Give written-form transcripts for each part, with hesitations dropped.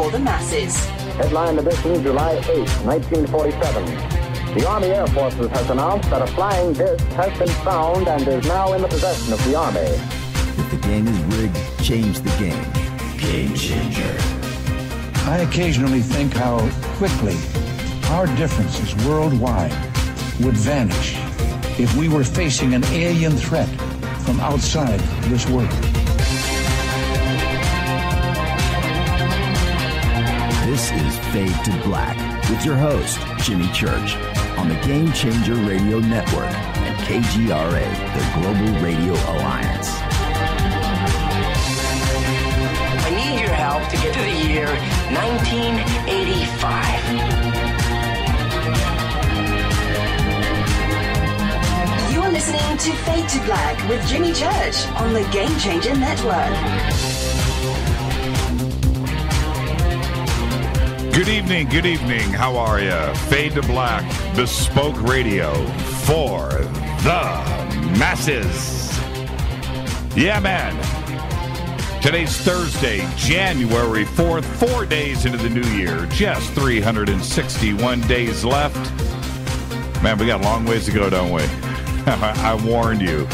for the masses. Headline edition, July 8, 1947. The Army Air Forces has announced that a flying disc has been found and is now in the possession of the Army. If the game is rigged, change the game. Game changer. I occasionally think how quickly our differences worldwide would vanish if we were facing an alien threat from outside this world. This is Fade to Black with your host, Jimmy Church, on the Game Changer Radio Network and KGRA, the Global Radio Alliance. I need your help to get to the year 1985. You're listening to Fade to Black with Jimmy Church on the Game Changer Network. Good evening. How are you? Fade to Black, bespoke radio for the masses. Yeah, man. Today's Thursday, January 4th, 4 days into the new year. Just 361 days left. Man, we got a long ways to go, don't we? I warned you.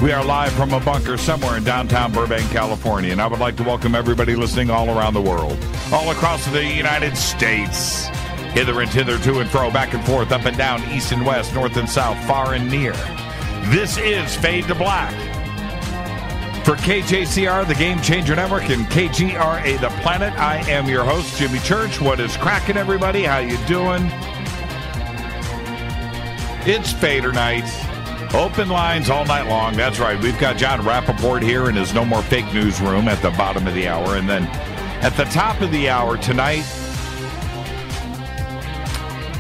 We are live from a bunker somewhere in downtown Burbank, California, and I would like to welcome everybody listening all around the world, all across the United States, hither and thither, to and fro, back and forth, up and down, east and west, north and south, far and near. This is Fade to Black for KJCR, the Game Changer Network, and KGRA, the Planet. I am your host, Jimmy Church. What is cracking, everybody? How you doing? It's Fadernight. Open lines all night long. That's right. We've got Jon Rappoport here in his No More Fake News room at the bottom of the hour. And then at the top of the hour tonight,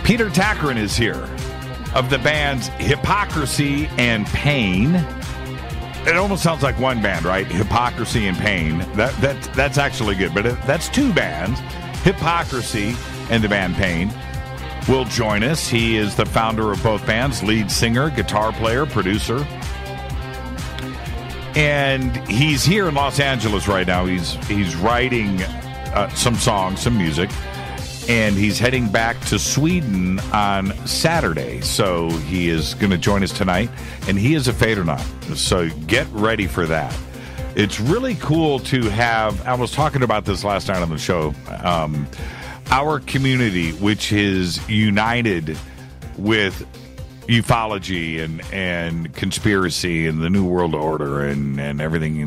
Peter Tagtgren is here of the bands Hypocrisy and Pain. It almost sounds like one band, right? Hypocrisy and Pain. That's actually good. But that's two bands, Hypocrisy and the band Pain, will join us. He is the founder of both bands, lead singer, guitar player, producer. And he's here in Los Angeles right now. He's writing some songs, some music, and he's heading back to Sweden on Saturday. So he is going to join us tonight, and he is a Fadernight. So get ready for that. It's really cool to have, I was talking about this last night on the show, our community, which is united with ufology and conspiracy and the New World Order and everything,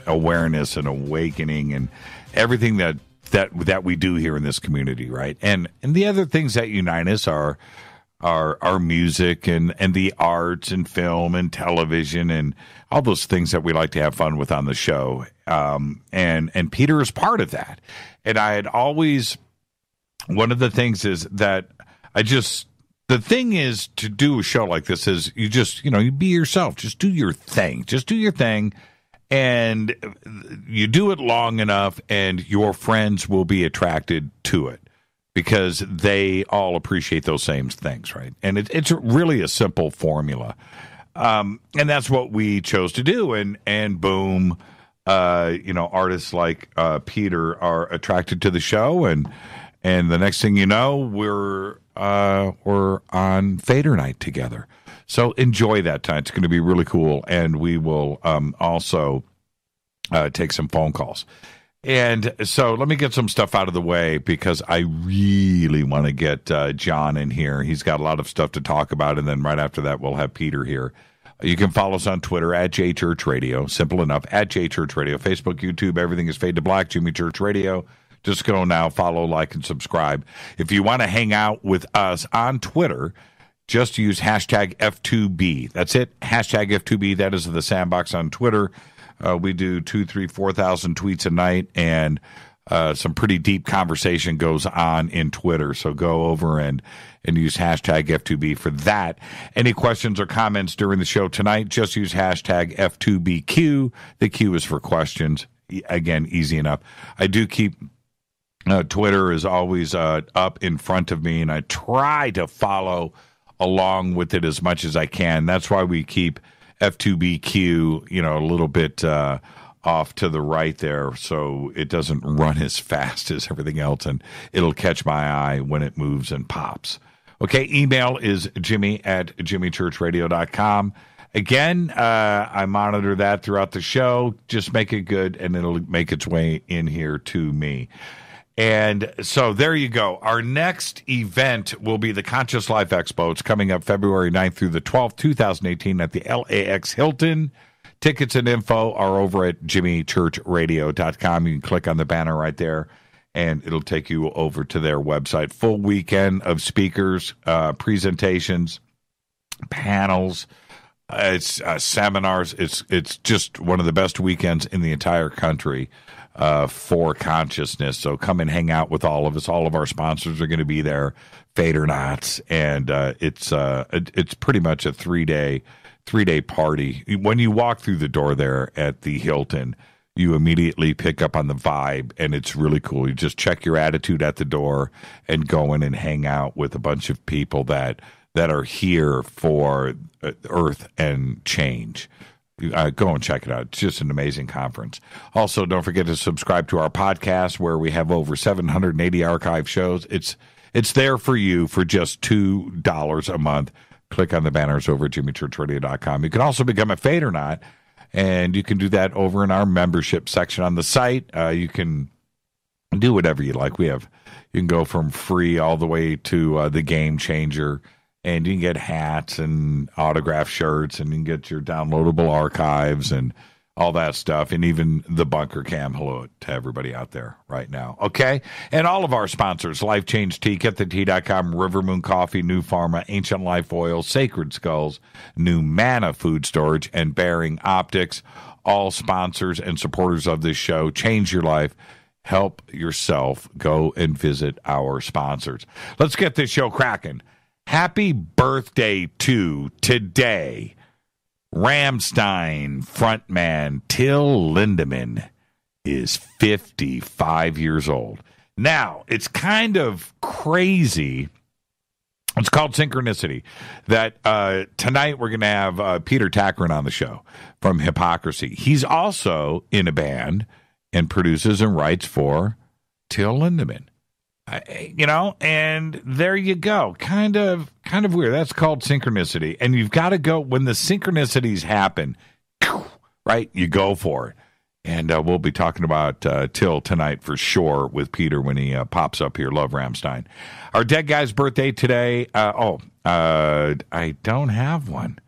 awareness and awakening and everything that we do here in this community, right? And the other things that unite us are our music and the arts and film and television and all those things that we like to have fun with on the show. And Peter is part of that. And I had always... One of the things is that the thing is to do a show like this is you be yourself. Just do your thing. And you do it long enough and your friends will be attracted to it because they all appreciate those same things, right? And it's really a simple formula. And that's what we chose to do. And boom, artists like Peter are attracted to the show and the next thing you know, we're on Fadernight together. So enjoy that time. It's going to be really cool. And we will also take some phone calls. And so let me get some stuff out of the way because I really want to get Jon in here. He's got a lot of stuff to talk about. And then right after that, we'll have Peter here. You can follow us on Twitter at JChurchRadio. Simple enough, at JChurchRadio. Facebook, YouTube, everything is Fade to Black, Jimmy Church Radio. Just go now, follow, like, and subscribe. If you want to hang out with us on Twitter, just use hashtag F2B. That's it, hashtag F2B. That is the sandbox on Twitter. We do 2,000, 3,000, 4,000 tweets a night, and some pretty deep conversation goes on in Twitter. So go over and use hashtag F2B for that. Any questions or comments during the show tonight, just use hashtag F2BQ. The Q is for questions. Again, easy enough. I do keep... Twitter is always up in front of me, and I try to follow along with it as much as I can. That's why we keep F2BQ, a little bit off to the right there so it doesn't run as fast as everything else, and it'll catch my eye when it moves and pops. Okay, email is jimmy@jimmychurchradio.com. Again, I monitor that throughout the show. Just make it good, and it'll make its way in here to me. And so there you go. Our next event will be the Conscious Life Expo. It's coming up February 9th through the 12th, 2018 at the LAX Hilton. Tickets and info are over at jimmychurchradio.com. You can click on the banner right there, and it'll take you over to their website. Full weekend of speakers, presentations, panels, it's seminars. It's just one of the best weekends in the entire country for consciousness. So come and hang out with all of us. All of our sponsors are going to be there, Fadernight, and it's pretty much a three-day party. When you walk through the door there at the Hilton, you immediately pick up on the vibe, and it's really cool. You just check your attitude at the door and go in and hang out with a bunch of people that are here for Earth and change. Go and check it out. It's just an amazing conference. Also, don't forget to subscribe to our podcast, where we have over 780 archive shows. It's there for you for just $2 a month. Click on the banners over at jimmychurchradio.com. You can also become a Fadernight, and you can do that over in our membership section on the site. You can do whatever you like. You can go from free all the way to the Game Changer, and you can get hats and autographed shirts, and you can get your downloadable archives and all that stuff, and even the bunker cam. Hello to everybody out there right now. Okay? And all of our sponsors, Life Change Tea, GetTheTea.com, River Moon Coffee, New Pharma, Ancient Life Oil, Sacred Skulls, New Mana Food Storage, and Bearing Optics, all sponsors and supporters of this show. Change your life. Help yourself. Go and visit our sponsors. Let's get this show cracking. Happy birthday to today, Rammstein frontman Till Lindemann is 55 years old. Now, it's kind of crazy. It's called synchronicity that tonight we're going to have Peter Tagtgren on the show from Hypocrisy. He's also in a band and produces and writes for Till Lindemann. And there you go. Kind of weird. That's called synchronicity. And you've got to go when the synchronicities happen, right? You go for it. And we'll be talking about Till tonight for sure with Peter when he pops up here. Love Rammstein. Our dead guy's birthday today. I don't have one.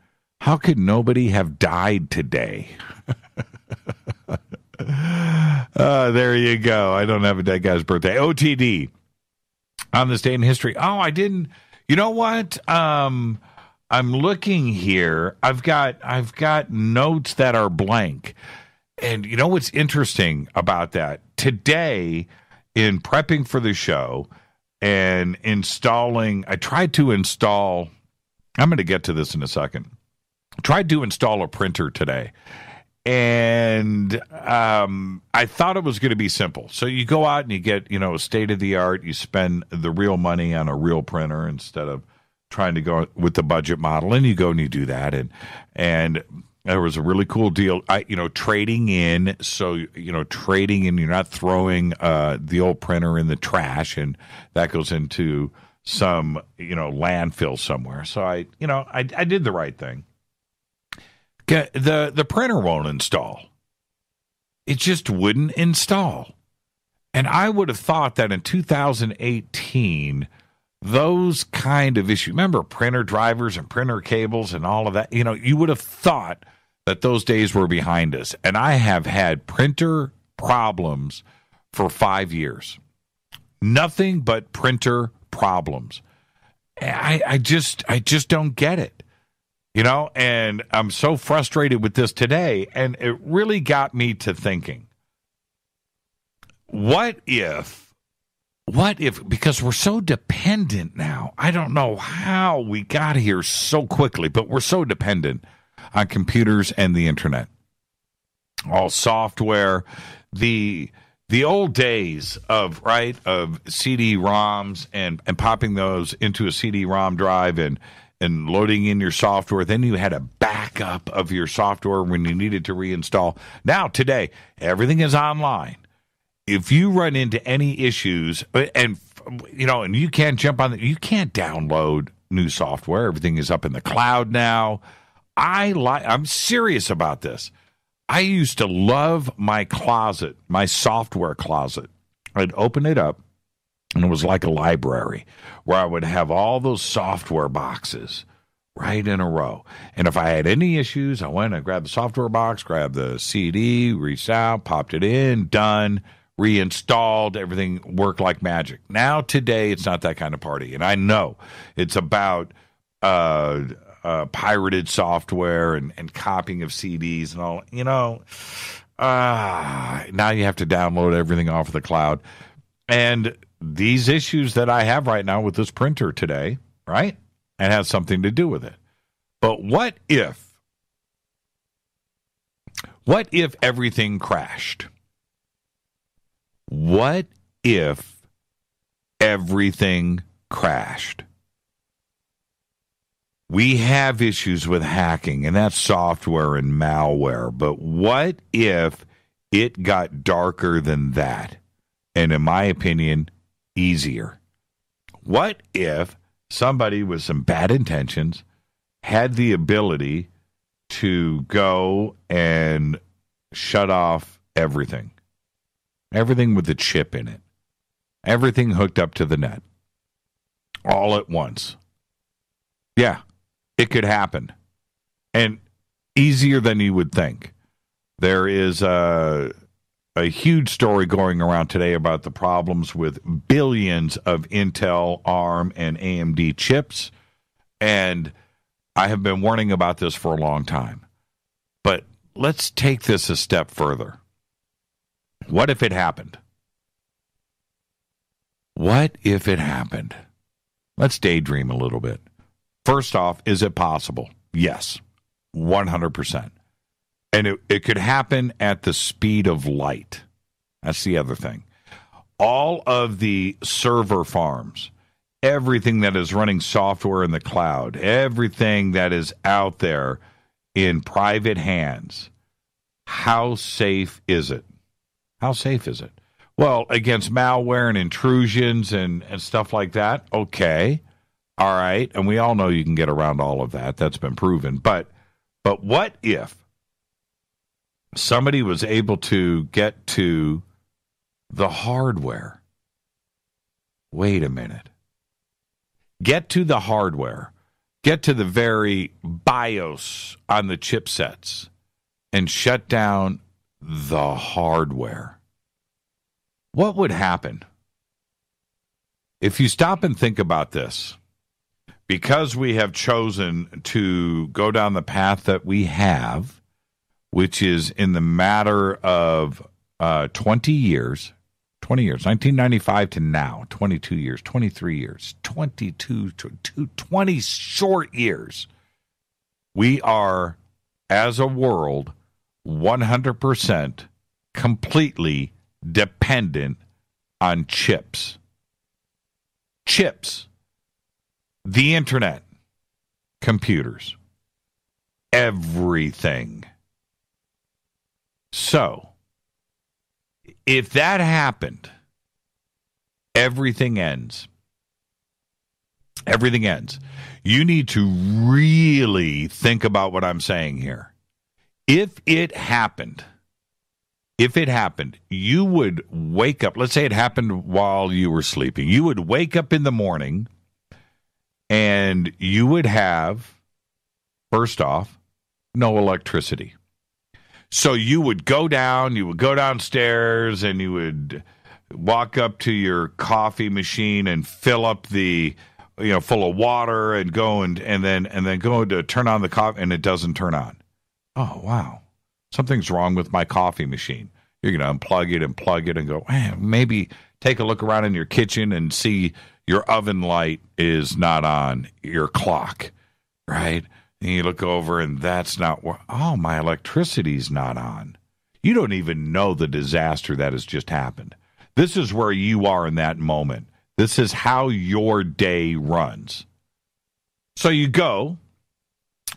How could nobody have died today? There you go. I don't have a dead guy's birthday. OTD. On this day in history. Oh, I didn't. You know what? I'm looking here. I've got notes that are blank. And you know what's interesting about that? Today, in prepping for the show and installing, I tried to install, I'm going to get to this in a second. I tried to install a printer today. And I thought it was going to be simple. So you go out and you get, state of the art. You spend the real money on a real printer instead of trying to go with the budget model. And you go and you do that. And there was a really cool deal. Trading in. So trading in. You're not throwing the old printer in the trash, and that goes into some landfill somewhere. So I did the right thing. The printer won't install. It just wouldn't install. And I would have thought that in 2018, those kind of issues, remember printer drivers and printer cables and all of that, you would have thought that those days were behind us. And I have had printer problems for 5 years. Nothing but printer problems. I just don't get it. And I'm so frustrated with this today, and it really got me to thinking, what if, because we're so dependent now, I don't know how we got here so quickly, but we're so dependent on computers and the internet. All software, the old days of CD-ROMs and popping those into a CD-ROM drive and and loading in your software. Then you had a backup of your software when you needed to reinstall. Now, today, everything is online. If you run into any issues, and you can't jump on, you can't download new software. Everything is up in the cloud now. I'm serious about this. I used to love my closet, my software closet. I'd open it up, and it was like a library where I would have all those software boxes right in a row. And if I had any issues, I went and grabbed the software box, grabbed the CD, reached out, popped it in, done, reinstalled, everything worked like magic. Now, today, it's not that kind of party. And I know it's about pirated software and copying of CDs and all. Now you have to download everything off of the cloud. And these issues that I have right now with this printer today, right, it has something to do with it. But what if everything crashed? What if everything crashed? We have issues with hacking, and that's software and malware. But what if it got darker than that? And in my opinion, easier. What if somebody with some bad intentions had the ability to go and shut off everything? Everything with the chip in it. Everything hooked up to the net. All at once. Yeah, it could happen. And easier than you would think. There is a huge story going around today about the problems with billions of Intel, ARM, and AMD chips. And I have been warning about this for a long time. But let's take this a step further. What if it happened? What if it happened? Let's daydream a little bit. First off, is it possible? Yes, 100%. And it could happen at the speed of light. That's the other thing. All of the server farms, everything that is running software in the cloud, everything that is out there in private hands, how safe is it? How safe is it? Well, against malware and intrusions and stuff like that, okay. All right. And we all know you can get around all of that. That's been proven. But what if somebody was able to get to the hardware? Wait a minute. Get to the hardware. Get to the very BIOS on the chipsets and shut down the hardware. What would happen? If you stop and think about this, because we have chosen to go down the path that we have, which is in the matter of 20 years, 1995 to now, 22 years, 23 years, 22 to 20 short years, we are, as a world, 100% completely dependent on chips. Chips. The internet. Computers. Everything. So, if that happened, everything ends. Everything ends. You need to really think about what I'm saying here. If it happened, you would wake up. Let's say it happened while you were sleeping. You would wake up in the morning and you would have, first off, no electricity. So you would go downstairs and you would walk up to your coffee machine and fill up the, full of water and go and then go to turn on the coffee and it doesn't turn on. Oh, wow. Something's wrong with my coffee machine. You're going to unplug it and plug it and go, maybe take a look around in your kitchen and see your oven light is not on, your clock, right? And you look over and that's not, my electricity's not on. You don't even know the disaster that has just happened. This is where you are in that moment. This is how your day runs. So you go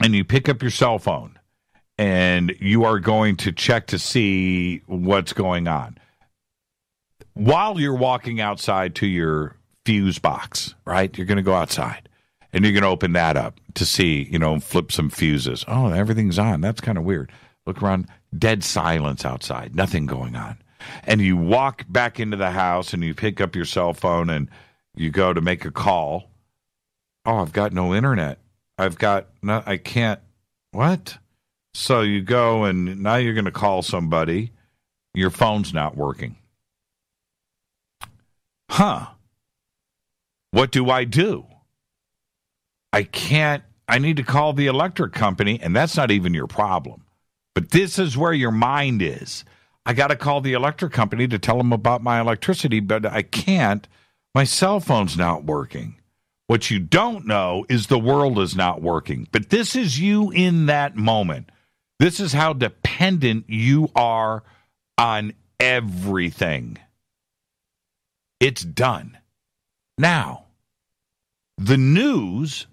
and you pick up your cell phone and you are going to check to see what's going on. While you're walking outside to your fuse box, right? You're going to go outside and you're going to open that up to see, flip some fuses. Oh, everything's on. That's kind of weird. Look around, dead silence outside, nothing going on. And you walk back into the house and you pick up your cell phone and you go to make a call. Oh, I've got no internet. I can't. What? So you go and now you're going to call somebody. Your phone's not working. Huh. What do? I need to call the electric company, and that's not even your problem. But this is where your mind is. I got to call the electric company to tell them about my electricity, but I can't. My cell phone's not working. What you don't know is the world is not working. But this is you in that moment. This is how dependent you are on everything. It's done. Now, the news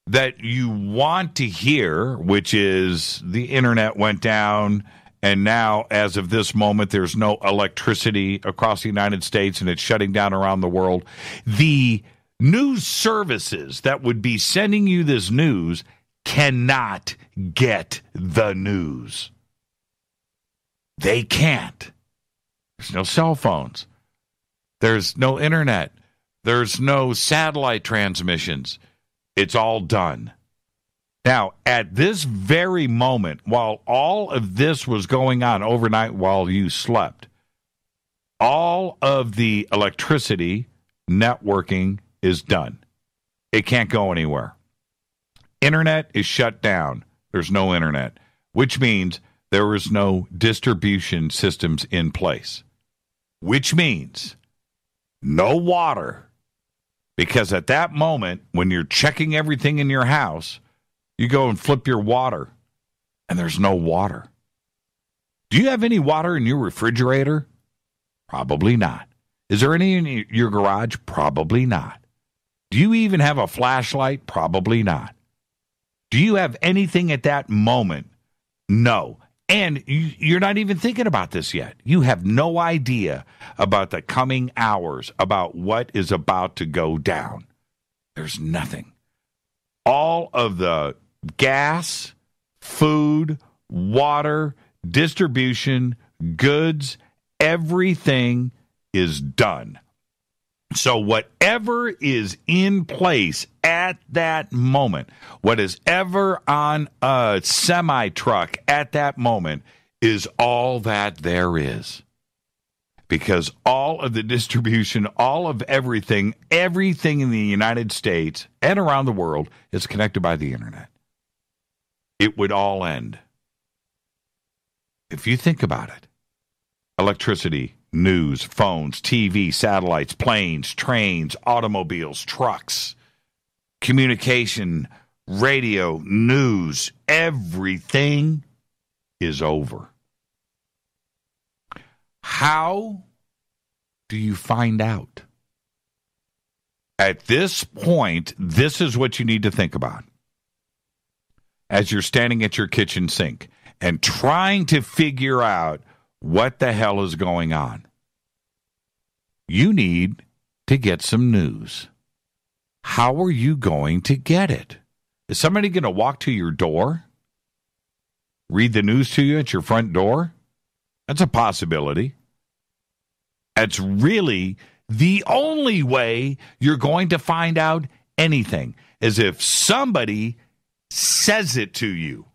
that you want to hear, which is the internet went down, and now, as of this moment, there's no electricity across the United States, and it's shutting down around the world. The news services that would be sending you this news cannot get the news. They can't. There's no cell phones. There's no internet. There's no satellite transmissions. It's all done. Now, at this very moment, while all of this was going on overnight while you slept, all of the electricity networking is done. It can't go anywhere. Internet is shut down. There's no internet, which means there is no distribution systems in place, which means no water. Because at that moment, when you're checking everything in your house, you go and flip your water, and there's no water. Do you have any water in your refrigerator? Probably not. Is there any in your garage? Probably not. Do you even have a flashlight? Probably not. Do you have anything at that moment? No. And you're not even thinking about this yet. You have no idea about the coming hours, about what is about to go down. There's nothing. All of the gas, food, water, distribution, goods, everything is done. So whatever is in place at that moment, what is ever on a semi-truck at that moment is all that there is. Because all of the distribution, all of everything in the United States and around the world is connected by the internet. It would all end. If you think about it, electricity, news, phones, TV, satellites, planes, trains, automobiles, trucks, communication, radio, news, everything is over. How do you find out? At this point, this is what you need to think about. As you're standing at your kitchen sink and trying to figure out what the hell is going on, you need to get some news. How are you going to get it? Is somebody going to walk to your door? Read the news to you at your front door? That's a possibility. That's really the only way you're going to find out anything, is if somebody says it to you,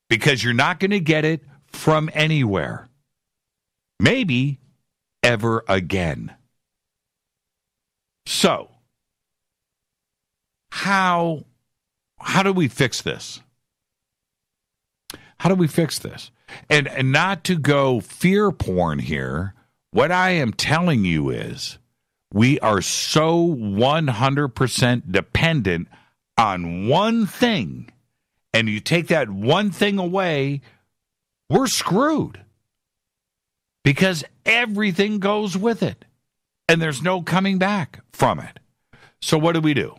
because you're not going to get it from anywhere. Maybe ever again. So, how do we fix this? How do we fix this? And not to go fear porn here, what I am telling you is we are so 100% dependent on one thing, and you take that one thing away, we're screwed. Because everything goes with it, and there's no coming back from it. So what do?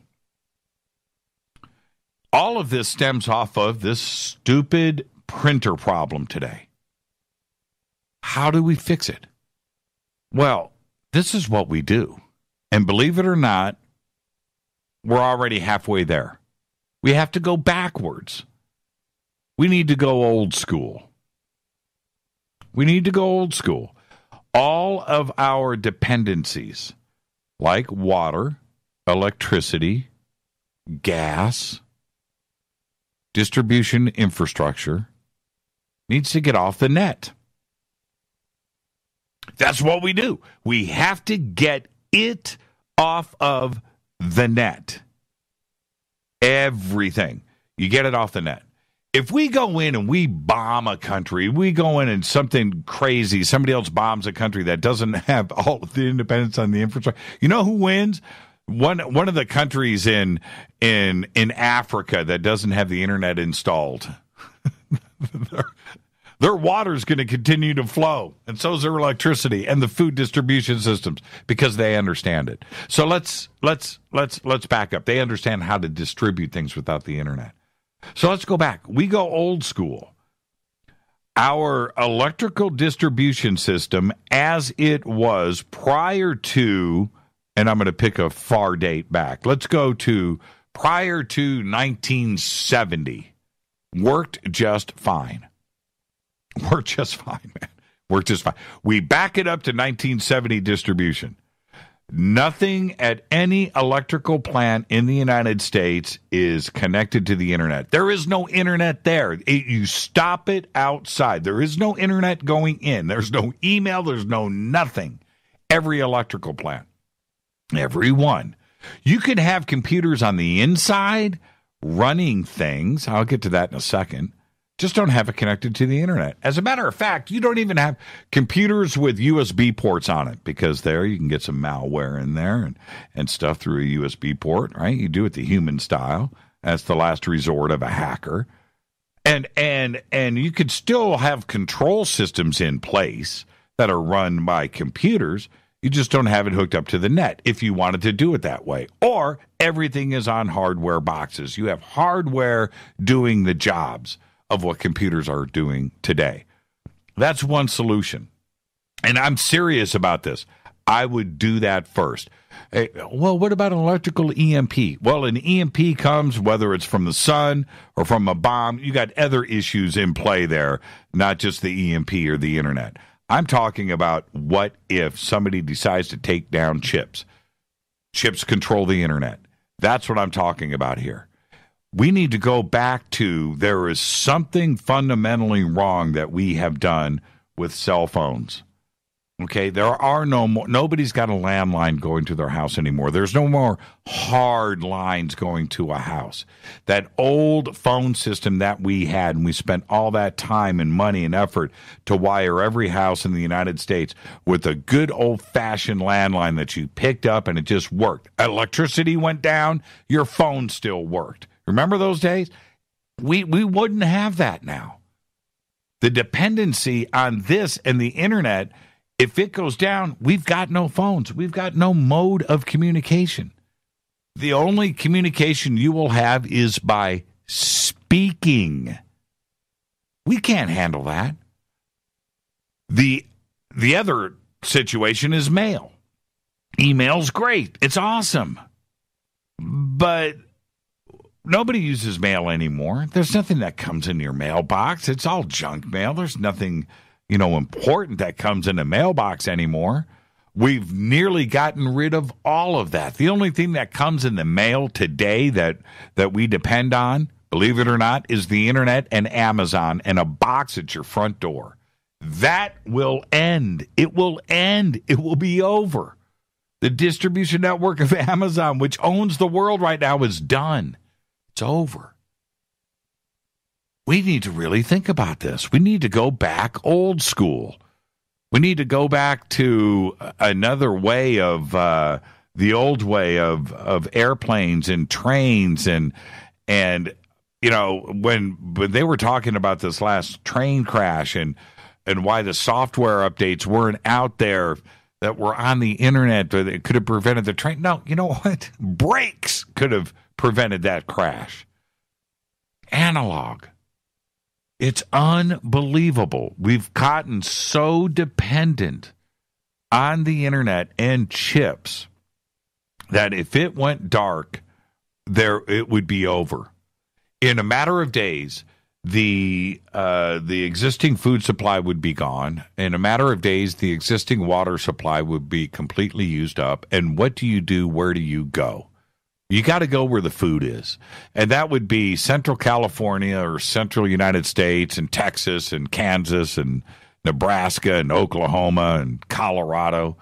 All of this stems off of this stupid printer problem today. How do we fix it? Well, this is what we do. And believe it or not, we're already halfway there. We have to go backwards. We need to go old school. All of our dependencies, like water, electricity, gas, distribution infrastructure, needs to get off the net. That's what we do. We have to get it off of the net. Everything. You get it off the net. If we go in and we bomb a country, we go in and something crazy, somebody else bombs a country that doesn't have all of the independence on the infrastructure. You know who wins? One of the countries in Africa that doesn't have the internet installed. Their water's going to continue to flow, and so is their electricity and the food distribution systems because they understand it. So let's back up. They understand how to distribute things without the internet. So let's go back. We go old school. Our electrical distribution system as it was prior to, and I'm going to pick a far date back. Let's go to prior to 1970. Worked just fine. Worked just fine, man. Worked just fine. We back it up to 1970 distribution. Nothing at any electrical plant in the United States is connected to the internet. There is no internet there. You stop it outside. There is no internet going in. There's no email. There's no nothing. Every electrical plant. Every one. You could have computers on the inside running things. I'll get to that in a second. Just don't have it connected to the internet. As a matter of fact, you don't even have computers with USB ports on it because there you can get some malware in there and stuff through a USB port, right? You do it the human style. That's the last resort of a hacker. And you could still have control systems in place that are run by computers. You just don't have it hooked up to the net if you wanted to do it that way. Or everything is on hardware boxes. You have hardware doing the jobs of what computers are doing today. That's one solution. And I'm serious about this. I would do that first. Well, what about an electrical EMP? Well, an EMP comes whether it's from the sun or from a bomb. You got other issues in play there, not just the EMP or the internet. I'm talking about what if somebody decides to take down chips. Chips control the internet. That's what I'm talking about here. We need to go back to there is something fundamentally wrong that we have done with cell phones. Okay, there are no more, nobody's got a landline going to their house anymore. There's no more hard lines going to a house. That old phone system that we had, and we spent all that time and money and effort to wire every house in the United States with a good old-fashioned landline that you picked up and it just worked. Electricity went down, your phone still worked. Remember those days? We wouldn't have that now. The dependency on this and the internet, if it goes down, we've got no phones. We've got no mode of communication. The only communication you will have is by speaking. We can't handle that. The other situation is mail. Email's great. It's awesome. But nobody uses mail anymore. There's nothing that comes in your mailbox. It's all junk mail. There's nothing important that comes in a mailbox anymore. We've nearly gotten rid of all of that. The only thing that comes in the mail today that we depend on, believe it or not, is the internet and Amazon and a box at your front door. That will end. It will end. It will be over. The distribution network of Amazon, which owns the world right now, is done. It's over. We need to really think about this. We need to go back old school. We need to go back to another way of the old way of airplanes and trains and when they were talking about this last train crash and why the software updates weren't out there that were on the internet that could have prevented the train. No, you know what? Brakes could have prevented that crash. analog. It's unbelievable. We've gotten so dependent on the internet and chips that if it went dark, it would be over. In a matter of days, the existing food supply would be gone. In a matter of days, the existing water supply would be completely used up. And what do you do? Where do you go? You got to go where the food is. And that would be Central California or Central United States and Texas and Kansas and Nebraska and Oklahoma and Colorado.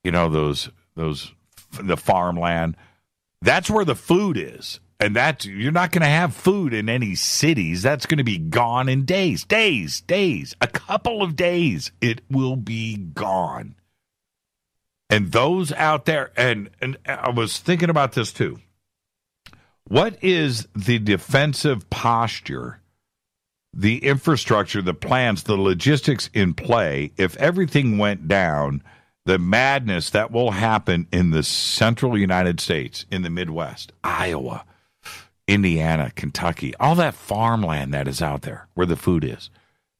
You know, the farmland. That's where the food is. And you're not going to have food in any cities. That's going to be gone in days. A couple of days, it will be gone. And those out there, and I was thinking about this too. What is the defensive posture, the infrastructure, the plans, the logistics in play if everything went down, the madness that will happen in the central United States, in the Midwest, Iowa, Indiana, Kentucky, all that farmland that is out there where the food is.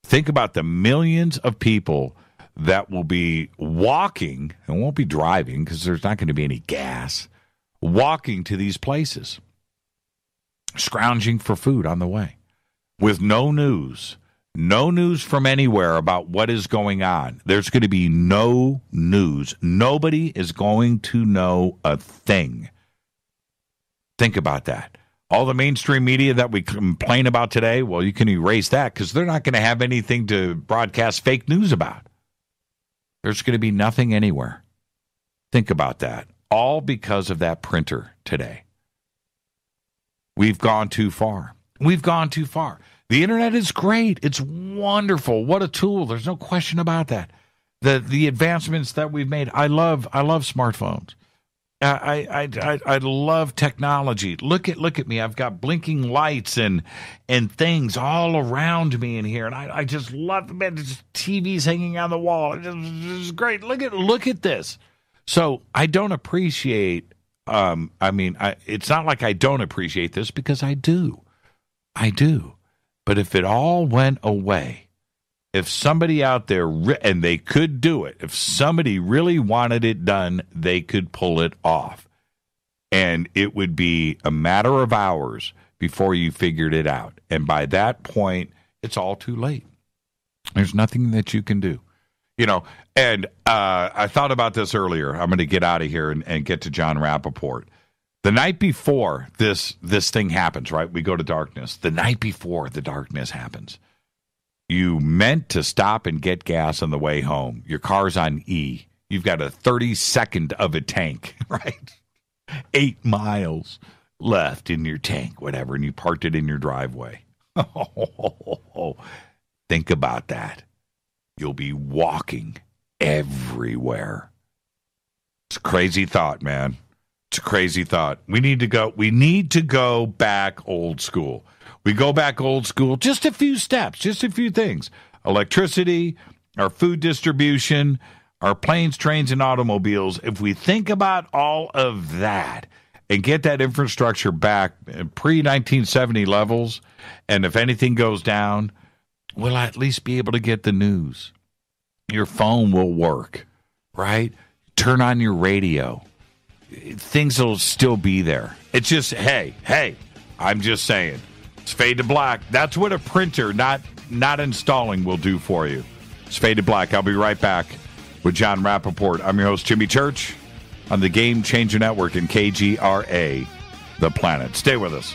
Think about the millions of people that will be walking and won't be driving because there's not going to be any gas, walking to these places, scrounging for food on the way with no news from anywhere about what is going on. There's going to be no news. Nobody is going to know a thing. Think about that. All the mainstream media that we complain about today, well, you can erase that because they're not going to have anything to broadcast fake news about. There's going to be nothing anywhere. Think about that. All because of that printer today. We've gone too far. The internet is great. It's wonderful. What a tool. There's no question about that. The advancements that we've made. I love smartphones. I love technology. Look at me. I've got blinking lights and things all around me in here, and I just love the TVs hanging on the wall. It's great. Look at this. So I don't appreciate. It's not like I don't appreciate this because I do. But if it all went away, if somebody out there, and they could do it, if somebody really wanted it done, they could pull it off. And it would be a matter of hours before you figured it out. And by that point, it's all too late. There's nothing that you can do. You know, and I thought about this earlier. I'm going to get out of here and get to Jon Rappoport. The night before this thing happens, right? We go to darkness. The night before the darkness happens, you meant to stop and get gas on the way home. Your car's on E. You've got a 32nd of a tank, right? 8 miles left in your tank, whatever, and you parked it in your driveway. Think about that. You'll be walking everywhere. It's a crazy thought, man. It's a crazy thought. We need to go back old school. We go back old school, just a few steps, just a few things. Electricity, our food distribution, our planes, trains, and automobiles. If we think about all of that and get that infrastructure back pre-1970 levels, and if anything goes down, we'll at least be able to get the news. Your phone will work, right? Turn on your radio. Things will still be there. It's just, hey, I'm just saying. It's fade to black. That's what a printer not installing will do for you. It's fade to black. I'll be right back with Jon Rappoport. I'm your host, Jimmy Church, on the Game Changer Network and KGRA, The Planet. Stay with us.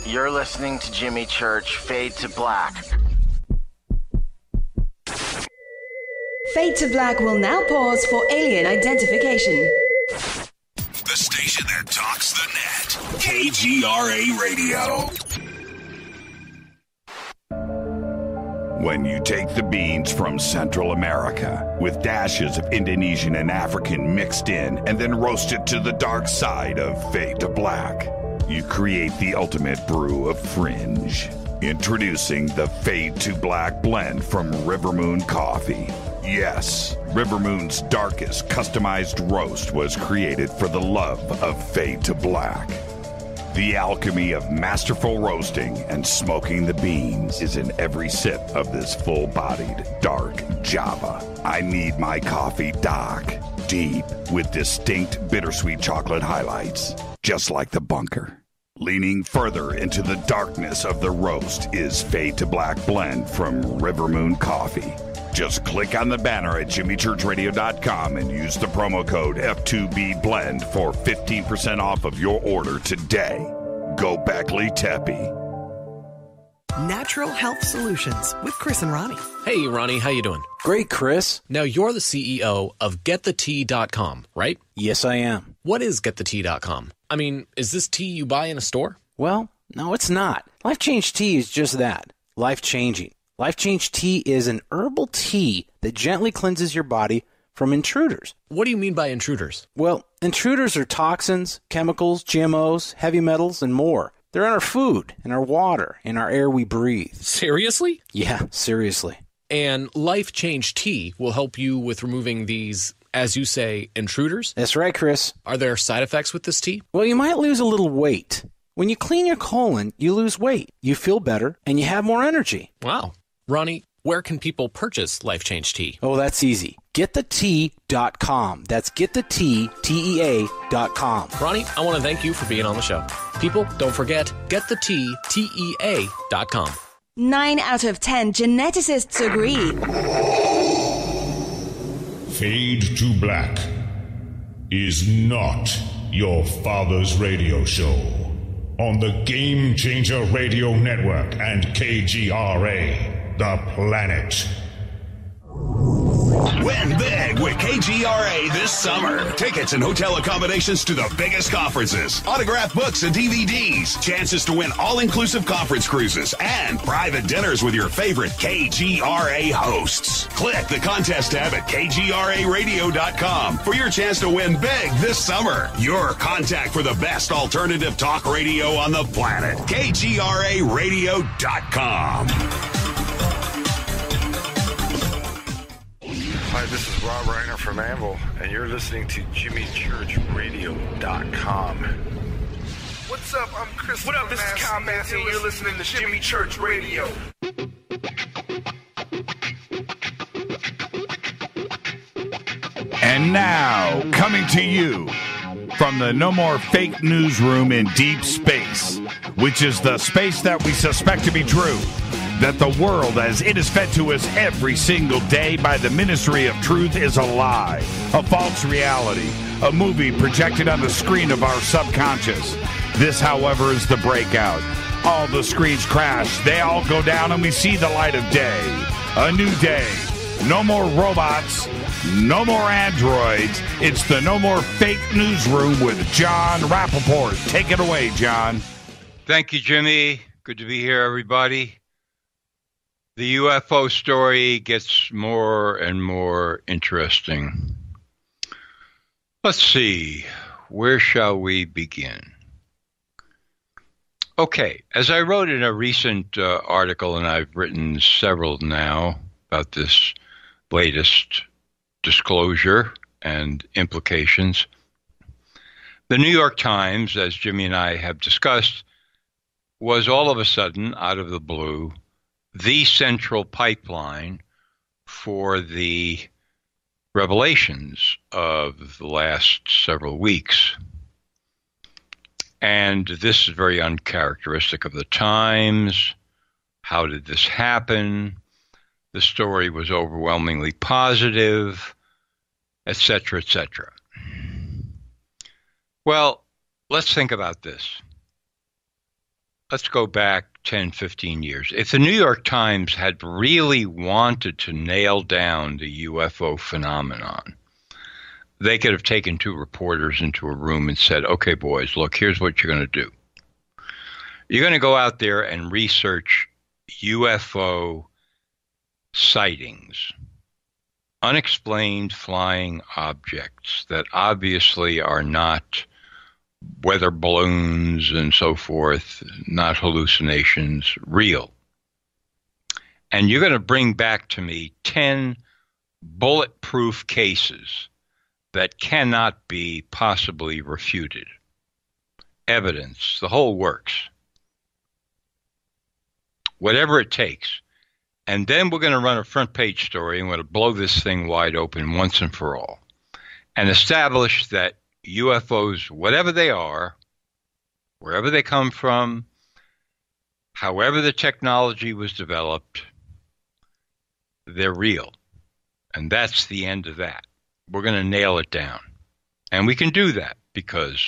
You're listening to Jimmy Church, Fade to Black. Fade to Black will now pause for alien identification. The station that talks the net. KGRA Radio. When you take the beans from Central America with dashes of Indonesian and African mixed in and then roast it to the dark side of Fade to Black, you create the ultimate brew of fringe. Introducing the Fade to Black blend from River Moon Coffee. Yes, River Moon's darkest customized roast was created for the love of Fade to Black. The alchemy of masterful roasting and smoking the beans is in every sip of this full-bodied, dark Java. I need my coffee dark, deep, with distinct bittersweet chocolate highlights, just like the bunker. Leaning further into the darkness of the roast is Fade to Black blend from River Moon Coffee. Just click on the banner at jimmychurchradio.com and use the promo code F2BBLEND for 15% off of your order today. Go Beckley Teppy. Natural Health Solutions with Chris and Ronnie. Hey, Ronnie, how you doing? Great, Chris. Now, you're the CEO of GetTheTea.com, right? Yes, I am. What is GetTheTea.com? I mean, is this tea you buy in a store? Well, no, it's not. Life Change Tea is just that, life-changing. Life Change Tea is an herbal tea that gently cleanses your body from intruders. What do you mean by intruders? Well, intruders are toxins, chemicals, GMOs, heavy metals, and more. They're in our food, in our water, in our air we breathe. Seriously? Yeah, seriously. And Life Change Tea will help you with removing these, as you say, intruders? That's right, Chris. Are there side effects with this tea? Well, you might lose a little weight. When you clean your colon, you lose weight, you feel better, and you have more energy. Wow. Ronnie, where can people purchase Life Change Tea? Oh, that's easy. GetTheTea.com. That's GetTheTea.com. Ronnie, I want to thank you for being on the show. People, don't forget, GetTheTea.com. 9 out of 10 geneticists agree. Fade to Black is not your father's radio show on the Game Changer Radio Network and KGRA. The Planet. Win big with KGRA this summer. Tickets and hotel accommodations to the biggest conferences, autographed books and DVDs, chances to win all-inclusive conference cruises, and private dinners with your favorite KGRA hosts. Click the contest tab at KGRAradio.com for your chance to win big this summer. Your contact for the best alternative talk radio on the planet. KGRAradio.com. Hi, this is Rob Reiner from Anvil, and you're listening to JimmyChurchRadio.com. What's up? I'm Chris. What up? This is Kyle Massey, and you're listening to Jimmy Church Radio. And now, coming to you from the No More Fake Newsroom in deep space, which is the space that we suspect to be true, that the world as it is fed to us every single day by the Ministry of Truth is a lie, a false reality, a movie projected on the screen of our subconscious. This, however, is the breakout. All the screens crash, they all go down, and we see the light of day. A new day. No more robots, no more androids. It's the No More Fake Newsroom with Jon Rappoport. Take it away, John. Thank you, Jimmy. Good to be here, everybody. The UFO story gets more and more interesting. Let's see, where shall we begin? Okay, as I wrote in a recent article, and I've written several now about this latest disclosure and implications, the New York Times, as Jimmy and I have discussed, was all of a sudden, out of the blue, the central pipeline for the revelations of the last several weeks. And this is very uncharacteristic of the Times. How did this happen? The story was overwhelmingly positive, etc., etc. Well, let's think about this. Let's go back 10, 15 years. If the New York Times had really wanted to nail down the UFO phenomenon, they could have taken two reporters into a room and said, okay, boys, look, here's what you're going to do. You're going to go out there and research UFO sightings, unexplained flying objects that obviously are not weather balloons and so forth, not hallucinations, real. And you're going to bring back to me 10 bulletproof cases that cannot be possibly refuted. Evidence, the whole works. Whatever it takes. And then we're going to run a front page story and we're going to blow this thing wide open once and for all and establish that UFOs, whatever they are, wherever they come from, however the technology was developed, they're real. And that's the end of that. We're going to nail it down. And we can do that because,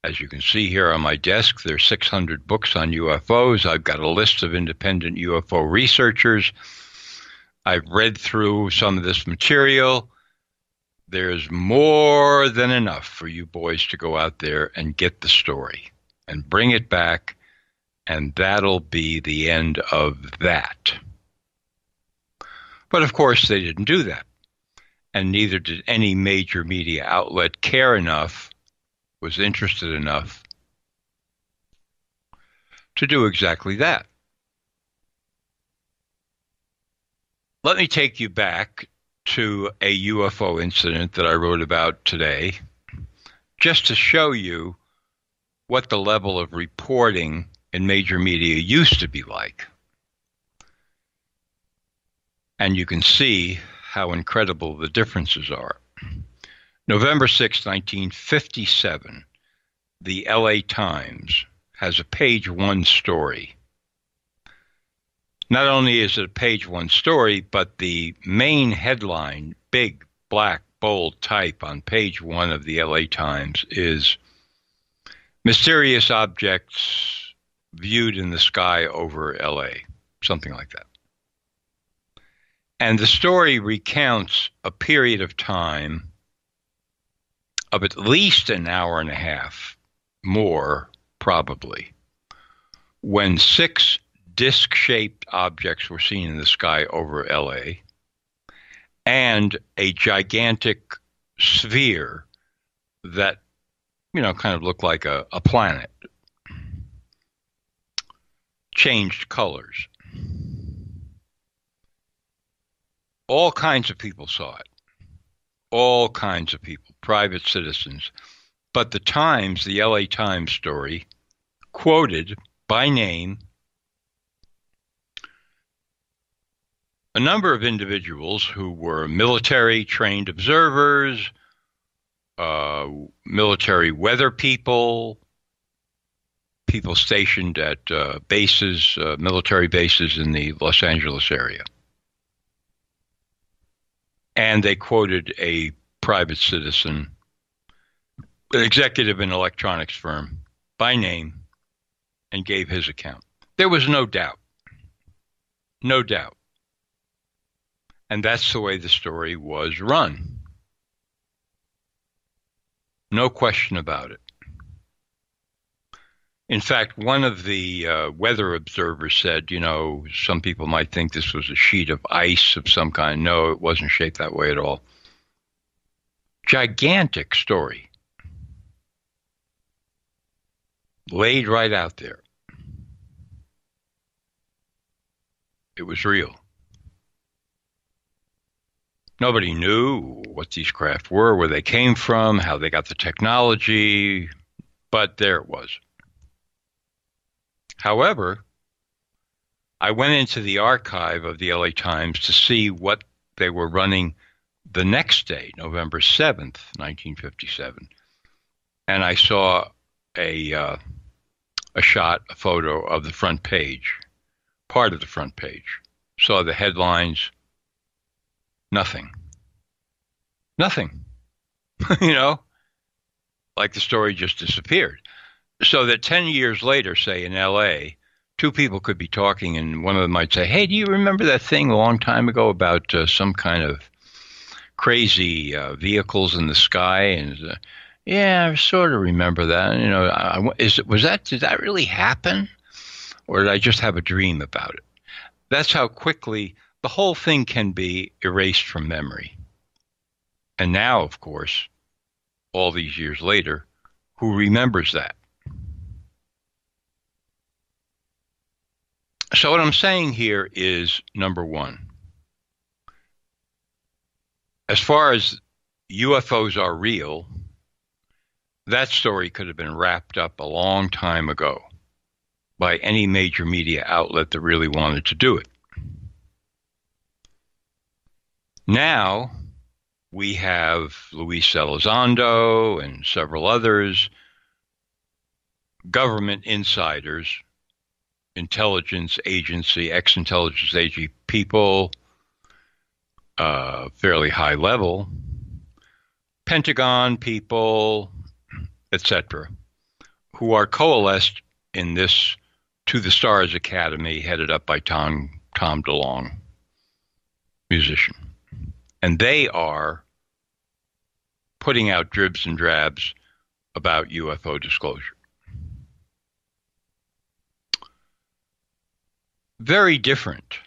as you can see here on my desk, there's 600 books on UFOs. I've got a list of independent UFO researchers. I've read through some of this material. There's more than enough for you boys to go out there and get the story and bring it back, and that'll be the end of that. But of course, they didn't do that, and neither did any major media outlet care enough, was interested enough to do exactly that. Let me take you back to a UFO incident that I wrote about today, just to show you what the level of reporting in major media used to be like. And you can see how incredible the differences are. November 6, 1957, the LA Times has a page one story. Not only is it a page one story, but the main headline, big, black, bold type on page one of the LA Times is mysterious objects viewed in the sky over LA, something like that. And the story recounts a period of time of at least an hour and a half, more probably, when 6 disc-shaped objects were seen in the sky over LA, and a gigantic sphere that, kind of looked like a planet, changed colors. All kinds of people saw it. All kinds of people, private citizens. But the Times, the LA Times story, quoted by name a number of individuals who were military-trained observers, military weather people, people stationed at bases, military bases in the Los Angeles area. And they quoted a private citizen, an executive in an electronics firm, by name, and gave his account. There was no doubt. No doubt. And that's the way the story was run. No question about it. In fact, one of the weather observers said, some people might think this was a sheet of ice of some kind. No, it wasn't shaped that way at all. Gigantic story. Laid right out there. It was real. Nobody knew what these craft were, where they came from, how they got the technology, but there it was. However, I went into the archive of the LA Times to see what they were running the next day, November 7th, 1957. And I saw a shot, a photo of the front page, part of the front page. Saw the headlines. Nothing. Nothing. Like the story just disappeared. So that 10 years later, say in LA, 2 people could be talking and one of them might say, hey, do you remember that thing a long time ago about some kind of crazy vehicles in the sky, and yeah, I sort of remember that. You know, did that really happen, or did I just have a dream about it? That's how quickly the whole thing can be erased from memory. And now, of course, all these years later, who remembers that? So what I'm saying here is, number one, as far as UFOs are real, that story could have been wrapped up a long time ago by any major media outlet that really wanted to do it. Now, we have Luis Elizondo and several others, government insiders, intelligence agency, ex-intelligence agency people, fairly high level, Pentagon people, etc., who are coalesced in this To the Stars Academy headed up by Tom DeLonge, musician. And they are putting out dribs and drabs about UFO disclosure. Very different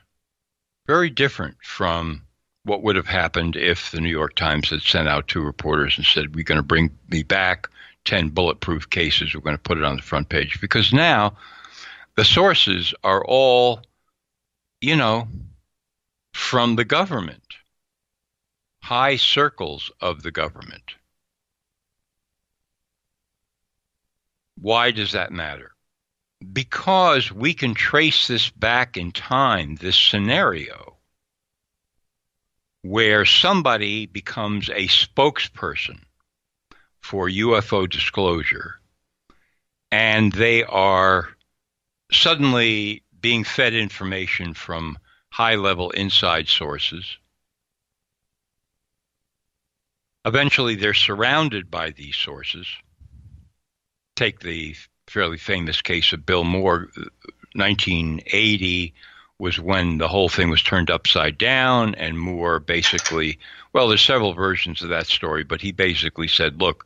from what would have happened if the New York Times had sent out 2 reporters and said, we're going to bring me back 10 bulletproof cases. We're going to put it on the front page. Because now the sources are all, you know, from the government, high circles of the government. Why does that matter? Because we can trace this back in time, this scenario where somebody becomes a spokesperson for UFO disclosure, and they are suddenly being fed information from high-level inside sources. Eventually, they're surrounded by these sources. Take the fairly famous case of Bill Moore. 1980 was when the whole thing was turned upside down, and Moore basically, well, there's several versions of that story, but he basically said, look,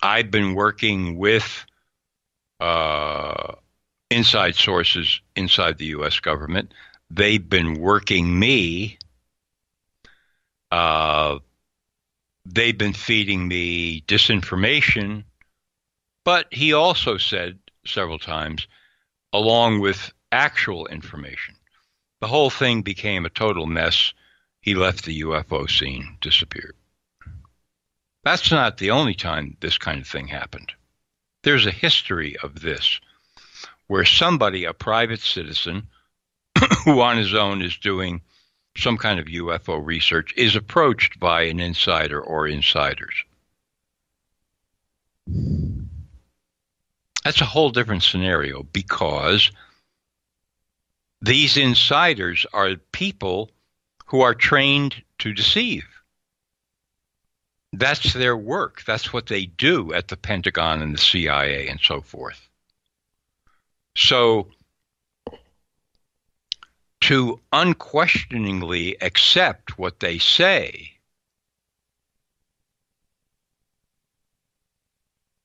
I've been working with inside sources inside the U.S. government. They've been working me. They've been feeding me disinformation. But he also said several times, along with actual information. The whole thing became a total mess. He left the UFO scene, disappeared. That's not the only time this kind of thing happened. There's a history of this, where somebody, a private citizen, who on his own is doing some kind of UFO research, is approached by an insider or insiders. That's a whole different scenario, because these insiders are people who are trained to deceive. That's their work. That's what they do at the Pentagon and the CIA and so forth. So to unquestioningly accept what they say,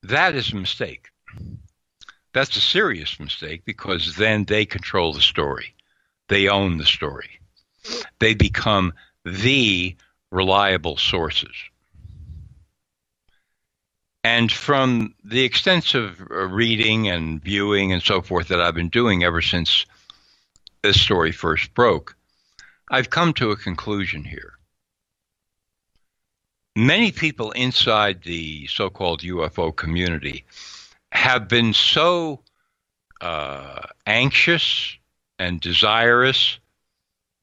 that is a mistake. That's a serious mistake, because then they control the story. They own the story. They become the reliable sources. And from the extensive reading and viewing and so forth that I've been doing ever since this story first broke, I've come to a conclusion here. Many people inside the so-called UFO community have been so anxious and desirous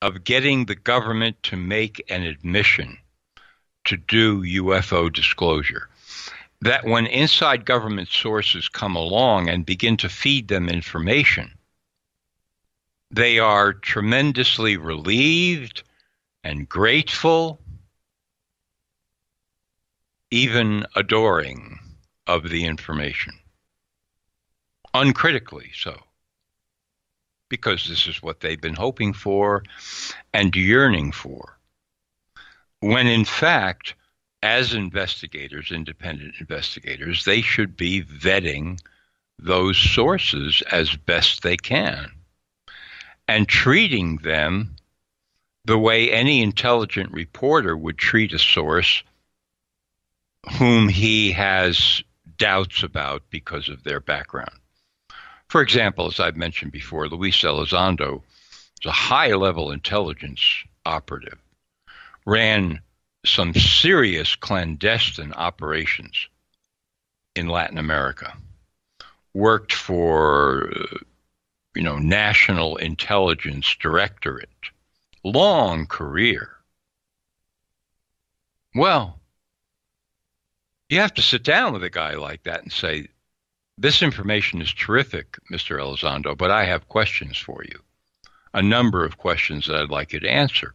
of getting the government to make an admission to do UFO disclosure, that when inside government sources come along and begin to feed them information, they are tremendously relieved and grateful, even adoring of the information. Uncritically so, because this is what they've been hoping for and yearning for. when in fact, as investigators, independent investigators, they should be vetting those sources as best they can and treating them the way any intelligent reporter would treat a source whom he has doubts about because of their background. For example, as I've mentioned before, Luis Elizondo is a high-level intelligence operative, ran some serious clandestine operations in Latin America, worked for, National Intelligence Directorate, long career. Well, you have to sit down with a guy like that and say, this information is terrific, Mr. Elizondo, but I have questions for you. A number of questions that I'd like you to answer.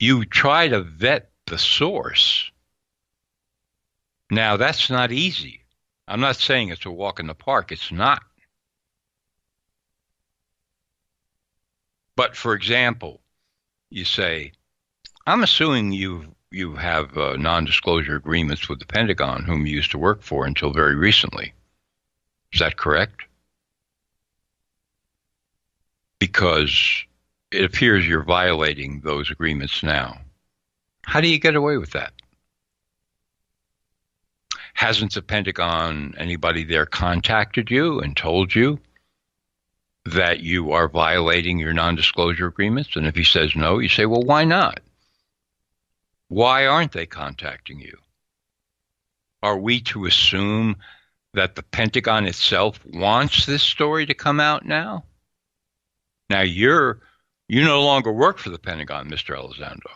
You try to vet the source. Now, that's not easy. I'm not saying it's a walk in the park. It's not. But, for example, you say, I'm assuming you have non-disclosure agreements with the Pentagon, whom you used to work for until very recently. Is that correct? Because it appears you're violating those agreements now. How do you get away with that? Hasn't the Pentagon, anybody there, contacted you and told you that you are violating your non-disclosure agreements? And if he says no, you say, well, why not? Why aren't they contacting you? Are we to assume that the Pentagon itself wants this story to come out now? Now, you no longer work for the Pentagon, Mr. Elizondo.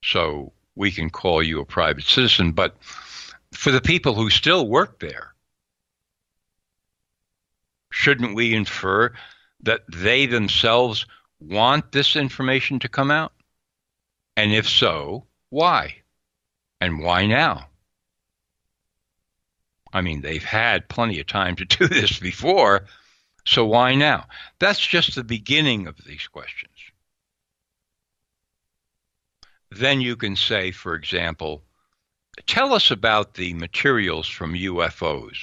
So we can call you a private citizen. But for the people who still work there, shouldn't we infer that they themselves want this information to come out? And if so, why? And why now? I mean, they've had plenty of time to do this before, so why now? That's just the beginning of these questions. Then you can say, for example, tell us about the materials from UFOs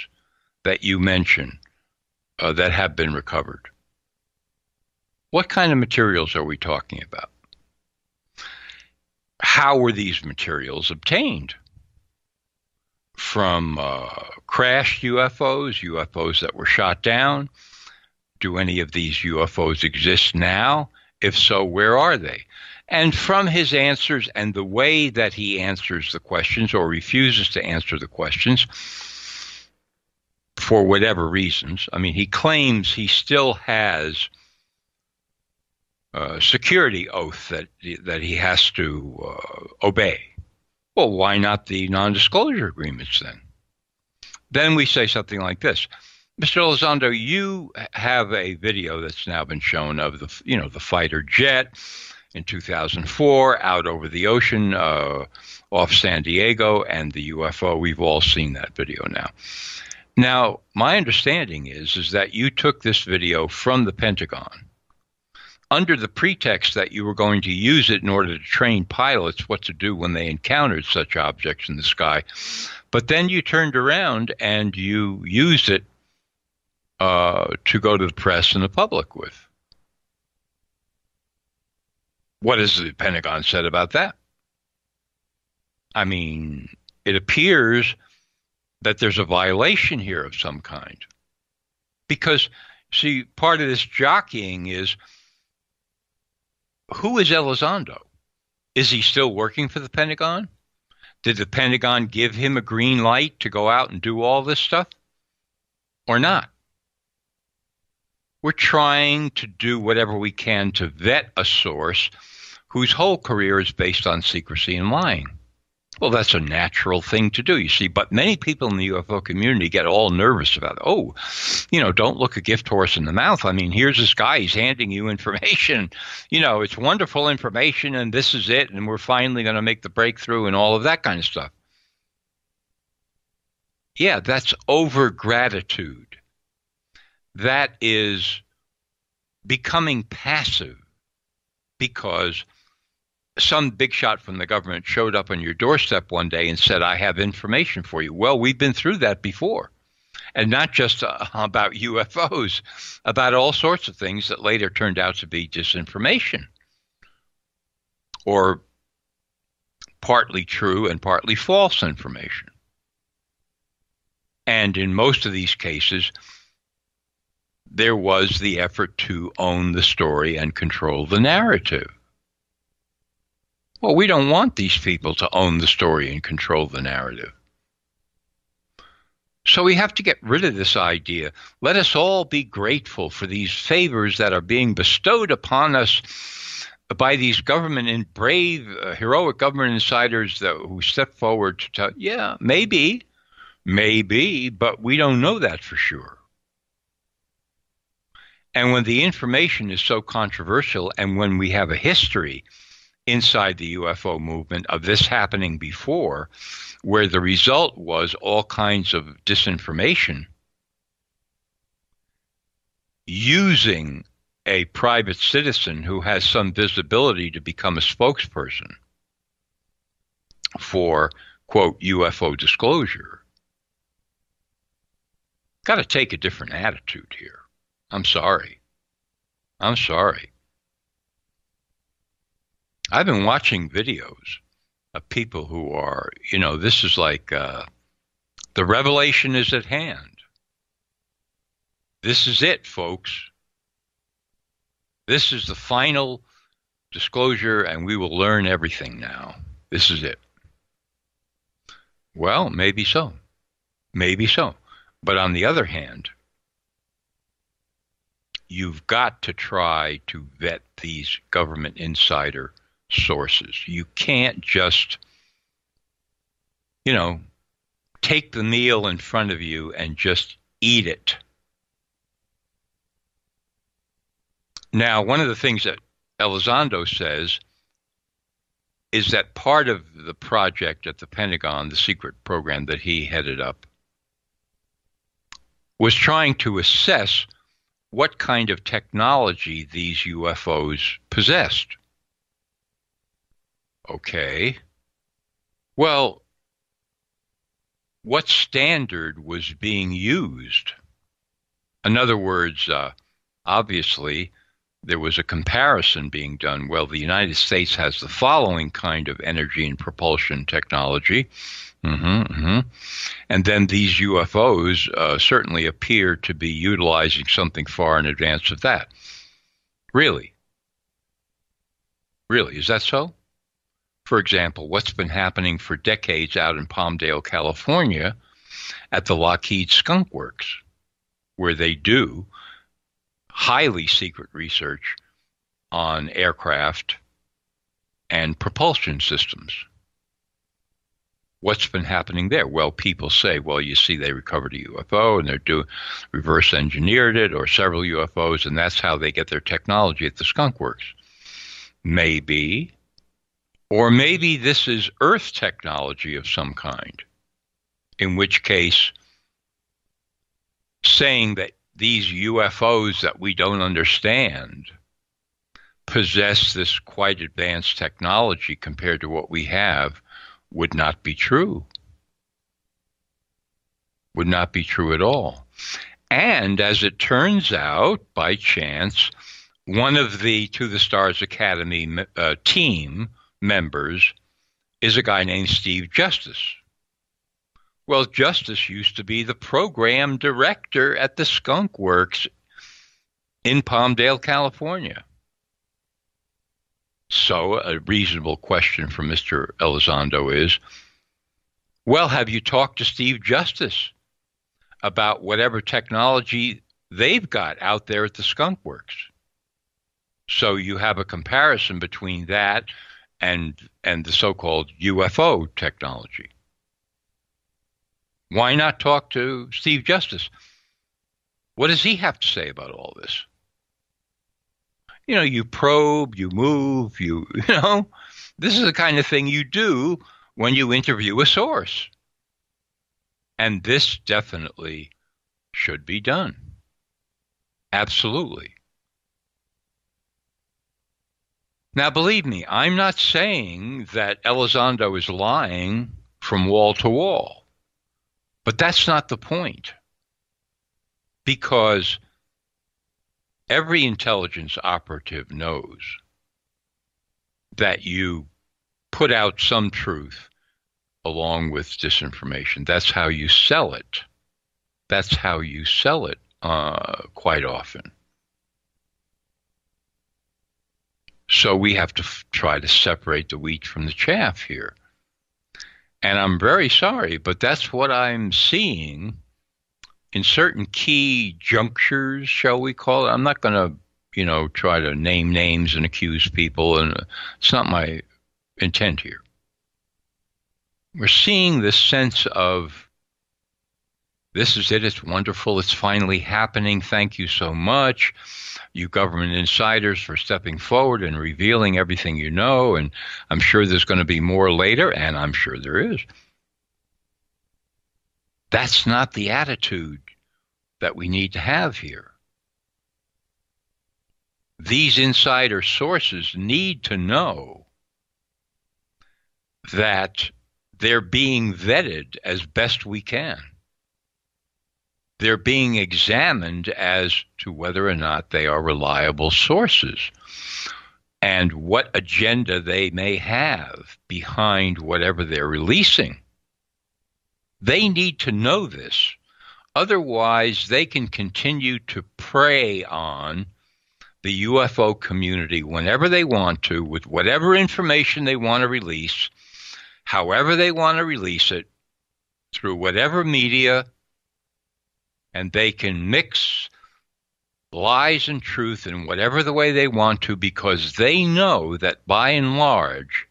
that you mentioned that have been recovered. What kind of materials are we talking about? How were these materials obtained? From crashed UFOs, UFOs that were shot down? Do any of these UFOs exist now? If so, where are they? And from his answers and the way that he answers the questions or refuses to answer the questions, for whatever reasons, I mean, he claims he still has a security oath that he has to obey. Well, why not the non-disclosure agreements then? Then we say something like this. Mr. Elizondo, you have a video that's now been shown of the fighter jet in 2004 out over the ocean off San Diego and the UFO. We've all seen that video now. Now, my understanding is that you took this video from the Pentagon under the pretext that you were going to use it in order to train pilots what to do when they encountered such objects in the sky. But then you turned around and you used it to go to the press and the public with. What has the Pentagon said about that? I mean, it appears that there's a violation here of some kind. Because, see, part of this jockeying is, who is Elizondo? Is he still working for the Pentagon? Did the Pentagon give him a green light to go out and do all this stuff? Or not? We're trying to do whatever we can to vet a source whose whole career is based on secrecy and lying. Well, that's a natural thing to do, you see. But many people in the UFO community get all nervous about it. Oh, don't look a gift horse in the mouth. I mean, here's this guy, he's handing you information. It's wonderful information, and this is it, and we're finally going to make the breakthrough and all of that kind of stuff. Yeah, that's over-gratitude. That is becoming passive because some big shot from the government showed up on your doorstep one day and said, I have information for you. Well, we've been through that before. And not just about UFOs, about all sorts of things that later turned out to be disinformation or partly true and partly false information. And in most of these cases, there was the effort to own the story and control the narrative. Well, we don't want these people to own the story and control the narrative. So we have to get rid of this idea. Let us all be grateful for these favors that are being bestowed upon us by these government and brave, heroic government insiders who step forward to tell, yeah, maybe, but we don't know that for sure. And when the information is so controversial, and when we have a history inside the UFO movement of this happening before, where the result was all kinds of disinformation, using a private citizen who has some visibility to become a spokesperson for, quote, UFO disclosure. Got to take a different attitude here. I'm sorry. I've been watching videos of people who are, this is like the revelation is at hand. This is it, folks. This is the final disclosure, and we will learn everything now. This is it. Well, maybe so. Maybe so. But on the other hand, you've got to try to vet these government insider sources. You can't just, take the meal in front of you and just eat it. Now, one of the things that Elizondo says is that part of the project at the Pentagon, the secret program that he headed up, was trying to assess what kind of technology these UFOs possessed. Okay. Well, what standard was being used? In other words, obviously, there was a comparison being done. Well, the United States has the following kind of energy and propulsion technology. And then these UFOs certainly appear to be utilizing something far in advance of that. Really? Really, is that so? For example, what's been happening for decades out in Palmdale, California, at the Lockheed Skunk Works, where they do highly secret research on aircraft and propulsion systems. What's been happening there? Well, people say, well, you see, they recovered a UFO and they're reverse engineered it, or several UFOs, and that's how they get their technology at the Skunk Works. Maybe. Or maybe this is Earth technology of some kind, in which case saying that these UFOs that we don't understand possess this quite advanced technology compared to what we have would not be true. Would not be true at all. And as it turns out, by chance, one of the To the Stars Academy team members is a guy named Steve Justice. Well, Justice used to be the program director at the Skunk Works in Palmdale, California. So a reasonable question from Mr. Elizondo is, well, have you talked to Steve Justice about whatever technology they've got out there at the Skunk Works? So you have a comparison between that and the so-called UFO technology. Why not talk to Steve Justice? What does he have to say about all this? You probe, you move, this is the kind of thing you do when you interview a source. And this definitely should be done. Absolutely. Now, believe me, I'm not saying that Elizondo is lying from wall to wall, but that's not the point. Because every intelligence operative knows that you put out some truth along with disinformation. That's how you sell it. That's how you sell it quite often. So we have to try to separate the wheat from the chaff here. And I'm very sorry, but that's what I'm seeing in certain key junctures, shall we call it. I'm not going to, try to name names and accuse people, and it's not my intent here. We're seeing this sense of, this is it, it's wonderful, it's finally happening, thank you so much, you government insiders, for stepping forward and revealing everything you know, and I'm sure there's going to be more later, and I'm sure there is. That's not the attitude that we need to have here. These insider sources need to know that they're being vetted as best we can. They're being examined as to whether or not they are reliable sources and what agenda they may have behind whatever they're releasing. They need to know this. Otherwise, they can continue to prey on the UFO community whenever they want to, with whatever information they want to release, however they want to release it, through whatever media, and they can mix lies and truth in whatever the way they want to, because they know that by and large,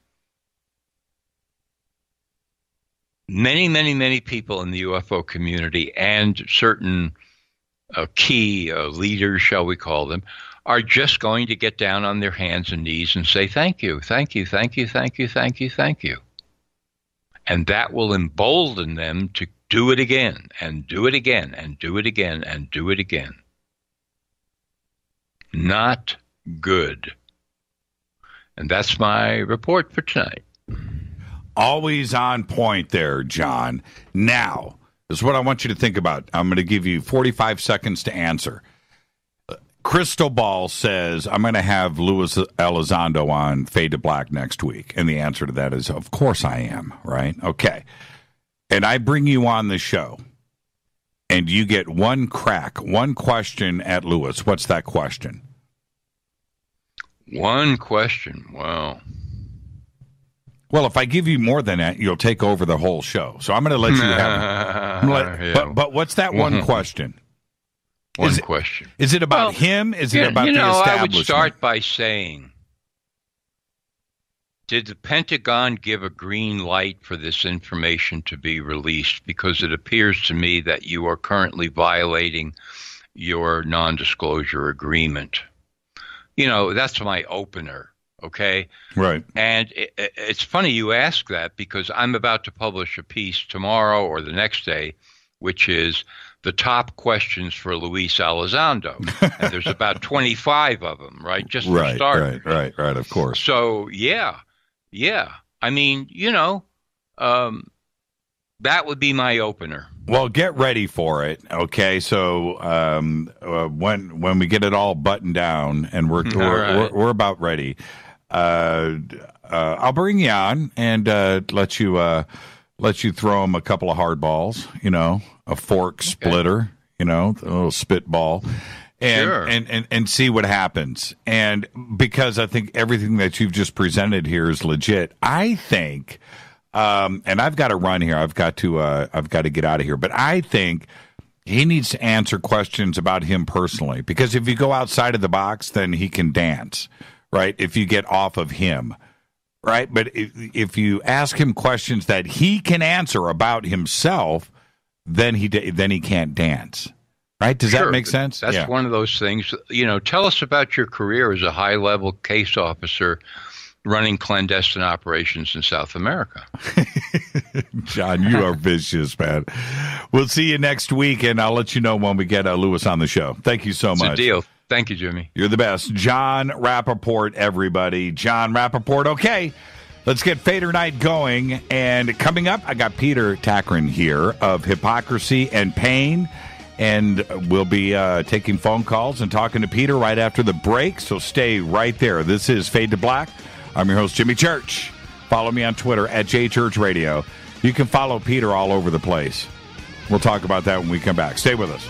many people in the UFO community and certain key leaders, shall we call them, are just going to get down on their hands and knees and say, thank you, thank you, thank you, thank you, thank you, thank you. And that will embolden them to do it again, and do it again, and do it again, and do it again. Not good. And that's my report for tonight. Always on point there, John. Now, this is what I want you to think about. I'm going to give you 45 seconds to answer. Crystal Ball says, I'm going to have Luis Elizondo on Fade to Black next week. And the answer to that is, of course I am, right? Okay. And I bring you on the show, and you get one question at Luis. What's that question? One question. Wow. Well, if I give you more than that, you'll take over the whole show. So I'm going to let you have it. But what's that one question? One question. Is it about him? Is it about the establishment? I would start by saying, did the Pentagon give a green light for this information to be released? Because it appears to me that you are currently violating your non-disclosure agreement. That's my opener, okay? Right. And it's funny you ask that, because I'm about to publish a piece tomorrow or the next day, which is the top questions for Luis Elizondo. And there's about 25 of them, right? Just for starters. Right, of course. So, yeah. I mean, that would be my opener. Well, get ready for it, okay? So when we get it all buttoned down and we're about ready, I'll bring you on and let you throw him a couple of hardballs, a fork splitter, a little spitball. And see what happens. And because I think everything that you've just presented here is legit, I think, and I've got to run here. I've got to get out of here. But I think he needs to answer questions about him personally, because if you go outside of the box, then he can dance, right? If you get off of him, right? But if you ask him questions that he can answer about himself, then he can't dance. Right? Does that make sense? That's one of those things. Tell us about your career as a high-level case officer running clandestine operations in South America. John, you are vicious, man. We'll see you next week, and I'll let you know when we get Luis on the show. Thank you so much. It's a deal. Thank you, Jimmy. You're the best. Jon Rappoport, everybody. Jon Rappoport. Okay, let's get Fadernight going. And coming up, I got Peter Tagtgren here of Hypocrisy and Pain. And we'll be taking phone calls and talking to Peter right after the break. So stay right there. This is Fade to Black. I'm your host, Jimmy Church. Follow me on Twitter at JChurchRadio. You can follow Peter all over the place. We'll talk about that when we come back. Stay with us.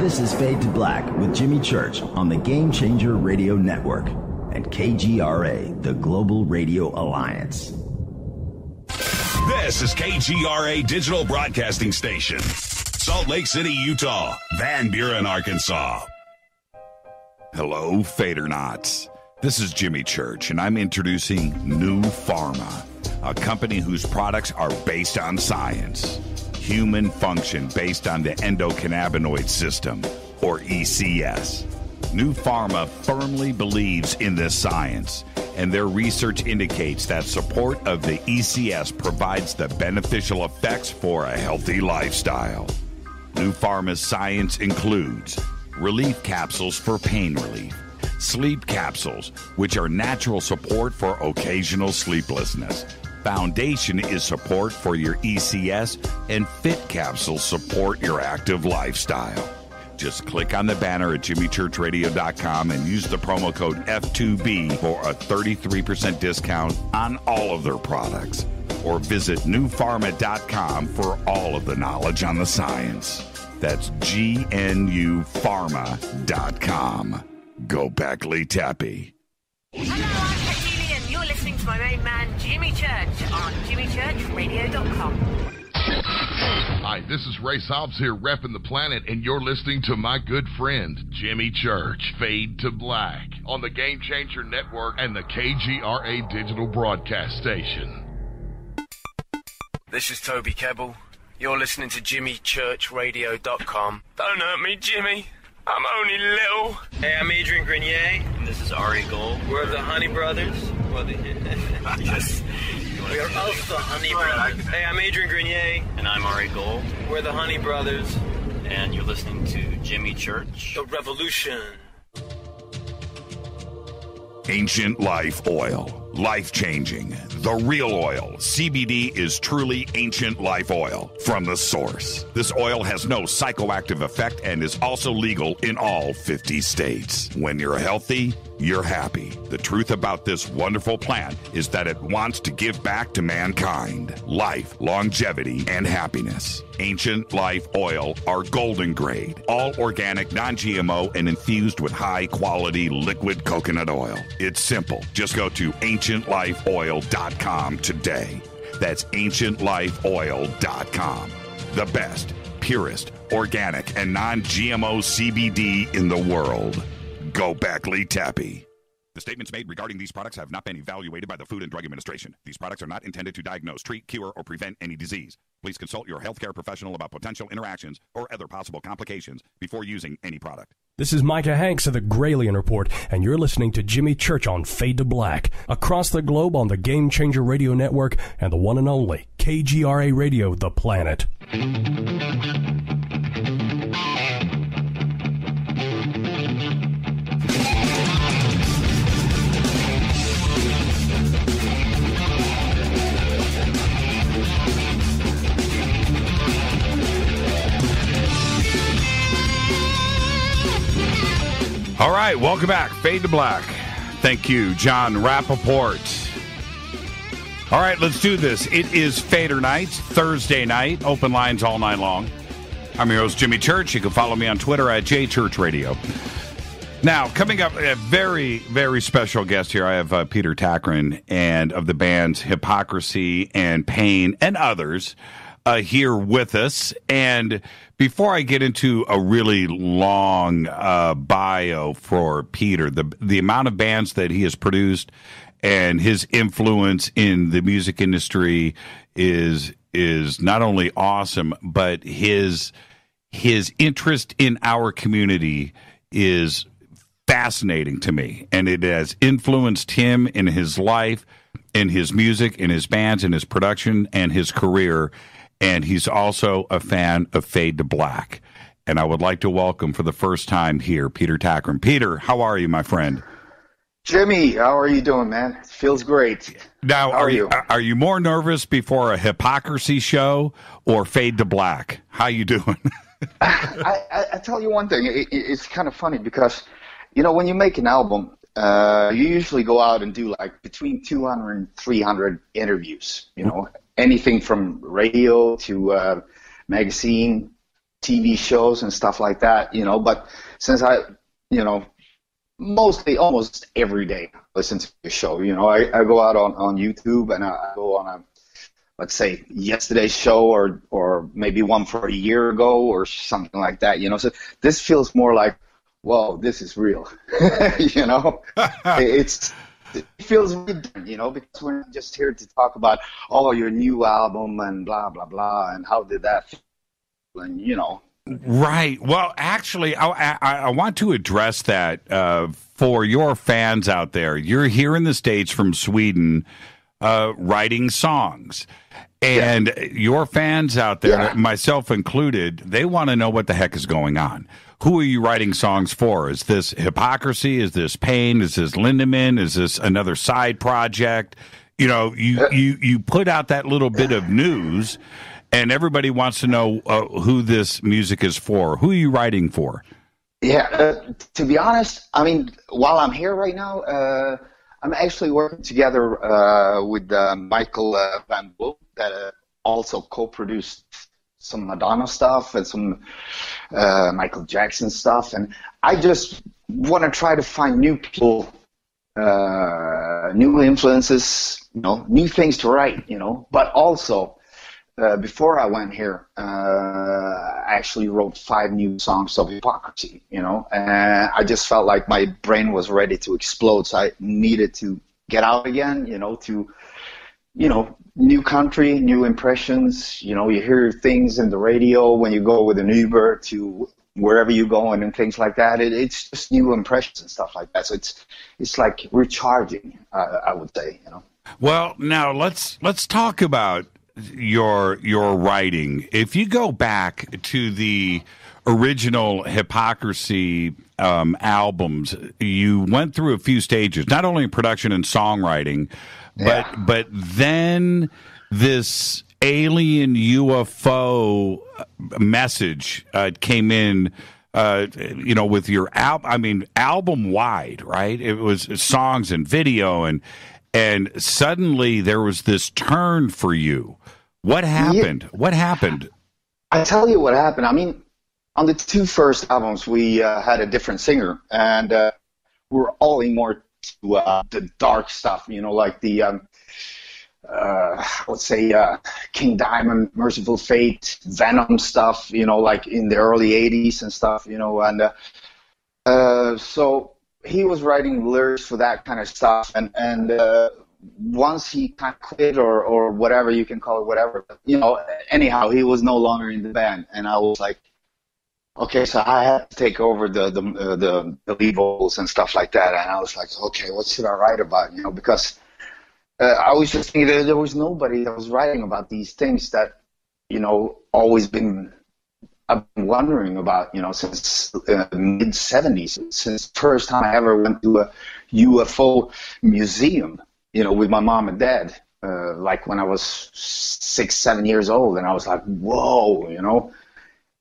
This is Fade to Black with Jimmy Church on the Game Changer Radio Network and KGRA, the Global Radio Alliance. This is KGRA Digital Broadcasting Station. Salt Lake City, Utah. Van Buren, Arkansas. Hello, Fadernauts. This is Jimmy Church, and I'm introducing New Pharma, a company whose products are based on science. Human function based on the endocannabinoid system, or ECS. New Pharma firmly believes in this science, and their research indicates that support of the ECS provides the beneficial effects for a healthy lifestyle. New Pharma's science includes relief capsules for pain relief, sleep capsules, which are natural support for occasional sleeplessness. Foundation is support for your ECS, and Fit capsules support your active lifestyle. Just click on the banner at jimmychurchradio.com and use the promo code F2B for a 33% discount on all of their products. Or visit newpharma.com for all of the knowledge on the science. That's GNUpharma.com. Go Beckley Tappy. You're listening to my main man, Jimmy Church, on jimmychurchradio.com. Hi, this is Ray Hobbs here, repping the planet, and you're listening to my good friend, Jimmy Church, Fade to Black, on the Game Changer Network and the KGRA Digital Broadcast Station. This is Toby Kebbell. You're listening to jimmychurchradio.com. Don't hurt me, Jimmy. I'm only little. Hey, I'm Adrian Grenier. And this is Ari Gold. We're the Honey Brothers. Yes. We are of the Honey Brothers. Hey, I'm Adrian Grenier. And I'm Ari Gold. We're the Honey Brothers. And you're listening to Jimmy Church. The Revolution. Ancient Life Oil. Life-changing. The real oil. CBD is truly Ancient Life Oil from the source. This oil has no psychoactive effect and is also legal in all 50 states. When you're healthy, you're happy. The truth about this wonderful plant is that it wants to give back to mankind. Life, longevity, and happiness. Ancient Life Oil are golden grade, all organic, non-GMO, and infused with high-quality liquid coconut oil. It's simple. Just go to ancientlifeoil.com today. That's ancientlifeoil.com. The best, purest, organic, and non-GMO CBD in the world. Go Beckley Tappy. The statements made regarding these products have not been evaluated by the Food and Drug Administration. These products are not intended to diagnose, treat, cure, or prevent any disease. Please consult your healthcare professional about potential interactions or other possible complications before using any product. This is Micah Hanks of the Gralien Report, and you're listening to Jimmy Church on Fade to Black, across the globe on the Game Changer Radio Network and the one and only KGRA Radio, The Planet. All right, welcome back. Fade to Black. Thank you, Jon Rappoport. All right, let's do this. It is Fadernight, Thursday night. Open lines all night long. I'm your host, Jimmy Church. You can follow me on Twitter at JChurchRadio. Now, coming up, a very, very special guest here. I have Peter Tagtgren and of the bands Hypocrisy and Pain and others here with us. And before I get into a really long bio for Peter, the amount of bands that he has produced and his influence in the music industry is not only awesome, but his interest in our community is fascinating to me, and it has influenced him in his life, in his music, in his bands, in his production, and his career. And he's also a fan of Fade to Black. And I would like to welcome for the first time here, Peter Tagtgren. Peter, how are you, my friend? Jimmy, how are you doing, man? It feels great. Now, how are you more nervous before a Hypocrisy show or Fade to Black? How you doing? I tell you one thing. It's kind of funny because, when you make an album, you usually go out and do like between 200 and 300 interviews, anything from radio to magazine, TV shows and stuff like that, but since I, mostly almost every day listen to the show, I go out on YouTube and I go on a, let's say, yesterday's show or maybe one for a year ago or something like that, so this feels more like, whoa, this is real, it feels really different, because we're not just here to talk about, your new album and blah, blah, blah, and how did that feel, and, Right. Well, actually, I want to address that for your fans out there. You're here in the States from Sweden writing songs. And your fans out there, myself included, they want to know what the heck is going on. Who are you writing songs for? Is this Hypocrisy? Is this Pain? Is this Lindemann? Is this another side project? You put out that little bit of news, and everybody wants to know who this music is for. Who are you writing for? Yeah, to be honest, I mean, while I'm here right now, I'm actually working together with Michael Van Boel, that also co-produced some Madonna stuff and some Michael Jackson stuff. And I just want to try to find new people, new influences, new things to write, but also, before I went here, I actually wrote 5 new songs of Hypocrisy, and I just felt like my brain was ready to explode, so I needed to get out again, to, new country, new impressions, you hear things in the radio when you go with an Uber to wherever you go and things like that. It's just new impressions and stuff like that, so it's like recharging, I would say, Well, now let's talk about your writing. If you go back to the original Hypocrisy albums, you went through a few stages, not only in production and songwriting, but then this alien UFO message came in, with your album. I mean, album wide, right? It was songs and video, and suddenly there was this turn for you. What happened? Yeah. What happened? I tell you what happened. I mean, on the 2 first albums, we had a different singer, and we were all in more to the dark stuff, like the, let's say, King Diamond, Merciful Fate, Venom stuff, like in the early 80s and stuff, and so he was writing lyrics for that kind of stuff, and once he kind of quit or whatever you can call it, whatever, anyhow, he was no longer in the band, and I was like, okay, so I had to take over the lead vocals and stuff like that, and I was like, okay, what should I write about, because I was just thinking that there was nobody that was writing about these things that, always I've been wondering about, since mid-70s, since the first time I ever went to a UFO museum, with my mom and dad, like when I was 6, 7 years old, and I was like, whoa,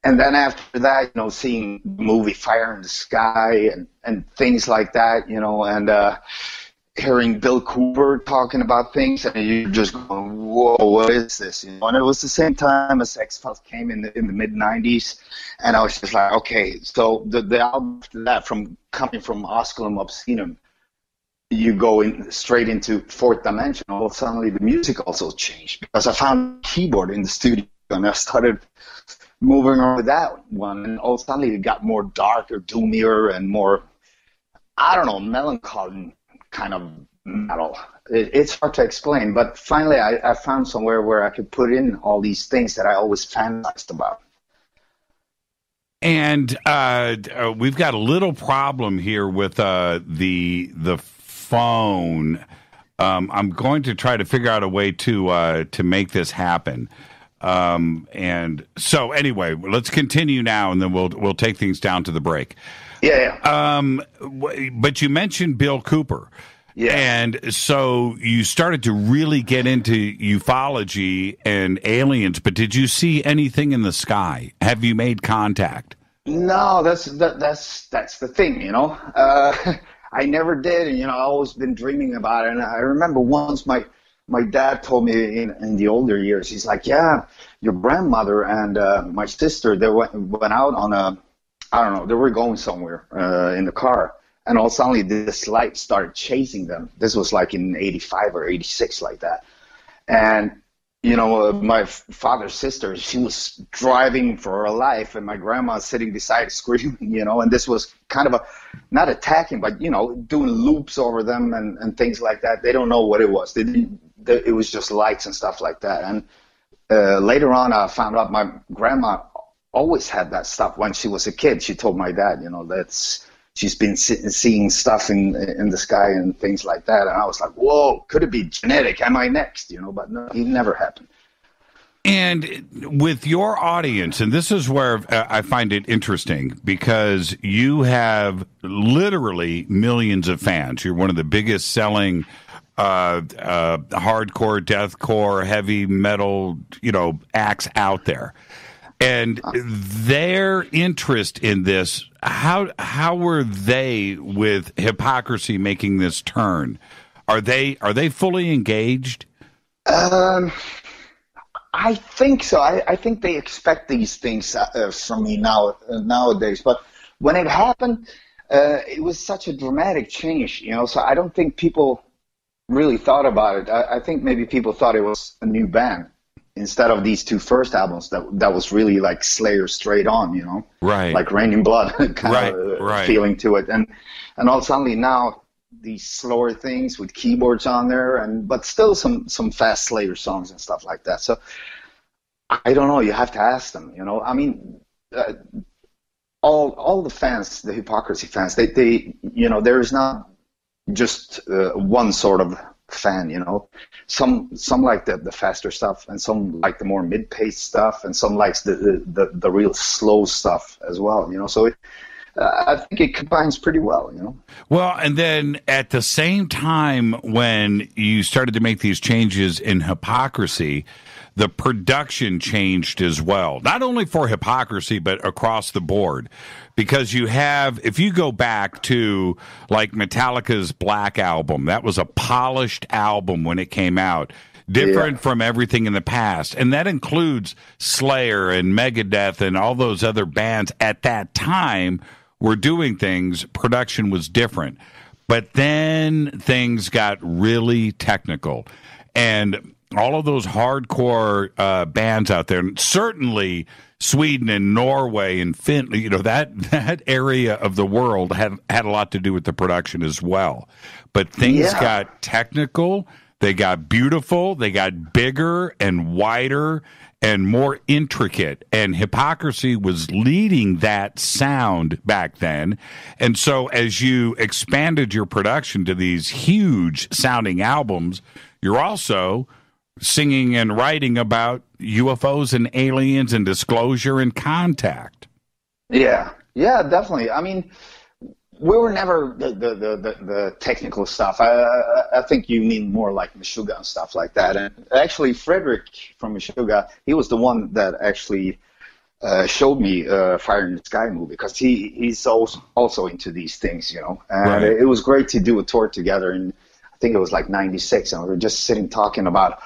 And then after that, seeing the movie Fire in the Sky and things like that, and hearing Bill Cooper talking about things, and you're just going, whoa, what is this? And it was the same time as X-Files came in the mid-90s, and I was just like, okay, so the album after that, coming from Osculum Obscenum, you go straight into Fourth Dimension. Well, suddenly the music also changed because I found a keyboard in the studio, and I started moving on with that one, and all suddenly it got more darker, doomier, and more, I don't know, melancholy kind of metal. It's hard to explain, but finally I found somewhere where I could put in all these things that I always fantasized about. And And we've got a little problem here with the phone. I'm going to try to figure out a way to make this happen. And so anyway, let's continue now, and then we'll take things down to the break. Yeah. But you mentioned Bill Cooper. Yeah. And so you started to really get into ufology and aliens, but did you see anything in the sky? Have you made contact? No, that's the thing, you know. I never did, and, you know, I've always been dreaming about it. And I remember once my dad told me in the older years, he's like, yeah, your grandmother and my sister, they went out on I don't know, they were going somewhere in the car. And all suddenly this light started chasing them. This was like in 85 or 86, like that. And, you know, my father's sister, she was driving for her life, and my grandma sitting beside screaming, you know, and this was kind of not attacking, but, you know, doing loops over them and things like that. They don't know what it was. It was just lights and stuff like that. And later on, I found out my grandma always had that stuff when she was a kid. She told my dad, you know, she's been seeing stuff in the sky and things like that. And I was like, whoa, could it be genetic? Am I next? You know, but no, it never happened. And with your audience, and this is where I find it interesting, because you have literally millions of fans. You're one of the biggest selling hardcore, deathcore, heavy metal, you know, acts out there. And their interest in this, how were they with Hypocrisy making this turn? Are they fully engaged? I think so. I think they expect these things from me nowadays. But when it happened, it was such a dramatic change, you know. So I don't think people really thought about it. I think maybe people thought it was a new band, instead of these two first albums that was really like Slayer straight on, you know, right? Like Rain in Blood kind of feeling to it, and all suddenly now these slower things with keyboards on there, but still some fast Slayer songs and stuff like that. So I don't know. You have to ask them, you know. I mean, all the fans, the Hypocrisy fans, they you know, there is not just one sort of fan, you know. Some like the faster stuff, and some like the more mid-paced stuff, and some likes the real slow stuff as well, you know. So I think it combines pretty well, you know. Well, and then at the same time when you started to make these changes in Hypocrisy, the production changed as well. Not only for Hypocrisy, but across the board. Because you have, if you go back to like Metallica's Black Album, that was a polished album when it came out, different from everything in the past. And that includes Slayer and Megadeth and all those other bands at that time were doing things. Production was different. But then things got really technical. And all of those hardcore bands out there, certainly Sweden and Norway and Finland, you know, that area of the world had a lot to do with the production as well. But things got technical, they got beautiful, they got bigger and wider and more intricate. And Hypocrisy was leading that sound back then. And so as you expanded your production to these huge sounding albums, you're also singing and writing about UFOs and aliens and disclosure and contact. Yeah, definitely. I mean, we were never the technical stuff. I think you mean more like Meshuggah and stuff like that. And actually, Frederick from Meshuggah, he was the one that actually showed me Fire in the Sky movie, because he's also into these things, you know. And it was great to do a tour together, and I think it was like 96, and we were just sitting talking about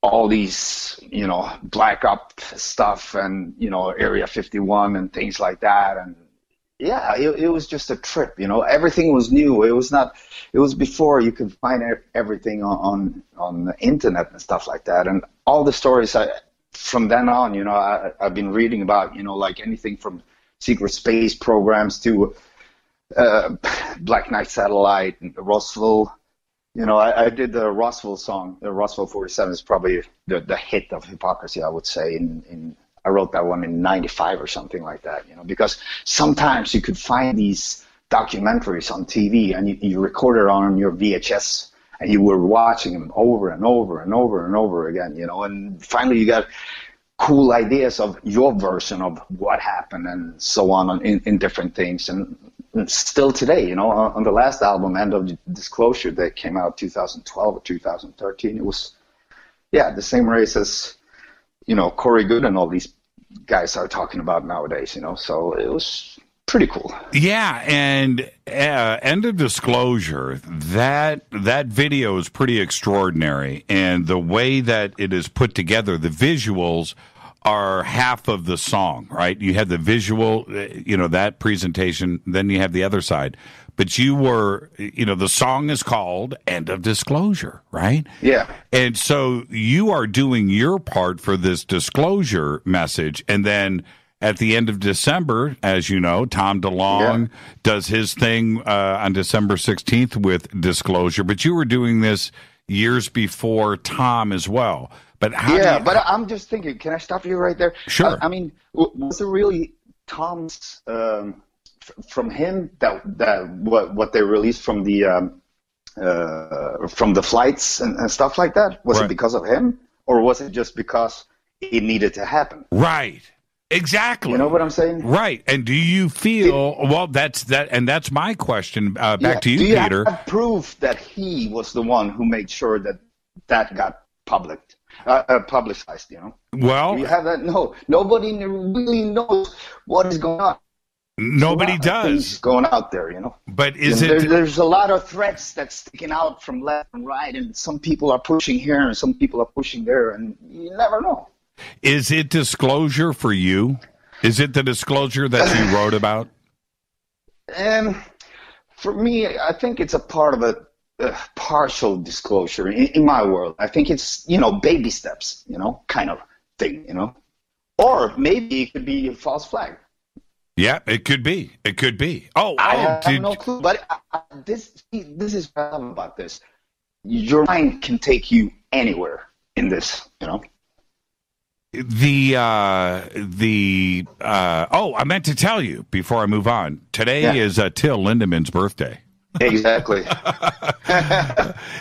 all these, you know, Black Op stuff and, you know, Area 51 and things like that. And yeah, it was just a trip, you know. Everything was new. It was before you could find everything on the internet and stuff like that. And all the stories from then on, you know, I've been reading about, you know, like anything from secret space programs to Black Knight Satellite and Roswell. You know, I did the Roswell song. The Roswell 47 is probably the hit of Hypocrisy, I would say, in I wrote that one in 95 or something like that, because sometimes you could find these documentaries on TV and you record it on your VHS and you were watching them over and over and over and over again, and finally you got cool ideas of your version of what happened and so on in different things. And still today, on the last album, End of Disclosure, that came out 2012 or 2013, it was, the same race as, Corey Good and all these guys are talking about nowadays, so it was pretty cool. Yeah, and End of Disclosure, that video is pretty extraordinary, and the way that it is put together, the visuals are half of the song, right? You have the visual, that presentation, then you have the other side. But you were, the song is called End of Disclosure, right? Yeah. And so you are doing your part for this disclosure message, and then at the end of December, as you know, Tom DeLonge does his thing on December 16th with Disclosure. But you were doing this years before Tom as well. But but I'm just thinking, can I stop you right there? Sure. I mean, was it really Tom's from him that what they released from the flights and stuff like that? Was it because of him, or was it just because it needed to happen? Right. Exactly. You know what I'm saying? Right. And do you feel, that's my question back to you, do you Peter. have proof that he was the one who made sure that got publicized, Well, do you have that? No. Nobody really knows what is going on. Nobody does. Going out there, But there's a lot of threats that's sticking out from left and right, and some people are pushing here and some people are pushing there, and you never know. Is it disclosure for you? Is it the disclosure that you wrote about? For me, I think it's a part of a partial disclosure in my world. I think it's, baby steps, kind of thing, Or maybe it could be a false flag. Yeah, it could be. It could be. I have no clue. But this is what I love about this. Your mind can take you anywhere in this, I meant to tell you before I move on. Today is Till Lindemann's birthday. Exactly.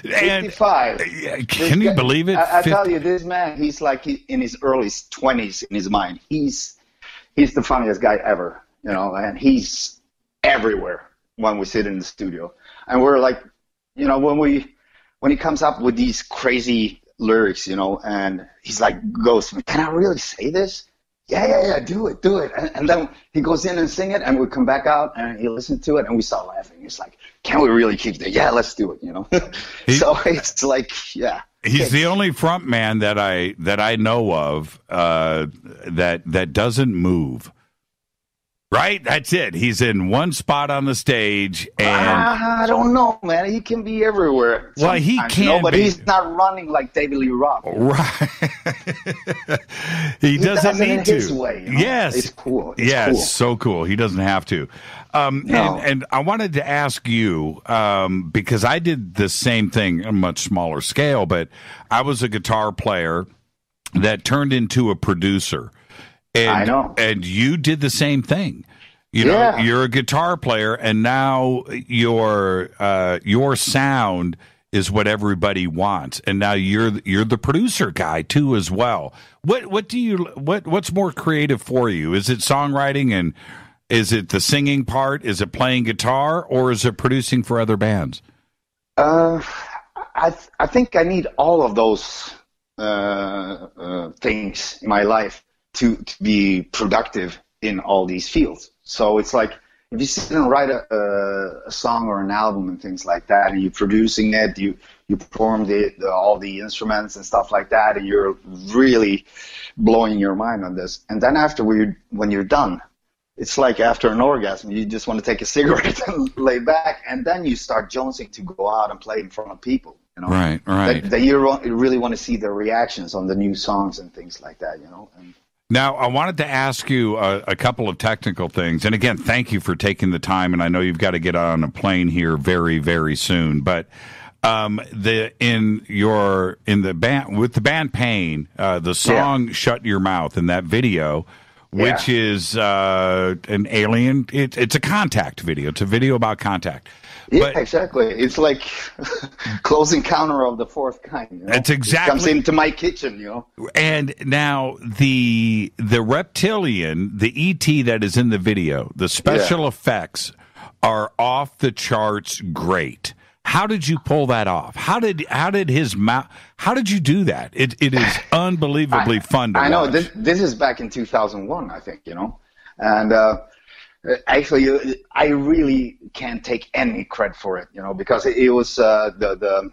55. Can you believe it? I tell you, this man, he's like in his early 20s in his mind. He's the funniest guy ever, and he's everywhere when we sit in the studio. And we're like, when he comes up with these crazy lyrics, and he's like, can I really say this? Yeah, do it. And then he goes in and sing it, and we come back out, and he listens to it, and we start laughing. It's like, can we really keep it? Yeah, let's do it, So it's like, yeah. He's the only front man that I know of that doesn't move. Right? That's it. He's in one spot on the stage, and I don't know, man. He can be everywhere. Well, he can, but he's not running like David Lee Roth. Right? he doesn't need to. His way, Yes, it's cool. So cool. He doesn't have to. And I wanted to ask you because I did the same thing on a much smaller scale, but I was a guitar player that turned into a producer. And, I know. And you did the same thing. You're a guitar player, and now your sound is what everybody wants, and now you're the producer guy too as well. What's more creative for you? Is it songwriting, and is it the singing part? Is it playing guitar, or is it producing for other bands? I think I need all of those things in my life to be productive in all these fields. So it's like, if you sit and write a song or an album and things like that, and you're producing it, you perform all the instruments and stuff like that, and you're really blowing your mind on this. And then when you're done, it's like after an orgasm, you just want to take a cigarette and lay back, and then you start jonesing to go out and play in front of people. Right. That you really want to see their reactions on the new songs and things like that, And now, I wanted to ask you a couple of technical things. And again, thank you for taking the time. And I know you've got to get on a plane here very, very soon. But in the band with the band Pain, the song "Shut Your Mouth" in that video, which is an alien. It's a contact video. It's a video about contact. Yeah, exactly. It's like Close Encounter of the Fourth Kind. You know? It's exactly. It comes into my kitchen, you know. And now the reptilian, the ET that is in the video, the special effects are off the charts great. How did you pull that off? How did his mouth? How did you do that? It is unbelievably fun to watch. I know this is back in 2001, I think, you know, and actually, I really can't take any credit for it, you know, because it was the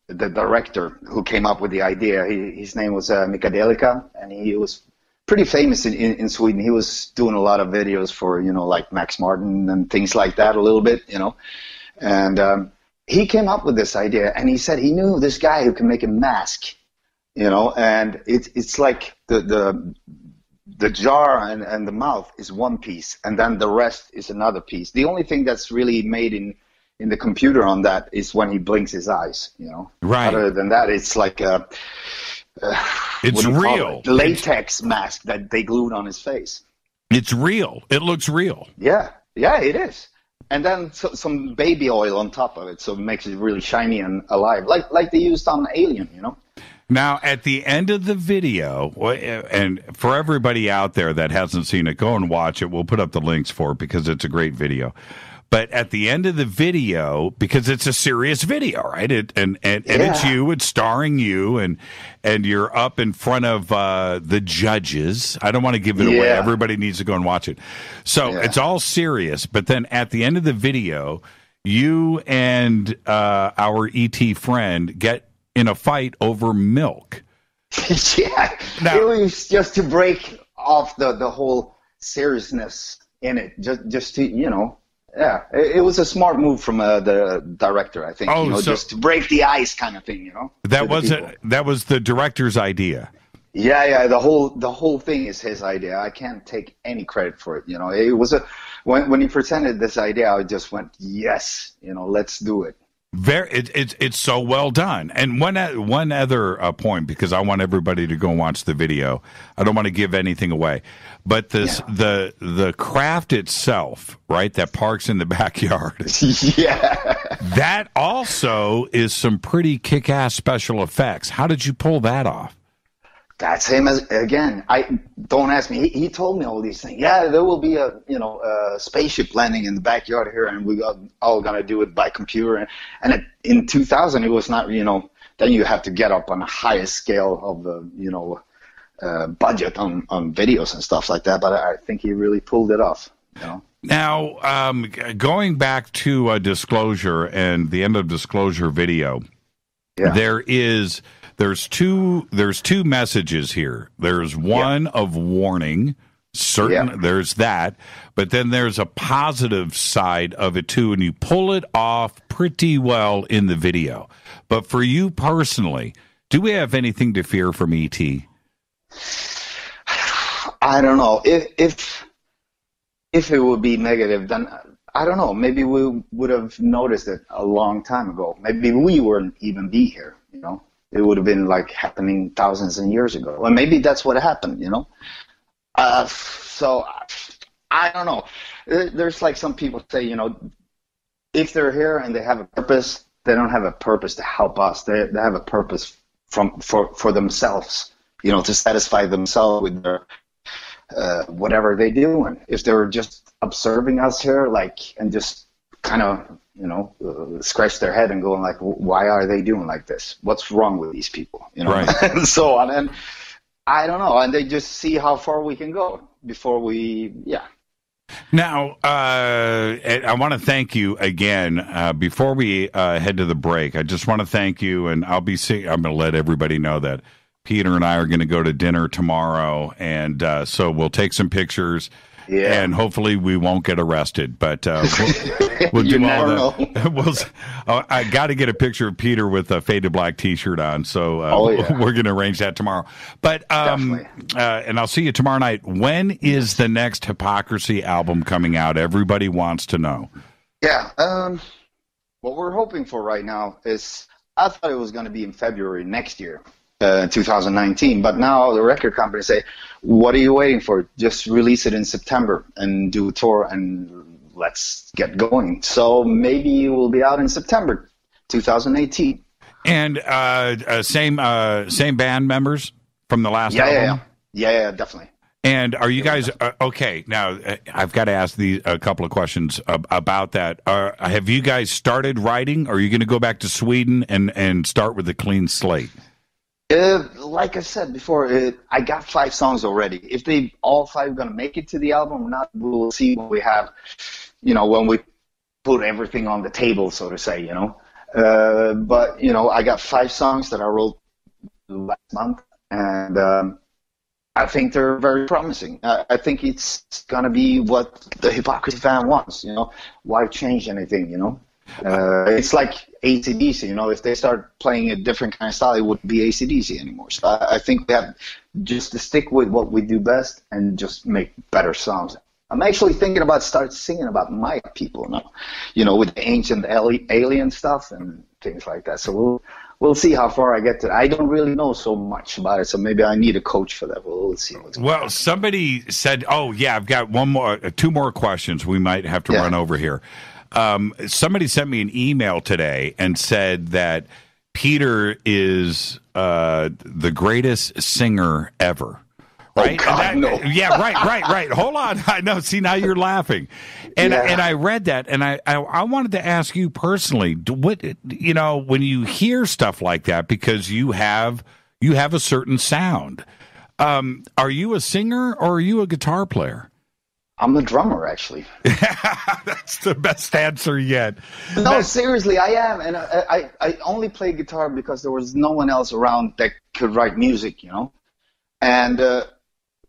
director who came up with the idea. His name was Mika Delica, and he was pretty famous in Sweden. He was doing a lot of videos for, you know, like Max Martin and things like that a little bit, you know, and he came up with this idea, and he said he knew this guy who can make a mask, you know, and it's like the jar and the mouth is one piece, and then the rest is another piece. The only thing that's really made in the computer on that is when he blinks his eyes, you know. Right. Other than that, it's like it's real latex mask that they glued on his face. It's real. It looks real. Yeah, it is. And then some baby oil on top of it, so it makes it really shiny and alive, like they used on Alien, you know. Now, at the end of the video, and for everybody out there that hasn't seen it, go and watch it. We'll put up the links for it because it's a great video. But at the end of the video, because it's a serious video, right? And it's you, it's starring you, and you're up in front of the judges. I don't want to give it away. Everybody needs to go and watch it. So it's all serious. But then at the end of the video, you and our ET friend get in a fight over milk. Now, it was just to break off the whole seriousness in it, just to, you know. Yeah, it was a smart move from the director, I think. You know, so just to break the ice, kind of thing. You know, that was the director's idea. Yeah. The whole thing is his idea. I can't take any credit for it. You know, it was when he presented this idea, I just went, yes. You know, let's do it. It's so well done. And one other point, because I want everybody to go and watch the video. I don't want to give anything away, but the craft itself, right? That parks in the backyard. That also is some pretty kick-ass special effects. How did you pull that off? That's him again. Don't ask me. He told me all these things. Yeah, there will be a spaceship landing in the backyard here, and we all gonna do it by computer. And in 2000, it was not. You know, then you have to get up on the highest scale of the budget on videos and stuff like that. But I think he really pulled it off. You know. Now, going back to Disclosure and the end of Disclosure video, There's two messages here. There's one of warning, there's that, but then there's a positive side of it too, and you pull it off pretty well in the video. But for you personally, do we have anything to fear from ET? I don't know. If it would be negative, then I don't know. Maybe we would have noticed it a long time ago. Maybe we wouldn't even be here, you know. It would have been like happening thousands of years ago. Or maybe that's what happened, you know? So, I don't know. There's like some people say, you know, if they're here and they have a purpose, they don't have a purpose to help us. They have a purpose for themselves, you know, to satisfy themselves with their whatever they do. And if they're just observing us here, like, and just kind of, you know, scratch their head and go like, why are they doing like this? What's wrong with these people? You know, and so on. And I don't know. And they just see how far we can go before we, Now, I want to thank you again. Before we head to the break, I just want to thank you, and I'm going to let everybody know that Peter and I are going to go to dinner tomorrow, and so we'll take some pictures. Yeah. And hopefully we won't get arrested, but we'll do all that. I got to get a picture of Peter with a Faded Black T-shirt on, so we're going to arrange that tomorrow. But and I'll see you tomorrow night. When is the next Hypocrisy album coming out? Everybody wants to know. Yeah. what we're hoping for right now is, I thought it was going to be in February next year, 2019, but now the record company say, what are you waiting for? Just release it in September and do a tour and let's get going. So maybe it will be out in September 2018. And same band members from the last album? Yeah, definitely. And are you guys okay? Now I've got to ask a couple of questions about that. Have you guys started writing? Or are you going to go back to Sweden and start with a clean slate? Like I said before, I got 5 songs already. If they all 5 going to make it to the album or not, we'll see when we have, when we put everything on the table, so to say. But I got 5 songs that I wrote last month, and I think they're very promising. I think it's going to be what the Hypocrisy fan wants, Why change anything, It's like AC/DC, If they start playing a different kind of style, it wouldn't be AC/DC anymore. So I think we have just to stick with what we do best and just make better songs. I'm actually thinking about start singing about my people now, with the ancient alien stuff and things like that. So we'll see how far I get to. I don't really know so much about it, so maybe I need a coach for that. We'll see what's going on. Well, somebody said, I've got 2 more questions we might have to run over here. Somebody sent me an email today and said that Peter is the greatest singer ever. Right? Oh, God, no. Yeah, right. Hold on. I know. See, now you're laughing. And I read that, and I wanted to ask you personally, what when you hear stuff like that, because you have a certain sound. Are you a singer or are you a guitar player? I'm a drummer, actually. That's the best answer yet. No, seriously, I am, and I only play guitar because there was no one else around that could write music,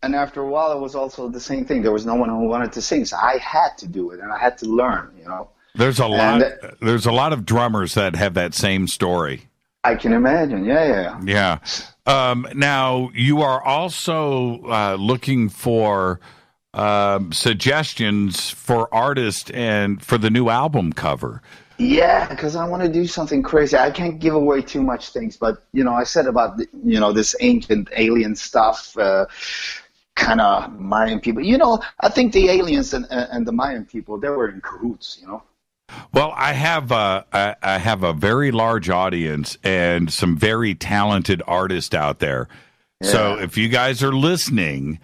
And after a while, it was also the same thing. There was no one who wanted to sing, so I had to do it, and I had to learn. There's a lot of drummers that have that same story. I can imagine. Yeah. Now you are also looking for suggestions for artists and for the new album cover. Yeah, because I want to do something crazy. I can't give away too much things, but I said about this ancient alien stuff. Kind of Mayan people. I think the aliens and the Mayan people, they were in cahoots, Well, I have a very large audience and some very talented artists out there. Yeah. So if you guys are listening,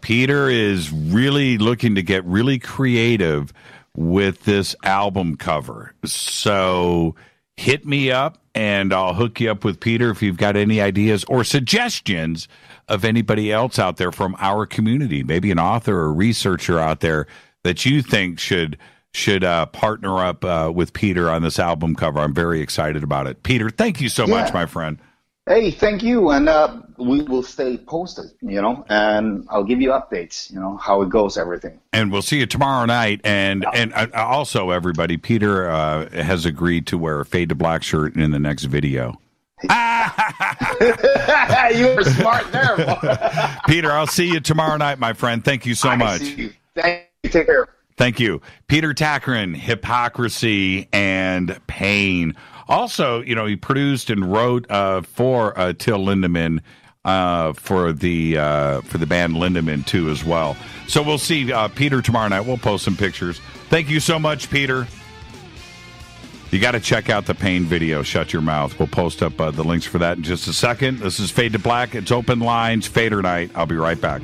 Peter is really looking to get really creative with this album cover. So hit me up and I'll hook you up with Peter if you've got any ideas or suggestions of anybody else out there from our community, maybe an author or researcher out there that you think should partner up with Peter on this album cover. I'm very excited about it. Peter, thank you so much, my friend. Hey, thank you, and we will stay posted, and I'll give you updates, how it goes, everything. And we'll see you tomorrow night, and also, everybody, Peter has agreed to wear a Fade to Black shirt in the next video. You were smart there, boy. Peter, I'll see you tomorrow night, my friend. Thank you so much. See you. Thank you. Take care. Thank you. Peter Tagtgren, Hypocrisy and Pain. Also, he produced and wrote for Till Lindemann for the band Lindemann too as well. So we'll see Peter tomorrow night. We'll post some pictures. Thank you so much, Peter. You got to check out the Pain video, Shut Your Mouth. We'll post up the links for that in just a second. This is Fade to Black. It's Open Lines, Fadernight. I'll be right back.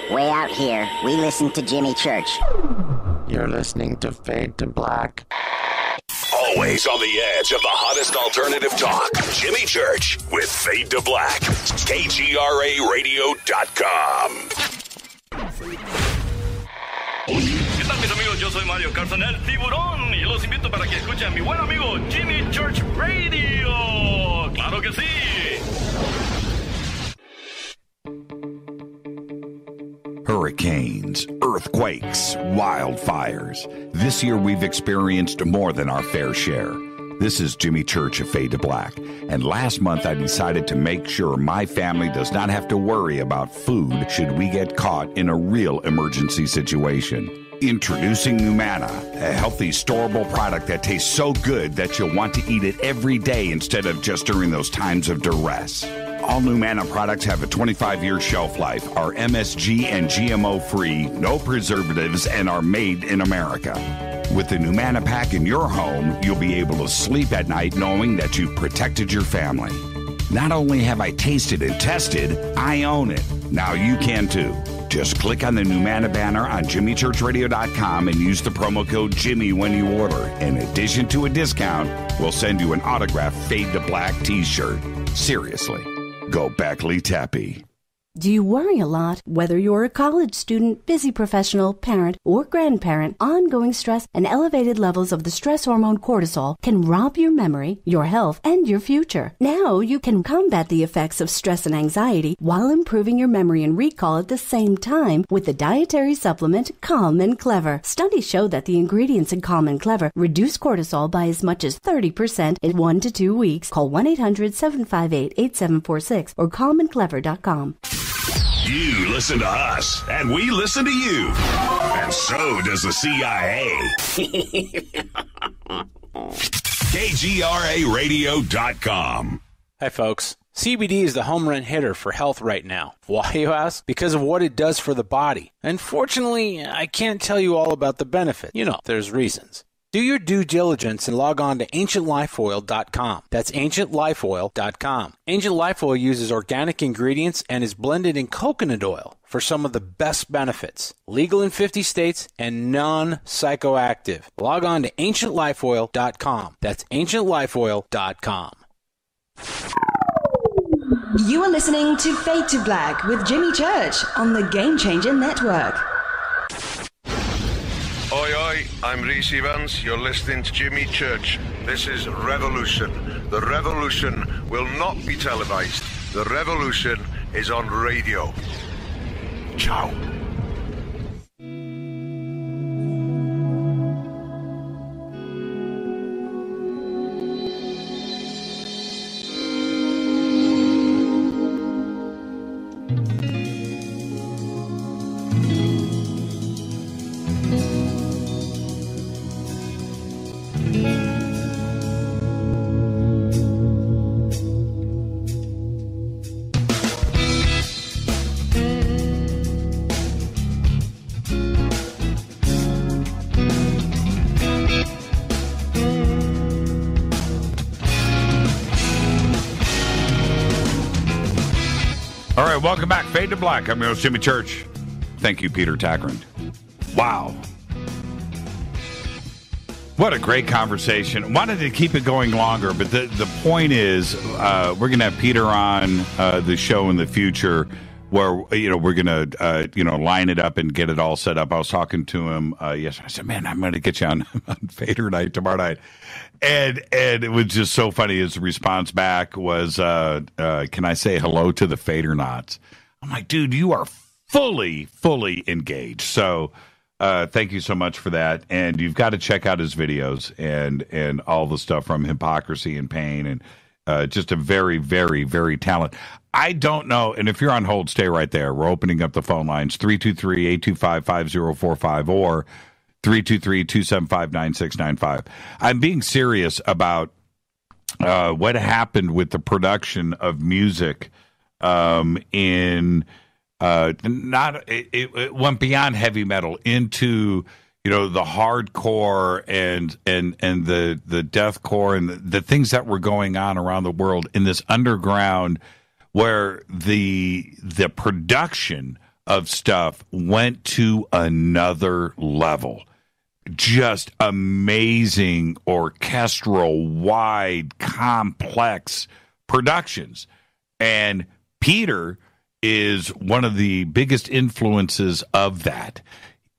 Way out here, we listen to Jimmy Church. You're listening to Fade to Black. Always on the edge of the hottest alternative talk. Jimmy Church with Fade to Black. KGRARadio.com. ¿Qué tal, mis amigos? Yo soy Mario Carson, el tiburón, y los invito para que escuchen a mi buen amigo Jimmy Church Radio. ¡Claro que sí! Hurricanes, earthquakes, wildfires. This year we've experienced more than our fair share. This is Jimmy Church of Fade to Black, and last month I decided to make sure my family does not have to worry about food should we get caught in a real emergency situation. Introducing Numana, a healthy, storable product that tastes so good that you'll want to eat it every day instead of just during those times of duress. All Numana products have a 25-year shelf life, are MSG and GMO-free, no preservatives, and are made in America. With the Numana pack in your home, you'll be able to sleep at night knowing that you've protected your family. Not only have I tasted and tested, I own it. Now you can too. Just click on the Numana banner on JimmyChurchRadio.com and use the promo code Jimmy when you order. In addition to a discount, we'll send you an autographed Fade to Black t-shirt. Seriously, go Beckley Tappy. Do you worry a lot? Whether you're a college student, busy professional, parent, or grandparent, ongoing stress and elevated levels of the stress hormone cortisol can rob your memory, your health, and your future. Now you can combat the effects of stress and anxiety while improving your memory and recall at the same time with the dietary supplement Calm and Clever. Studies show that the ingredients in Calm and Clever reduce cortisol by as much as 30% in 1 to 2 weeks. Call 1-800-758-8746 or calmandclever.com. You listen to us, and we listen to you. And so does the CIA. KGRARadio.com. Hi, folks. CBD is the home run hitter for health right now. Why, you ask? Because of what it does for the body. Unfortunately, I can't tell you all about the benefit. You know, there's reasons. Do your due diligence and log on to AncientLifeOil.com. That's AncientLifeOil.com. Ancient Life Oil uses organic ingredients and is blended in coconut oil for some of the best benefits. Legal in 50 states and non-psychoactive. Log on to AncientLifeOil.com. That's AncientLifeOil.com. You are listening to Fade to Black with Jimmy Church on the Game Changer Network. Oi, oi, I'm Reese Evans. You're listening to Jimmy Church. This is Revolution. The revolution will not be televised. The revolution is on radio. Ciao. All right, welcome back. Fade to Black. I'm your host, Jimmy Church. Thank you, Peter Tagtgren. Wow. What a great conversation. Wanted to keep it going longer, but the point is we're going to have Peter on the show in the future where, we're going to, line it up and get it all set up. I was talking to him yesterday. I said, man, I'm going to get you on Fadernight tomorrow night. And it was just so funny. His response back was, can I say hello to the Fadernauts? I'm like, dude, you are fully engaged. So thank you so much for that. And you've got to check out his videos and all the stuff from Hypocrisy and Pain. And just a very, very, very talented. I don't know. And if you're on hold, stay right there. We're opening up the phone lines, 323-825-5045 or 323-275-9695. I'm being serious about what happened with the production of music it went beyond heavy metal into the hardcore and the deathcore and the things that were going on around the world in this underground where the production of stuff went to another level. Just amazing orchestral, wide, complex productions. And Peter is one of the biggest influences of that.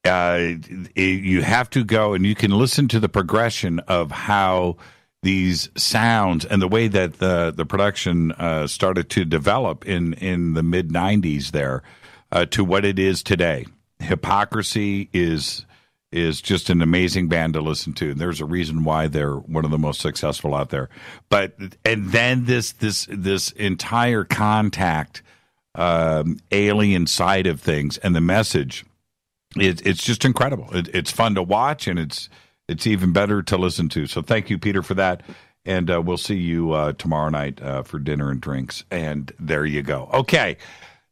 You have to go and you can listen to the progression of how these sounds and the way that the production started to develop in the mid-'90s there to what it is today. Hypocrisy is just an amazing band to listen to. There's a reason why they're one of the most successful out there. And then this entire contact alien side of things and the message, it's just incredible. It's fun to watch, and it's even better to listen to. So thank you, Peter, for that. And we'll see you tomorrow night for dinner and drinks. And there you go. Okay.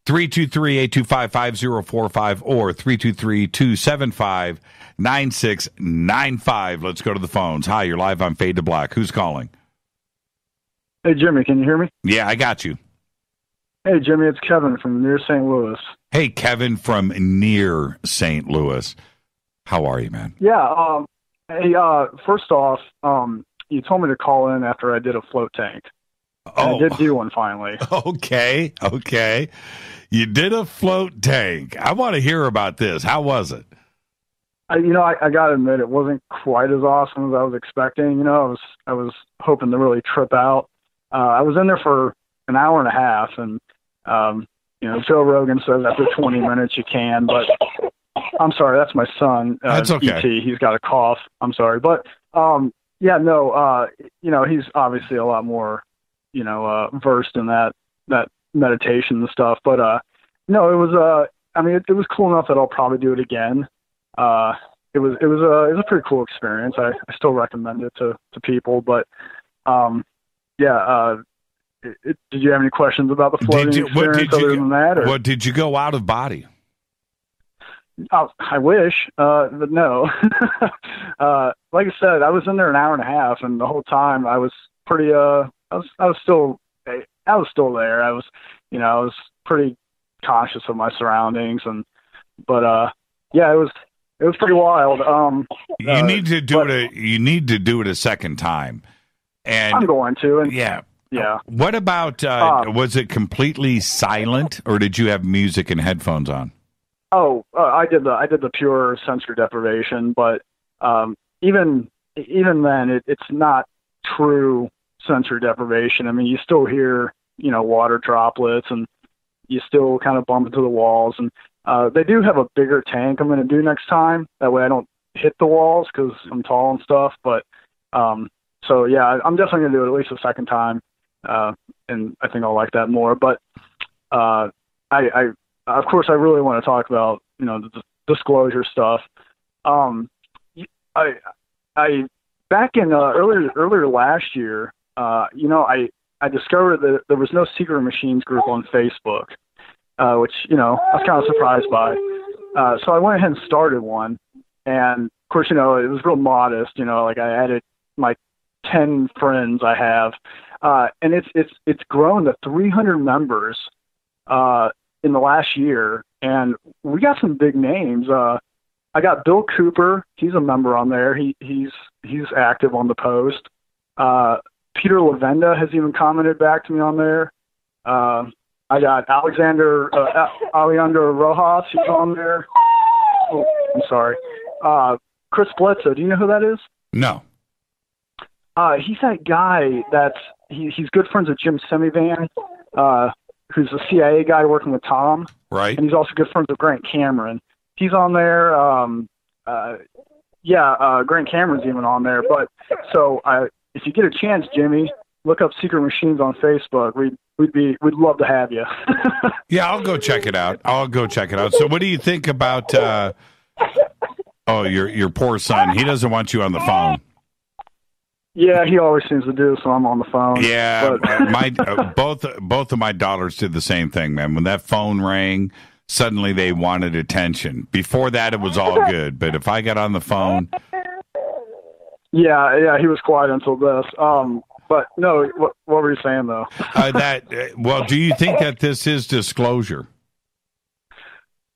323-825-5045 or 323-275-9695. Let's go to the phones. Hi, you're live on Fade to Black. Who's calling? Hey, Jimmy, can you hear me? Yeah, I got you. Hey, Jimmy, it's Kevin from near St. Louis. Hey, Kevin from near St. Louis. How are you, man? Yeah. Hey, first off, you told me to call in after I did a float tank. I did do one finally. Okay. You did a float tank. I want to hear about this. How was it? I got to admit, it wasn't quite as awesome as I was expecting. I was hoping to really trip out. I was in there for an hour and a half, and Joe Rogan says after 20 minutes you can, but I'm sorry, that's my son. That's okay. E.T. He's got a cough. I'm sorry, but he's obviously a lot more versed in that meditation and stuff. But no, it was it was cool enough that I'll probably do it again. It was a pretty cool experience. I still recommend it to people. But did you have any questions about the floating experience other than that? Or? What did you go out of body? I wish, but no. Like I said, I was in there an hour and a half, and the whole time I was pretty. I was still there. I was pretty conscious of my surroundings, but it was pretty wild. You need to do it. You need to do it a second time, and I'm going to. And yeah. What about? Was it completely silent, or did you have music and headphones on? I did the pure sensory deprivation, but even then, it's not true sensory deprivation. I mean, you still hear water droplets, and you still kind of bump into the walls. And they do have a bigger tank I'm going to do next time. That way, I don't hit the walls because I'm tall and stuff. But I'm definitely going to do it at least a second time, and I think I'll like that more. But of course, I really want to talk about, the disclosure stuff. I back in earlier last year, I discovered that there was no Secret Machines group on Facebook, which, I was kind of surprised by. So I went ahead and started one. And of course, it was real modest, like I added my 10 friends I have. And it's grown to 300 members, in the last year, and we got some big names. I got Bill Cooper. He's a member on there. He's active on the post. Peter Lavenda has even commented back to me on there. I got Alejandro Rojas. He's on there. Oh, I'm sorry. Chris Bledsoe. Do you know who that is? No. He's that guy he's good friends with Jim Semivan, who's a CIA guy working with Tom. Right. And he's also good friends with Grant Cameron. He's on there. Grant Cameron's even on there. But so if you get a chance, Jimmy, look up Secret Machines on Facebook. We'd love to have you. Yeah, I'll go check it out. So what do you think about your poor son? He doesn't want you on the phone. Yeah, he always seems to do, so I'm on the phone. Yeah, my both of my daughters did the same thing, man. When that phone rang, suddenly they wanted attention. Before that, it was all good, but if I got on the phone... Yeah, he was quiet until this. But no, what were you saying, though? Do you think that this is disclosure?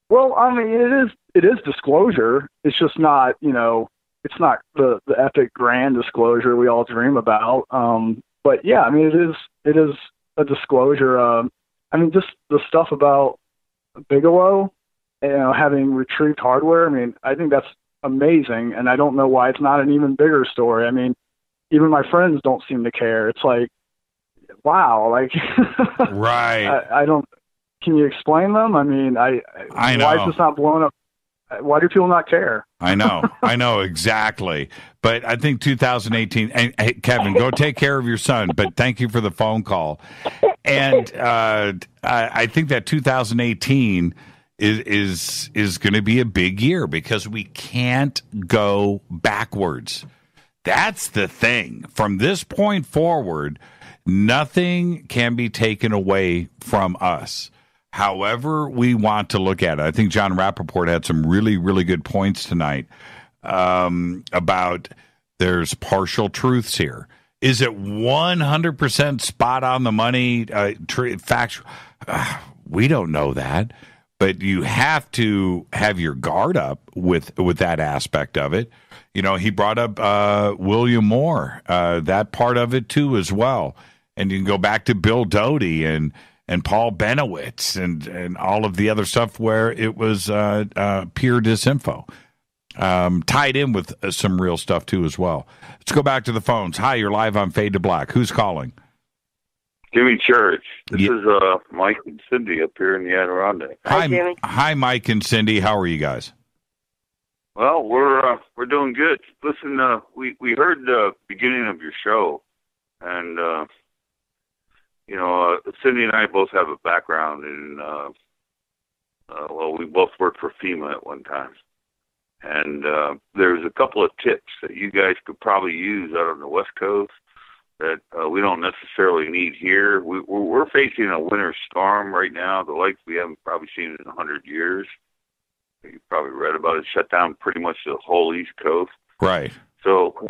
Well, I mean, it is disclosure. It's just not, it's not the epic grand disclosure we all dream about. But yeah, I mean, it is a disclosure. Just the stuff about Bigelow, having retrieved hardware. I mean, I think that's amazing, and I don't know why it's not an even bigger story. I mean, even my friends don't seem to care. It's like, wow, like, right. I don't. Can you explain them? I mean, I know. Why is this not blowing up? Why do people not care? I know exactly. But I think 2018. And hey, Kevin, go take care of your son. But thank you for the phone call. And I think that 2018 is going to be a big year because we can't go backwards. That's the thing. From this point forward, nothing can be taken away from us. However we want to look at it. I think Jon Rappoport had some really, really good points tonight about there's partial truths here. Is it 100% spot on the money? Factual? We don't know that. But you have to have your guard up with that aspect of it. You know, he brought up William Moore, that part of it too as well. And you can go back to Bill Doty and Paul Benowitz and all of the other stuff where it was pure disinfo. Tied in with some real stuff too as well. Let's go back to the phones. Hi, you're live on Fade to Black. Who's calling? Jimmy Church. This is Mike and Cindy up here in the Adirondack. Hi, Jimmy. Hi, Mike and Cindy. How are you guys? Well, we're doing good. Listen, we heard the beginning of your show, and you know, Cindy and I both have a background in. Well, we both worked for FEMA at one time, and there's a couple of tips that you guys could probably use out on the West Coast that we don't necessarily need here. We're facing a winter storm right now, the like we haven't probably seen in 100 years. You've probably read about it. Shut down pretty much the whole East Coast. Right. So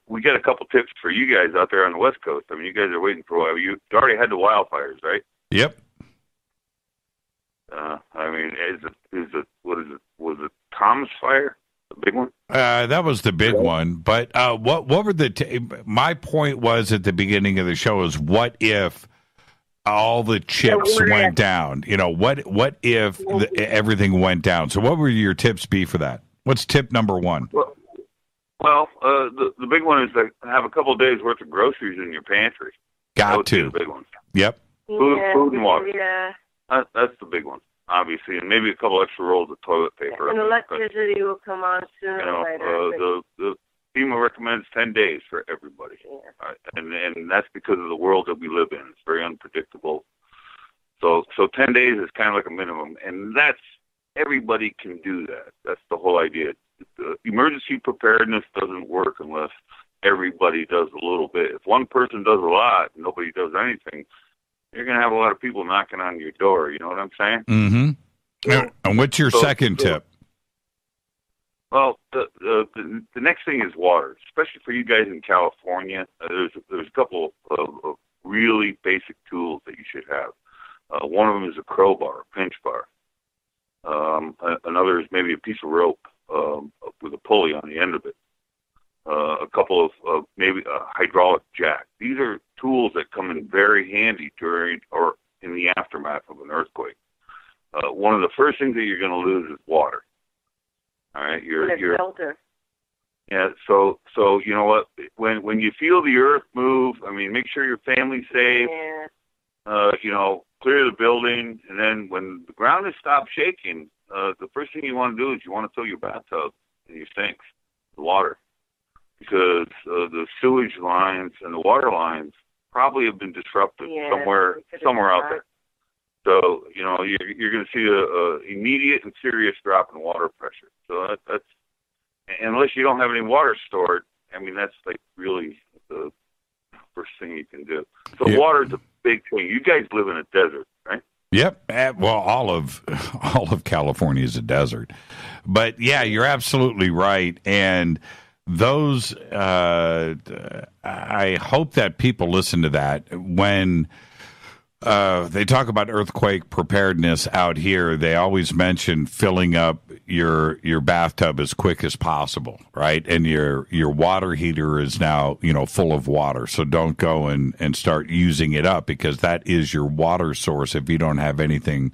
we got a couple tips for you guys out there on the West Coast. I mean, you guys are waiting for a while. You already had the wildfires, right? Yep. I mean, was it Tom's fire? The big one? That was the big one. But what were my point was at the beginning of the show is what if all the chips went down? You know, what if everything went down? So what would your tips be for that? What's tip number one? Well, the big one is to have a couple of days worth of groceries in your pantry. Got to. The big one. Yep. Food and water. Yeah. That's the big one, obviously, and maybe a couple extra rolls of toilet paper. And electricity will come on sooner or later. The FEMA recommends 10 days for everybody, and that's because of the world that we live in. It's very unpredictable. So 10 days is kind of like a minimum, and that's everybody can do that. That's the whole idea. The emergency preparedness doesn't work unless everybody does a little bit. If one person does a lot and nobody does anything, you're going to have a lot of people knocking on your door. You know what I'm saying? Mm-hmm. And what's your second tip? Well, the next thing is water, especially for you guys in California. There's a couple of really basic tools that you should have. One of them is a crowbar, a pinch bar. Another is maybe a piece of rope with a pulley on the end of it. A couple of maybe a hydraulic jack. These are tools that come in very handy during or in the aftermath of an earthquake. One of the first things that you're going to lose is water. All right, your shelter. Yeah, so you know what? When you feel the earth move, I mean, make sure your family's safe. Yeah. You know, clear the building, and then when the ground has stopped shaking, the first thing you want to do is you want to fill your bathtub and your sinks with water, because the sewage lines and the water lines probably have been disrupted somewhere out there. So, you know, you're going to see a immediate and serious drop in water pressure. So that's unless you don't have any water stored, I mean, that's like really the first thing you can do. So water's a big thing. You guys live in a desert, right? Yep. Well, all of California is a desert. But yeah, you're absolutely right. And those, I hope that people listen to that when they talk about earthquake preparedness out here. They always mention filling up your bathtub as quick as possible, right? And your water heater is now, you know, full of water. So don't go and start using it up, because that is your water source if you don't have anything,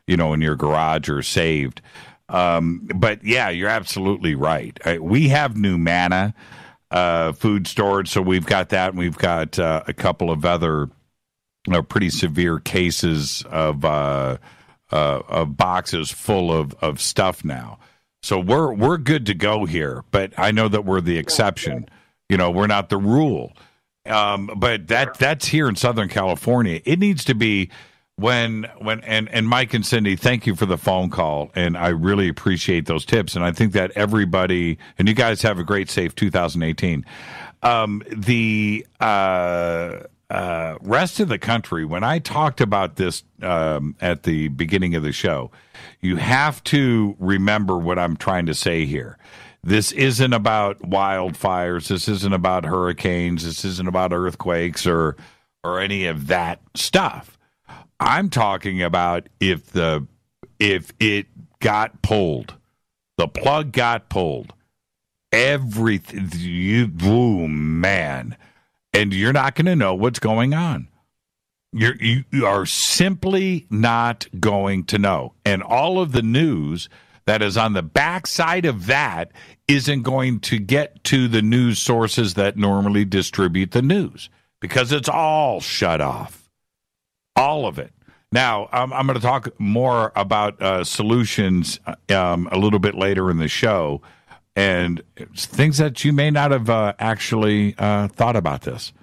you know, in your garage or saved. But yeah, you're absolutely right. We have New Manna food storage, so we've got that, and we've got a couple of other pretty severe cases of boxes full of stuff now. So we're good to go here, but I know that we're the exception. You know, we're not the rule. But that's here in Southern California. It needs to be when Mike and Cindy, thank you for the phone call, and I really appreciate those tips. And I think that everybody, and you guys have a great, safe 2018. The rest of the country, when I talked about this at the beginning of the show, you have to remember what I'm trying to say here. This isn't about wildfires. This isn't about hurricanes. This isn't about earthquakes or any of that stuff. I'm talking about if it got pulled, the plug got pulled, everything, man, and you're not going to know what's going on. You are simply not going to know. And all of the news that is on the backside of that isn't going to get to the news sources that normally distribute the news because it's all shut off. All of it. Now, I'm going to talk more about solutions a little bit later in the show and things that you may not have actually thought about this.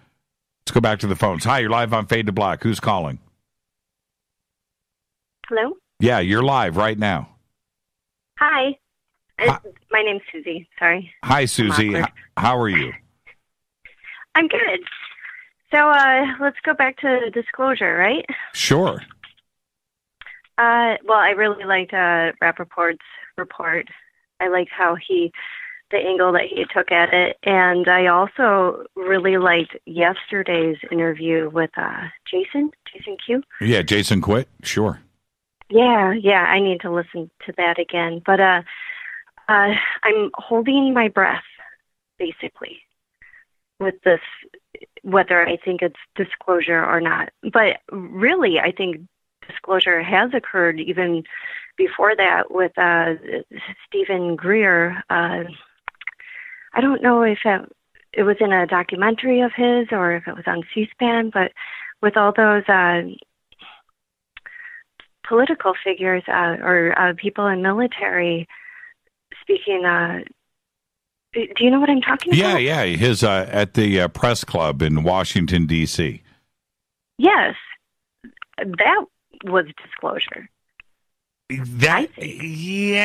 Let's go back to the phones. Hi, you're live on Fade to Black. Who's calling? Hello? Yeah, you're live right now. Hi. My name's Susie. Sorry. Hi, Susie. How are you? I'm good. So let's go back to disclosure, right? Sure. Well, I really liked Rappoport's report. I liked how the angle that he took at it. And I also really liked yesterday's interview with Jason Q. Yeah, Jason Quitt. Sure. Yeah, I need to listen to that again. But I'm holding my breath, basically, with this, whether I think it's disclosure or not. But really, I think disclosure has occurred even before that with Stephen Greer. I don't know if it was in a documentary of his or if it was on C-SPAN, but with all those political figures or people in military speaking. Do you know what I'm talking about? Yeah. His at the press club in Washington, D.C. Yes, that was disclosure. Yeah.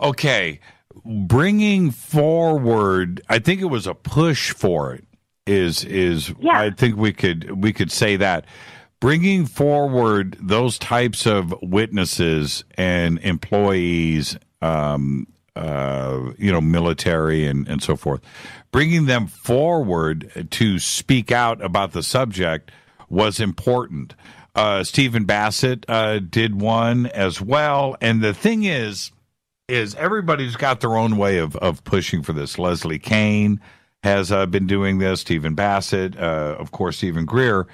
Okay. Bringing forward, I think it was a push for it. Yeah. I think we could say that. Bringing forward those types of witnesses and employees, military and so forth, bringing them forward to speak out about the subject was important. Stephen Bassett did one as well. And the thing is everybody's got their own way of pushing for this. Leslie Kane has been doing this. Stephen Bassett, of course, Stephen Greer.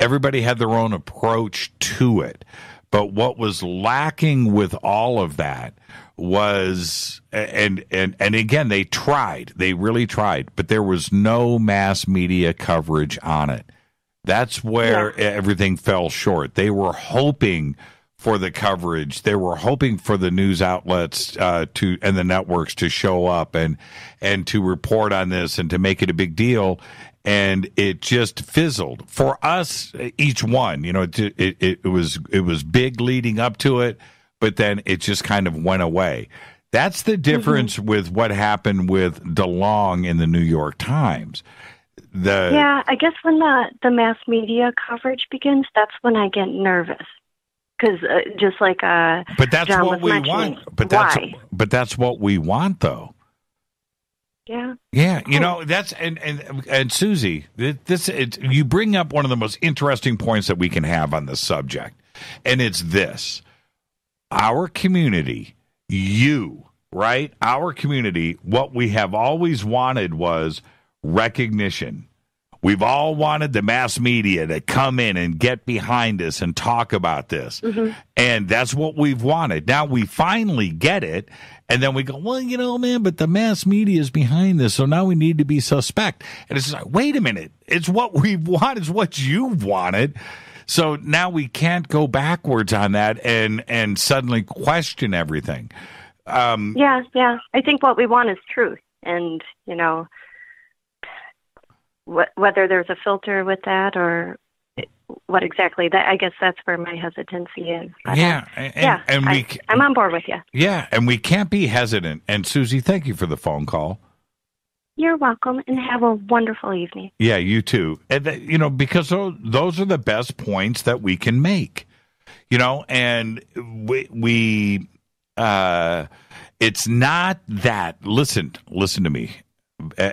Everybody had their own approach to it. But what was lacking with all of that was, and again, they really tried, but there was no mass media coverage on it. That's where everything fell short. They were hoping for the coverage. They were hoping for the news outlets and the networks to show up and to report on this and to make it a big deal. And it just fizzled for us. Each one, it was big leading up to it, but then it just kind of went away. That's the difference with what happened with DeLong in the New York Times. I guess when the mass media coverage begins, that's when I get nervous. Because just like but that's John what we want. But that's what we want, though. Yeah. That's and Susie, you bring up one of the most interesting points that we can have on this subject, and it's this: our community, our community. What we have always wanted was recognition. We've all wanted the mass media to come in and get behind us and talk about this. And that's what we've wanted. Now we finally get it. And then we go, well, man, but the mass media is behind this. So now we need to be suspect. And it's like, wait a minute. It's what we want. It's what you wanted. So now we can't go backwards on that and suddenly question everything. Yeah. I think what we want is truth. And, whether there's a filter with that or what exactly, that I guess that's where my hesitancy is. But, I'm on board with you. Yeah, and we can't be hesitant. And Susie, thank you for the phone call. You're welcome, and have a wonderful evening. Yeah, you too. And because those are the best points that we can make. And we it's not that. Listen to me.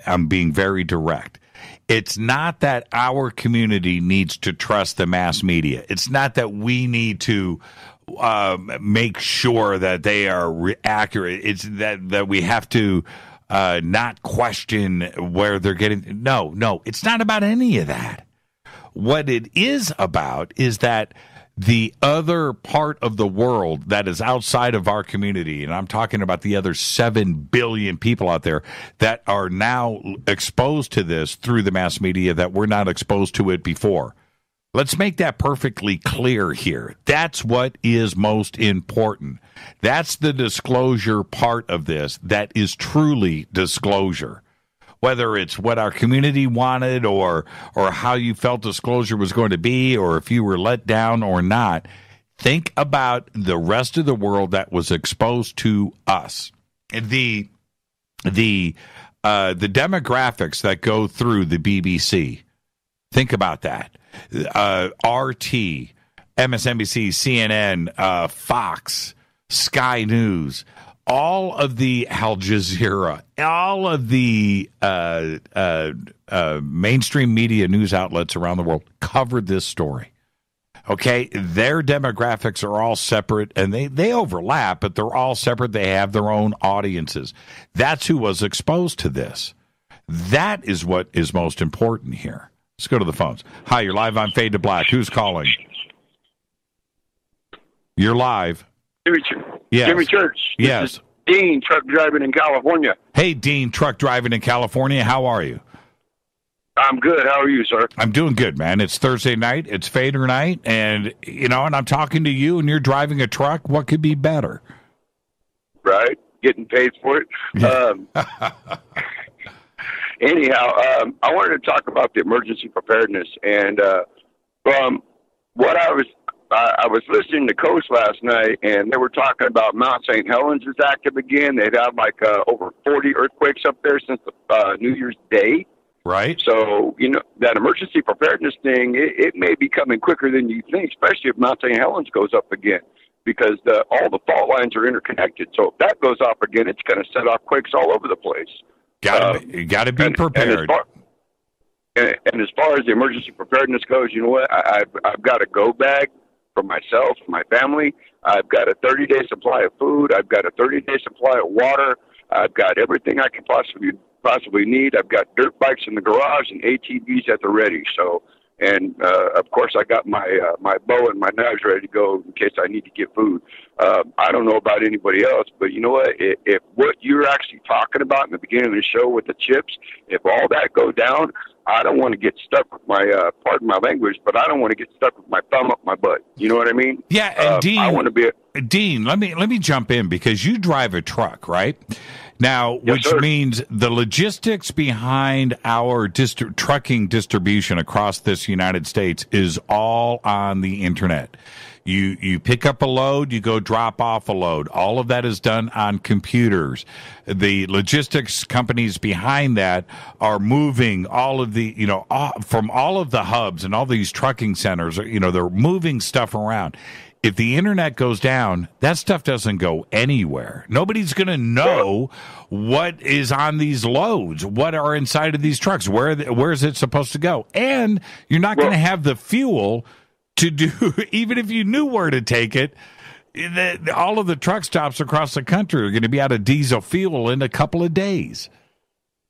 I'm being very direct. It's not that our community needs to trust the mass media. It's not that we need to make sure that they are accurate. It's that we have to not question where they're getting. No, it's not about any of that. What it is about is that the other part of the world that is outside of our community, and I'm talking about the other 7 billion people out there that are now exposed to this through the mass media that were not exposed to it before. Let's make that perfectly clear here. That's what is most important. That's the disclosure part of this that is truly disclosure. Whether it's what our community wanted or how you felt disclosure was going to be, or if you were let down or not, think about the rest of the world that was exposed to us. The demographics that go through the BBC. Think about that. RT, MSNBC, CNN, Fox, Sky News. All of the Al Jazeera, all of the mainstream media news outlets around the world covered this story. Okay, their demographics are all separate, and they overlap, but they're all separate. They have their own audiences. That's who was exposed to this. That is what is most important here. Let's go to the phones. Hi, you're live on Fade to Black. Who's calling? You're live. Yes. Jimmy Church. Yes. This is Dean, truck driving in California. Hey, Dean, truck driving in California. How are you? I'm good. How are you, sir? I'm doing good, man. It's Thursday night. It's Fader night. And, and I'm talking to you, and you're driving a truck. What could be better? Right. Getting paid for it. Anyhow, I wanted to talk about the emergency preparedness. And from what I was listening to Coast last night, and they were talking about Mount St. Helens is active again. They've had over 40 earthquakes up there since New Year's Day. Right. So, that emergency preparedness thing, it may be coming quicker than you think, especially if Mount St. Helens goes up again, because all the fault lines are interconnected. So if that goes up again, it's going to set off quakes all over the place. You got to be prepared. And as far as the emergency preparedness goes, you know what? I've got a go bag for myself, my family. I've got a 30-day supply of food. I've got a 30-day supply of water. I've got everything I can possibly need. I've got dirt bikes in the garage and ATVs at the ready. So, and of course, I got my bow and my knives ready to go in case I need to get food. I don't know about anybody else, but you know what? If what you're actually talking about in the beginning of the show with the chips, if all that go down, I don't want to get stuck with my, pardon my language, but I don't want to get stuck with my thumb up my butt. You know what I mean? Yeah, and Dean, I want to be Dean, let me jump in, because you drive a truck, right? Now, yes, which sir. means the logistics behind our trucking distribution across this United States is all on the internet. You pick up a load, you go drop off a load. All of that is done on computers. The logistics companies behind that are moving all of the, from all of the hubs and all these trucking centers, they're moving stuff around. If the internet goes down, that stuff doesn't go anywhere. Nobody's going to know what is on these loads, what are inside of these trucks, where is it supposed to go. And you're not going to have the fuel to do, even if you knew where to take it, all of the truck stops across the country are going to be out of diesel fuel in a couple of days.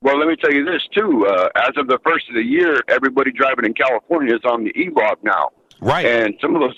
Well, let me tell you this, too. As of the first of the year, everybody driving in California is on the e-log now. Right. And some of those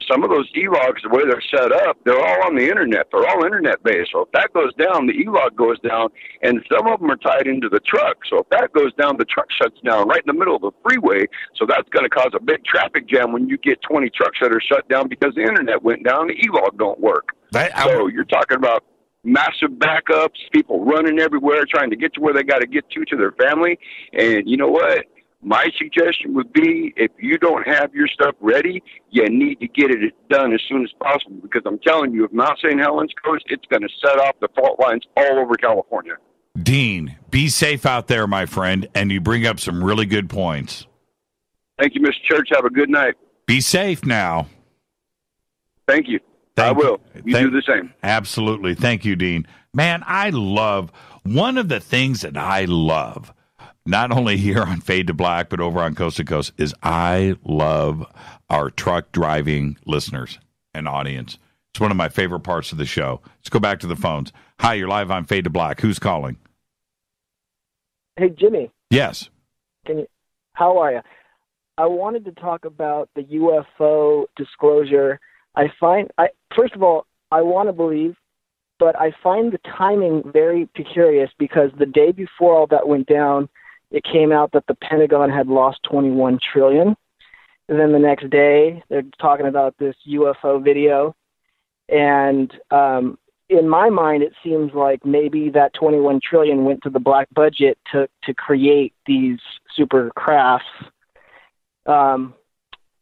some of those e-logs, the way they're set up, they're all on the internet. They're all internet-based. So if that goes down, the e-log goes down, and some of them are tied into the truck. So if that goes down, the truck shuts down right in the middle of the freeway. So that's going to cause a big traffic jam when you get 20 trucks that are shut down because the internet went down, the e-log don't work. So you're talking about massive backups, people running everywhere, trying to get to where they got to get to their family. And you know what? My suggestion would be, if you don't have your stuff ready, you need to get it done as soon as possible, because I'm telling you, if Mount St. Helens goes, it's going to set off the fault lines all over California. Dean, be safe out there, my friend, and you bring up some really good points. Thank you, Mr. Church. Have a good night. Be safe now. Thank you. I will. You do the same. Absolutely. Thank you, Dean. Man, I love, one of the things that I love, not only here on Fade to Black, but over on Coast to Coast, is I love our truck driving listeners and audience. It's one of my favorite parts of the show. Let's go back to the phones. Hi, you're live on Fade to Black. Who's calling? Hey, Jimmy. Yes. How are you? I wanted to talk about the UFO disclosure. First of all, I want to believe, but I find the timing very precarious, because the day before all that went down, it came out that the Pentagon had lost $21 trillion. And then the next day, they're talking about this UFO video. And in my mind, it seems like maybe that $21 trillion went to the black budget to create these super crafts. And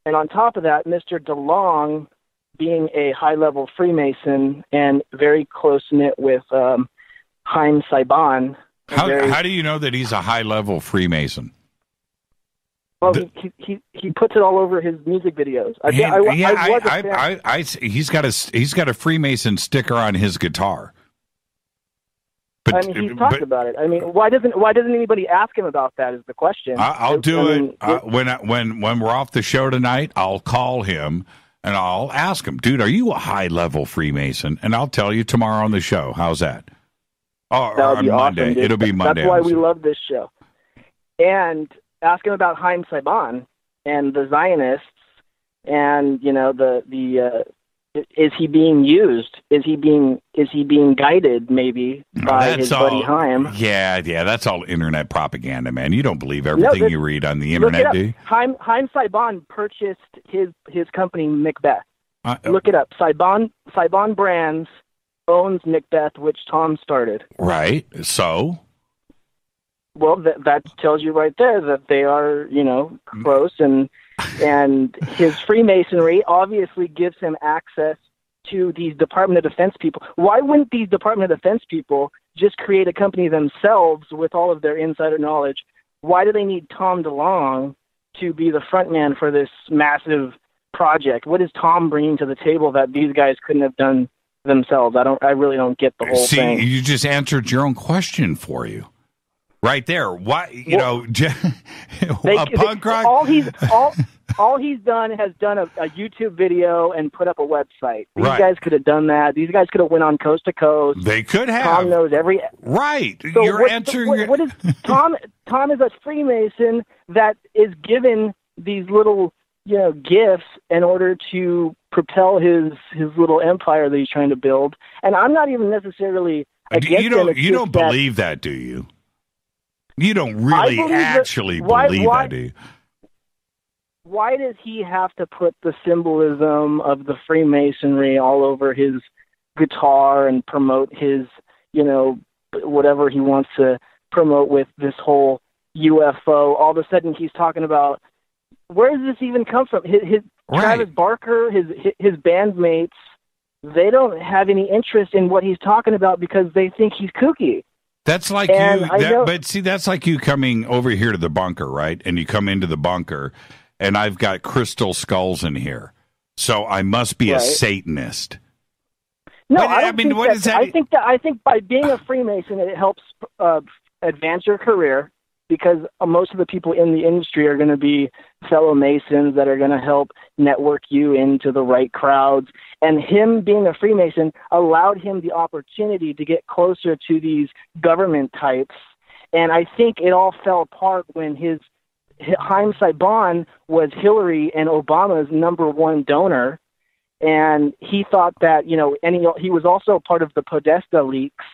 on top of that, Mr. DeLong, being a high-level Freemason and very close-knit with Haim Saban. How do you know that he's a high-level Freemason? Well, he puts it all over his music videos. He's got a Freemason sticker on his guitar. But, he's talked about it. Why doesn't anybody ask him about that? Is the question. I'll do it when we're off the show tonight. I'll call him and I'll ask him, dude, are you a high-level Freemason? And I'll tell you tomorrow on the show. How's that? Or on Monday. Awesome, it'll be Monday. That's why we love this show. And ask him about Haim Saban and the Zionists, and is he being used? Is he being guided maybe by his buddy Haim? Yeah, that's all internet propaganda, man. You don't believe everything you read on the internet, do you? Haim Saban purchased his company Macbeth. Look it up. Saban Brands owns Macbeth, which Tom started. Right. So? Well, that tells you right there that they are, close, and his Freemasonry obviously gives him access to these Department of Defense people. Why wouldn't these Department of Defense people just create a company themselves with all of their insider knowledge? Why do they need Tom DeLong to be the front man for this massive project? What is Tom bringing to the table that these guys couldn't have done themselves? I really don't get the whole thing. See, you just answered your own question for you. Right there. Why, a punk rock? All he's done has done a YouTube video and put up a website. These Right. guys could have done that. These guys could have went on Coast to Coast. They could have. Tom knows every. Right. So You're answering. what is Tom? Tom is a Freemason that is given these little gifts in order to propel his little empire that he's trying to build. And I'm not even necessarily against him. You don't believe that, do you? You don't really actually believe that, do you? Why does he have to put the symbolism of the Freemasonry all over his guitar and promote his, whatever he wants to promote with this whole UFO? All of a sudden he's talking about, where does this even come from? His Travis Barker, his bandmates, they don't have any interest in what he's talking about because they think he's kooky. That's like that's like you coming over here to the bunker, right? And you come into the bunker, and I've got crystal skulls in here, so I must be a Satanist. No, I think by being a Freemason, it helps advance your career, because most of the people in the industry are going to be fellow Masons that are going to help network you into the right crowds. And him being a Freemason allowed him the opportunity to get closer to these government types. And I think it all fell apart when Haim Saban was Hillary and Obama's #1 donor. and he thought that, and he was also part of the Podesta leaks.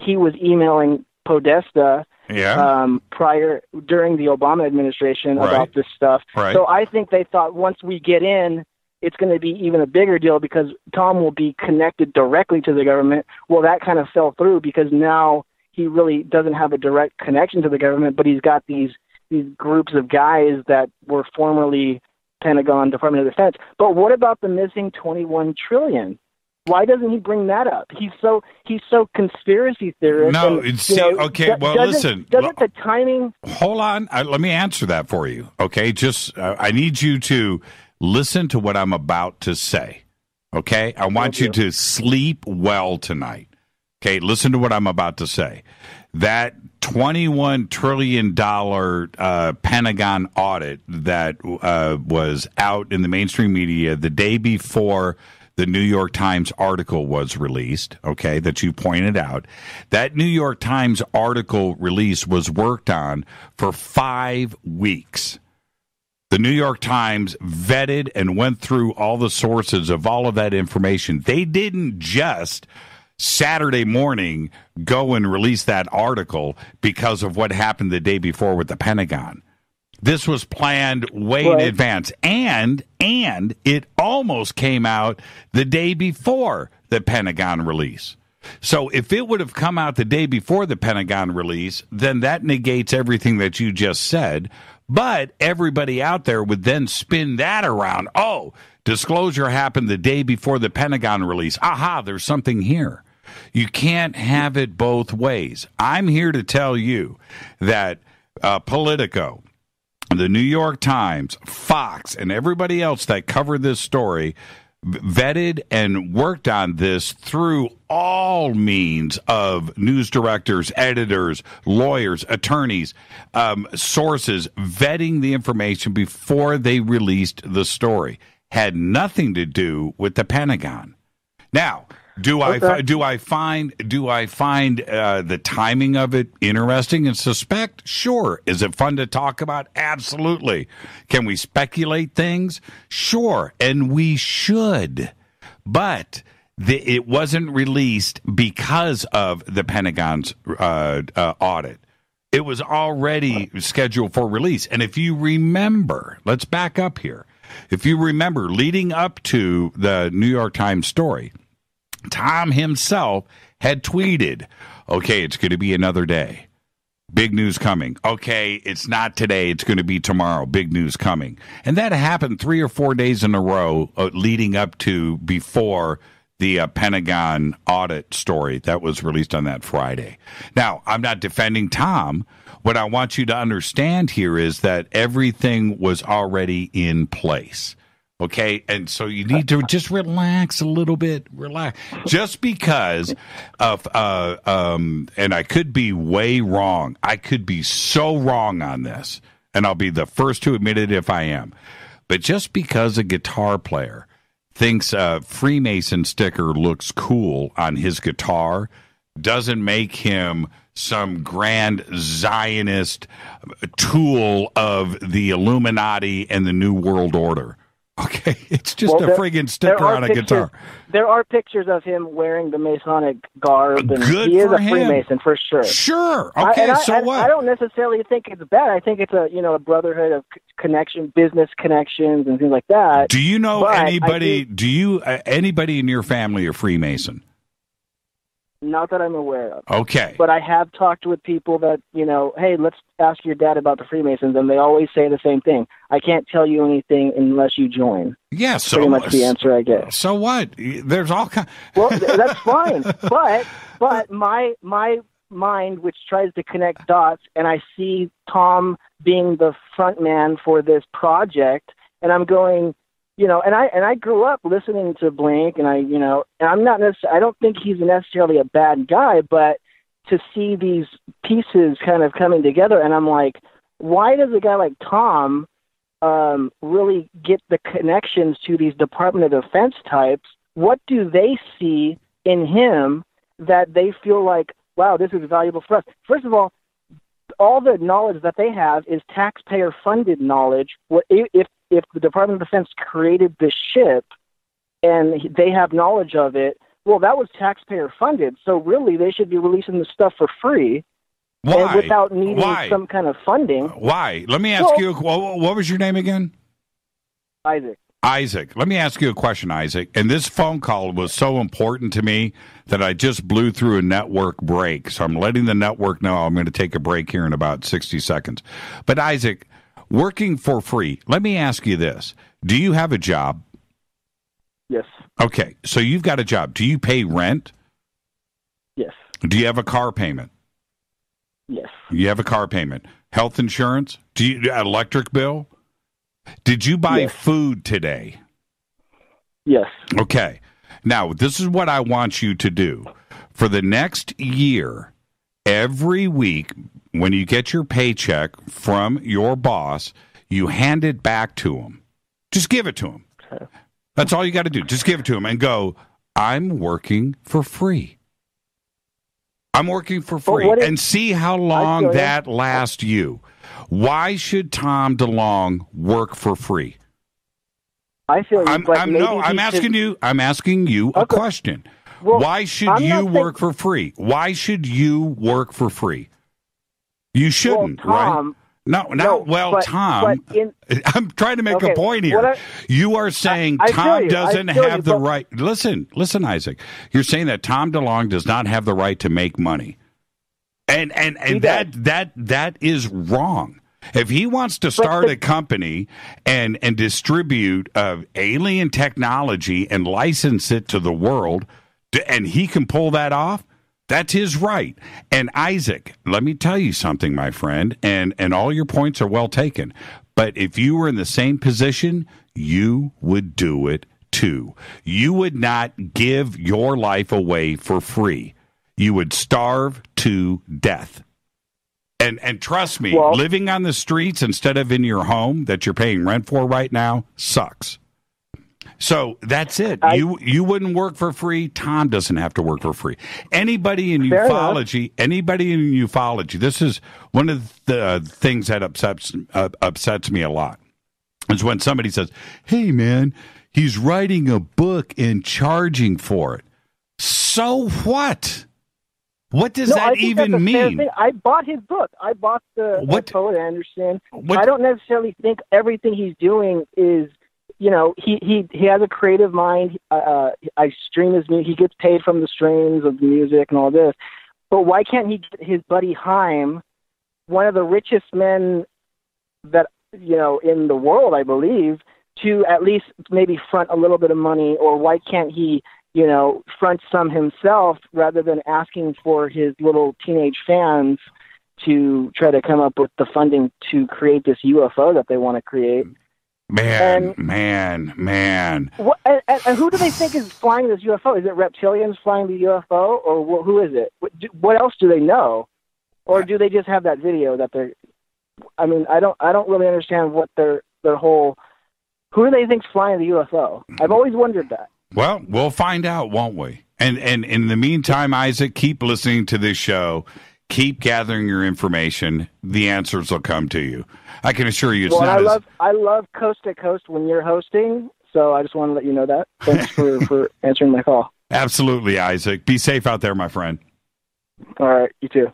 He was emailing Podesta during the Obama administration about this stuff. Right. So I think they thought once we get in, it's going to be even a bigger deal because Tom will be connected directly to the government. Well, that kind of fell through because now he really doesn't have a direct connection to the government, but he's got these groups of guys that were formerly Pentagon, Department of Defense. But what about the missing $21 trillion? Why doesn't he bring that up? He's so conspiracy theorist. No, listen. Doesn't the timing? Hold on. Let me answer that for you. Okay, just I need you to listen to what I'm about to say. Okay, I want you to sleep well tonight. Okay, listen to what I'm about to say. That $21 trillion Pentagon audit that was out in the mainstream media the day before the New York Times article was released, okay, that you pointed out, that New York Times article release was worked on for 5 weeks. The New York Times vetted and went through all the sources of all of that information. They didn't just Saturday morning go and release that article because of what happened the day before with the Pentagon. This was planned way in advance, and it almost came out the day before the Pentagon release. So if it would have come out the day before the Pentagon release, then that negates everything that you just said. But everybody out there would then spin that around. Oh, disclosure happened the day before the Pentagon release. Aha, there's something here. You can't have it both ways. I'm here to tell you that Politico, the New York Times, Fox, and everybody else that covered this story vetted and worked on this through all means of news directors, editors, lawyers, attorneys, sources, vetting the information before they released the story. Had nothing to do with the Pentagon. Now, do I find the timing of it interesting and suspect? Sure. Is it fun to talk about? Absolutely. Can we speculate things? Sure, and we should. But it wasn't released because of the Pentagon's audit. It was already scheduled for release. And if you remember, let's back up here. If you remember, leading up to the New York Times story, Tom himself had tweeted, okay, it's going to be another day. Big news coming. Okay, it's not today. It's going to be tomorrow. Big news coming. And that happened 3 or 4 days in a row leading up to before the Pentagon audit story that was released on that Friday. Now, I'm not defending Tom. What I want you to understand here is that everything was already in place. Okay, and so you need to just relax a little bit. Relax. Just because of, and I could be way wrong. I could be so wrong on this, and I'll be the first to admit it if I am. But just because a guitar player thinks a Freemason sticker looks cool on his guitar doesn't make him some grand Zionist tool of the Illuminati and the New World Order. Okay, it's just a friggin' sticker on a guitar. There are pictures of him wearing the Masonic garb, and Good he is for a him. Freemason for sure. Sure. Okay, what? I don't necessarily think it's bad. I think it's a brotherhood of business connections and things like that. Do you know anybody? Anybody in your family a Freemason? Not that I'm aware of. Okay. But I have talked with people that, hey, let's ask your dad about the Freemasons, and they always say the same thing. I can't tell you anything unless you join. Yeah, so pretty much the answer I get. So what? There's all kinds. Well, that's fine. But my mind, which tries to connect dots, and I see Tom being the front man for this project, and I'm going, and I grew up listening to Blink, and and I'm not necessarily, I don't think he's necessarily a bad guy, but to see these pieces kind of coming together, and I'm like, why does a guy like Tom really get the connections to these Department of Defense types? What do they see in him that they feel like, wow, this is valuable for us? First of all the knowledge that they have is taxpayer-funded knowledge. If the Department of Defense created this ship, and they have knowledge of it, well, that was taxpayer funded. So really, they should be releasing the stuff for free. Why? And without needing some kind of funding. Why? Let me ask you, what was your name again? Isaac. Isaac. Let me ask you a question, Isaac. And this phone call was so important to me that I just blew through a network break. So I'm letting the network know I'm going to take a break here in about 60 seconds. But Isaac, working for free, let me ask you this. Do you have a job? Yes. Okay, so you've got a job. Do you pay rent? Yes. Do you have a car payment? Yes. You have a car payment. Health insurance? Do you electric bill? Did you buy food today? Yes. Okay. Now, this is what I want you to do. For the next year, every week, when you get your paycheck from your boss, you hand it back to him. Just give it to him. Okay. That's all you got to do. Just give it to him and go, I'm working for free. I'm working for free. And see how long that lasts you. Why should Tom DeLonge work for free? I feel I'm asking you a question. Well, why should you work for free? Why should you work for free? You shouldn't, right? Tom, I'm trying to make a point here. You are saying Tom doesn't have the right. Listen, Isaac. You're saying that Tom DeLonge does not have the right to make money, and that is wrong. If he wants to start a company and distribute alien technology and license it to the world, and he can pull that off, that's his right. And Isaac, let me tell you something, my friend, and all your points are well taken. But if you were in the same position, you would do it too. You would not give your life away for free. You would starve to death. And trust me, living on the streets instead of in your home that you're paying rent for right now sucks. So that's it. You wouldn't work for free. Tom doesn't have to work for free. Anybody in ufology, this is one of the things that upsets me a lot, is when somebody says, hey, man, he's writing a book and charging for it. So what? What does that even mean? I bought his book. I bought the Poet Anderson. I don't necessarily think everything he's doing is, he has a creative mind. I stream his music. He gets paid from the streams of the music and all this. But why can't he get his buddy Haim, one of the richest men that, in the world, I believe, to at least maybe front a little bit of money? Or why can't he front some himself rather than asking for his little teenage fans to try to come up with the funding to create this UFO that they want to create? Man. What, and who do they think is flying this UFO? Is it reptilians flying the UFO, or who is it? What else do they know? Or do they just have that video that they're... I mean, I don't really understand what their whole... Who do they think's flying the UFO? I've always wondered that. Well, we'll find out, won't we? And in the meantime, Isaac, keep listening to this show. Keep gathering your information. The answers will come to you. I can assure you it's not I love Coast to Coast when you're hosting, so I just want to let you know that. Thanks for answering my call. Absolutely, Isaac. Be safe out there, my friend. All right, you too.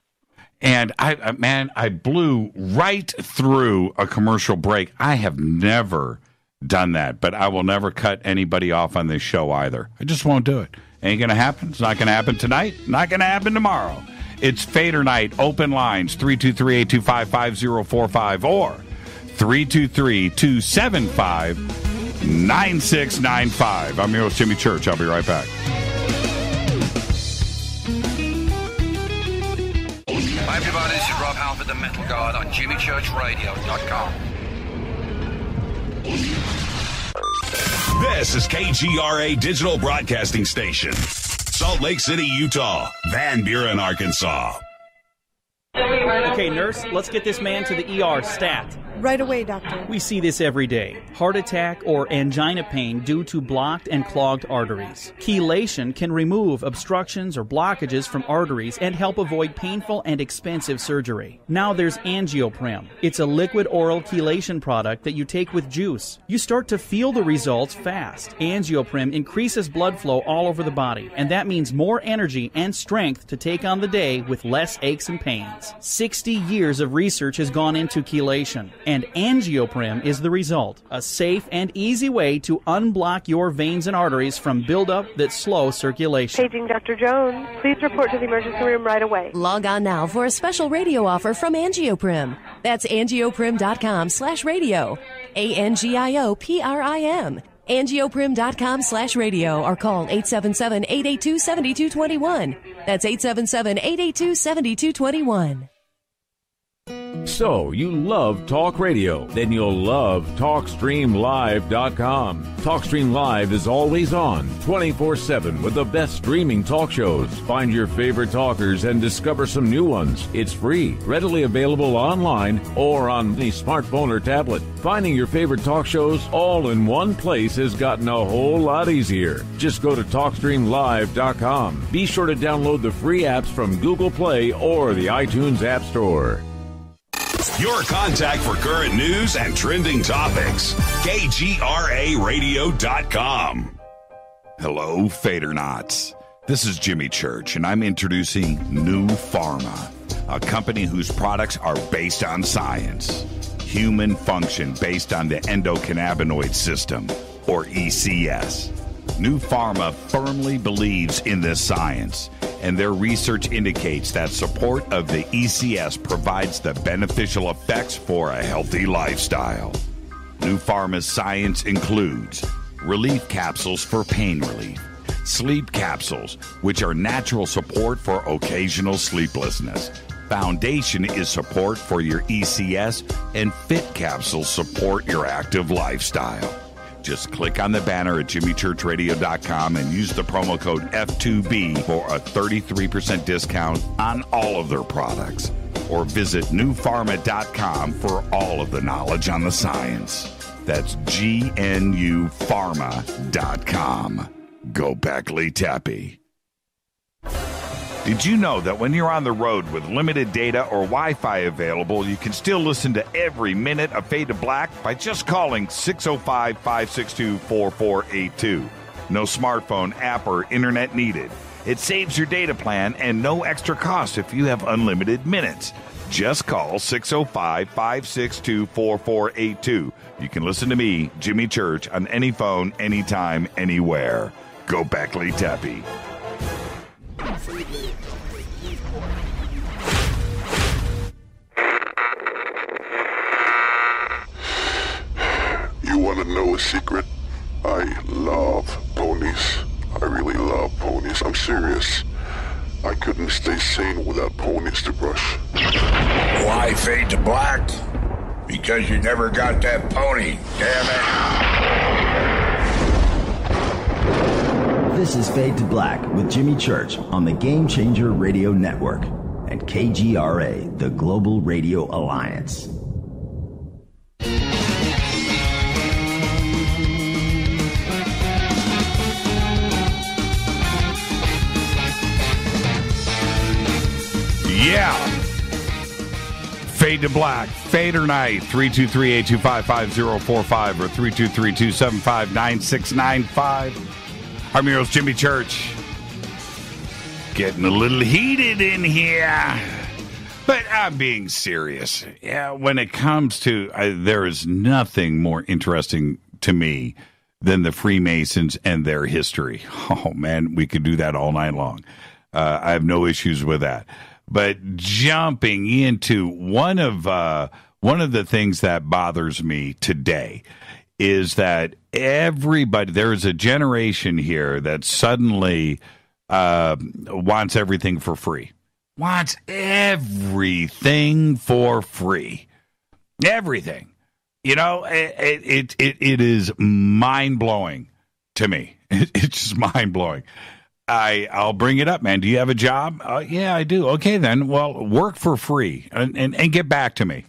And I blew right through a commercial break. I have never done that, but I will never cut anybody off on this show either. I just won't do it. Ain't going to happen. It's not going to happen tonight. Not going to happen tomorrow. It's Fadernight. Open lines, 323-825-5045 or 323-275-9695. I'm your host, Jimmy Church. I'll be right back. Hi, everybody. This is Rob Halford, the Metal Guard on JimmyChurchRadio.com. This is KGRA Digital Broadcasting Station. Salt Lake City, Utah. Van Buren, Arkansas. Okay, nurse, let's get this man to the ER stat. Right away, doctor. We see this every day. Heart attack or angina pain due to blocked and clogged arteries. Chelation can remove obstructions or blockages from arteries and help avoid painful and expensive surgery. Now there's Angioprim. It's a liquid oral chelation product that you take with juice. You start to feel the results fast. Angioprim increases blood flow all over the body, and that means more energy and strength to take on the day with less aches and pains. 60 years of research has gone into chelation, and Angioprim is the result. A safe and easy way to unblock your veins and arteries from buildup that slow circulation. Paging Dr. Jones. Please report to the emergency room right away. Log on now for a special radio offer from Angioprim. That's angioprim.com/radio. ANGIOPRIM. Angioprim.com/radio or call 877-882-7221. That's 877-882-7221. So, you love talk radio? Then you'll love TalkStreamLive.com. TalkStream Live is always on, 24/7 with the best streaming talk shows. Find your favorite talkers and discover some new ones. It's free, readily available online or on the smartphone or tablet. Finding your favorite talk shows all in one place has gotten a whole lot easier. Just go to TalkStreamLive.com. Be sure to download the free apps from Google Play or the iTunes App Store. Your contact for current news and trending topics. KGRARadio.com. Hello, Fadernauts. This is Jimmy Church, and I'm introducing New Pharma, a company whose products are based on science. Human function based on the endocannabinoid system, or ECS. New Pharma firmly believes in this science, and their research indicates that support of the ECS provides the beneficial effects for a healthy lifestyle. New Pharma's science includes relief capsules for pain relief, sleep capsules, which are natural support for occasional sleeplessness. Foundation is support for your ECS, and Fit capsules support your active lifestyle. Just click on the banner at jimmychurchradio.com and use the promo code F2B for a 33% discount on all of their products. Or visit newpharma.com for all of the knowledge on the science. That's GNUpharma.com. Go Beckley Tappy. Did you know that when you're on the road with limited data or Wi-Fi available, you can still listen to every minute of Fade to Black by just calling 605-562-4482. No smartphone, app, or internet needed. It saves your data plan and no extra cost if you have unlimited minutes. Just call 605-562-4482. You can listen to me, Jimmy Church, on any phone, anytime, anywhere. Go Beckley Tappy. You want to know a secret? I love ponies. I really love ponies. I'm serious. I couldn't stay sane without ponies to brush. Why Fade to Black? Because you never got that pony, damn it. This is Fade to Black with Jimmy Church on the Game Changer Radio Network and KGRA, the Global Radio Alliance. Yeah. Fade to Black. Fadernight. 323-825-5045 or 323-275-9695. I'm your host, Jimmy Church. Getting a little heated in here. But I'm being serious. Yeah, when it comes to, there is nothing more interesting to me than the Freemasons and their history. Oh, man, we could do that all night long. I have no issues with that. But jumping into one of the things that bothers me today is that there is a generation here that suddenly wants everything for free. Wants everything for free. Everything. You know, it is mind-blowing to me. It's just mind-blowing. I'll bring it up, man. Do you have a job? Yeah, I do. Okay, then. Well, work for free and get back to me.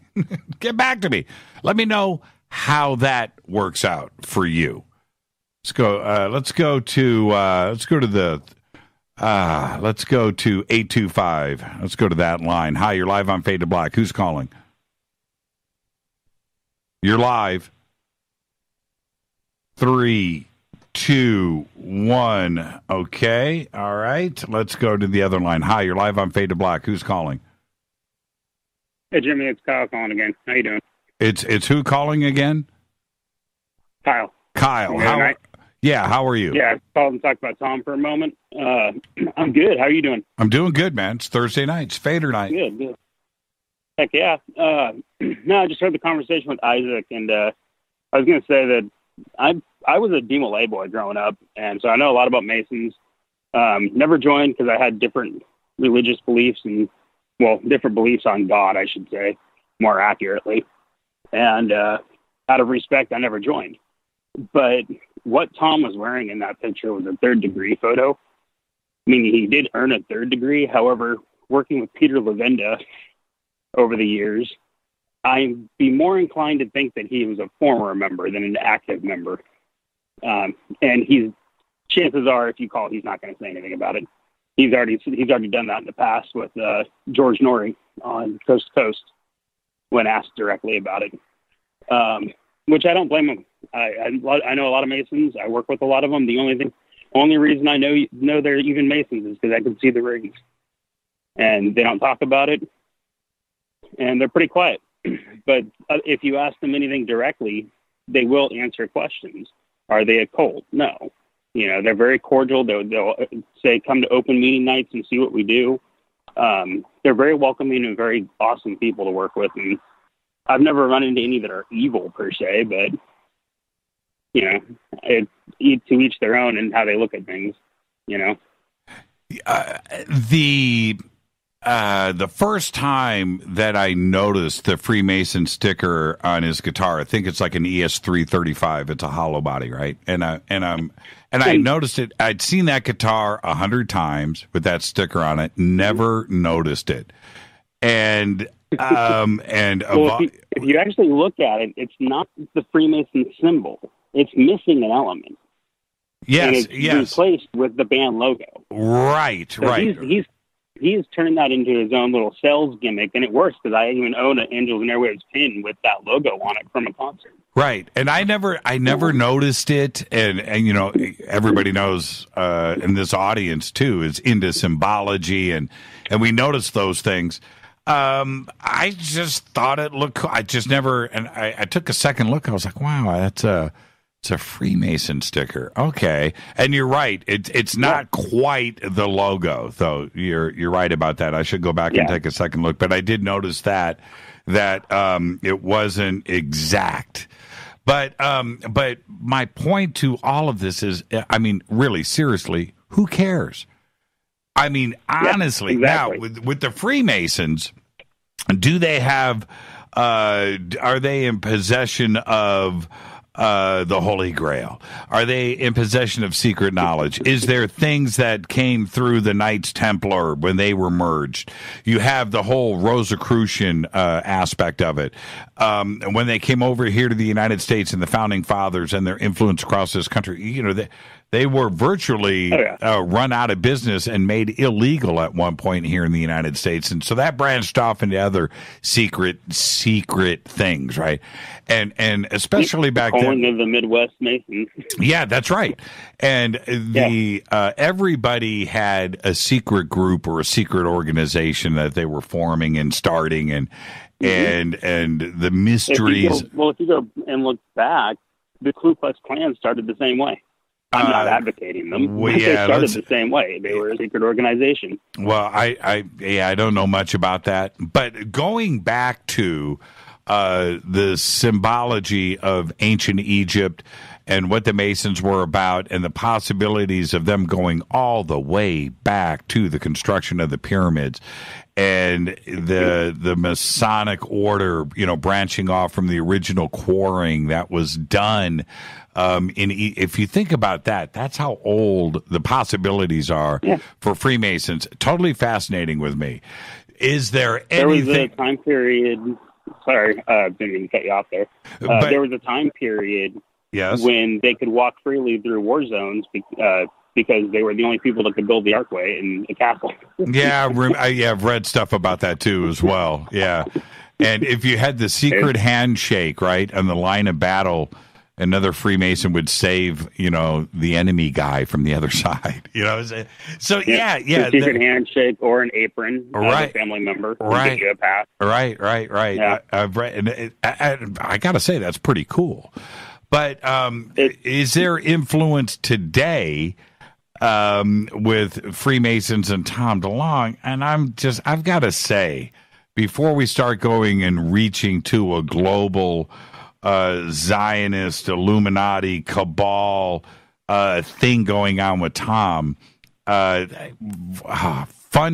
Get back to me. Let me know how that works out for you. Let's go. Let's go to 825. Let's go to that line. Hi, you're live on Fade to Black. Who's calling? You're live. 3, 2, 1. Okay. All right. Let's go to the other line. Hi, you're live on Fade to Black. Who's calling? Hey, Jimmy, it's Kyle calling again. How you doing? It's who calling again? Kyle. How are you? Yeah, I called and talked about Tom for a moment. I'm good. How are you doing? I'm doing good, man. It's Thursday night. It's Fadernight. Good. Heck yeah. No, I just heard the conversation with Isaac, and I was going to say that I was a DeMolay boy growing up, and so I know a lot about Masons. Never joined because I had different religious beliefs different beliefs on God, I should say, more accurately. And out of respect, I never joined. But what Tom was wearing in that picture was a third-degree photo. I mean, he did earn a third degree. However, working with Peter Levenda over the years, I'd be more inclined to think that he was a former member than an active member. And chances are, if you call, he's not going to say anything about it. He's already done that in the past with George Norrie on Coast to Coast when asked directly about it, which I don't blame him. I know a lot of Masons. I work with a lot of them. The only reason I know they're even Masons is because I can see the rings, and they don't talk about it, and they're pretty quiet. But if you ask them anything directly, they will answer questions. Are they a cult? No. They're very cordial. They'll say, come to open meeting nights and see what we do. They're very welcoming and very awesome people to work with. And I've never run into any that are evil per se, but, to each their own and how they look at things, The first time that I noticed the Freemason sticker on his guitar, I think it's like an ES335. It's a hollow body, right? And I noticed it. I'd seen that guitar 100 times with that sticker on it. Never noticed it. And if you actually look at it, it's not the Freemason symbol. It's missing an element. Yes, and it's replaced with the band logo. Right. He's turned that into his own little sales gimmick, and it works because I even own an Angels and Airwaves pin with that logo on it from a concert. Right, and I never noticed it, and everybody knows in this audience too is into symbology, and we noticed those things. I just thought it looked cool. I just never, and I took a second look. I was like, wow, it's a Freemason sticker. Okay. And you're right. It's not quite the logo, though. You're right about that. I should go back and take a second look. But I did notice that it wasn't exact. But my point to all of this is, I mean, really, seriously, who cares? I mean, honestly, exactly. Now with the Freemasons, do they have, are they in possession of the Holy Grail? Are they in possession of secret knowledge? Is there things that came through the Knights Templar when they were merged? You have the whole Rosicrucian aspect of it. When they came over here to the United States and the Founding Fathers and their influence across this country, they were virtually run out of business and made illegal at one point here in the United States. And so that branched off into other secret things, right? And especially back then. Calling them the Midwest Masons. Yeah, that's right. And everybody had a secret group or a secret organization that they were forming and starting and the mysteries. If you go and look back, the Ku Klux Klan started the same way. I'm not advocating them. They started the same way. They were a secret organization. Well, I don't know much about that. But going back to the symbology of ancient Egypt and what the Masons were about and the possibilities of them going all the way back to the construction of the pyramids and the Masonic order, branching off from the original quarrying that was done. If you think about that, that's how old the possibilities are for Freemasons. Totally fascinating with me. Is there anything? There was a time period. Sorry, didn't mean to cut you off there. There was a time period when they could walk freely through war zones because they were the only people that could build the archway in the castle. I've read stuff about that too as well. Yeah, and if you had the secret handshake, right, on the line of battle, another Freemason would save, the enemy guy from the other side. So a secret handshake or an apron, right? A family member, right? Give you a pass. Right. Yeah. I've read, and I got to say that's pretty cool. But is there influence today with Freemasons and Tom DeLonge? And I've got to say, before we start going and reaching to a global Zionist, Illuminati, cabal thing going on with Tom, fun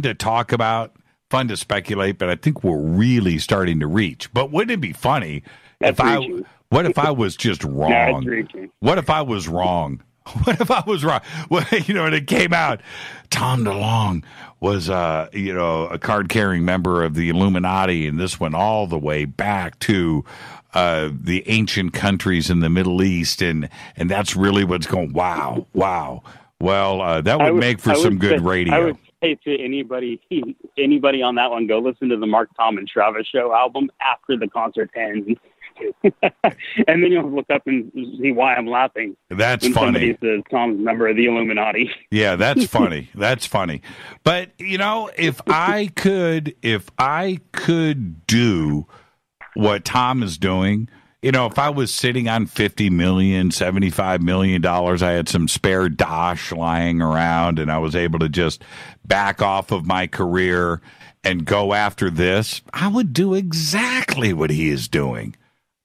to talk about, fun to speculate, but I think we're really starting to reach. But wouldn't it be funny what if I was just wrong? What if I was wrong? What if I was wrong? Well, and it came out, Tom DeLonge was, a card-carrying member of the Illuminati, and this went all the way back to the ancient countries in the Middle East, and that's really what's going. Wow. Well, that would make for some good radio. I would say to anybody on that one, go listen to the Mark, Tom, and Travis Show album after the concert ends. And then you'll look up and see why I'm laughing. That's when funny. Somebody says Tom's a member of the Illuminati. Yeah, that's funny. That's funny. But if I could do what Tom is doing, if I was sitting on $50 million, $75 million, I had some spare dosh lying around, and I was able to just back off of my career and go after this, I would do exactly what he is doing.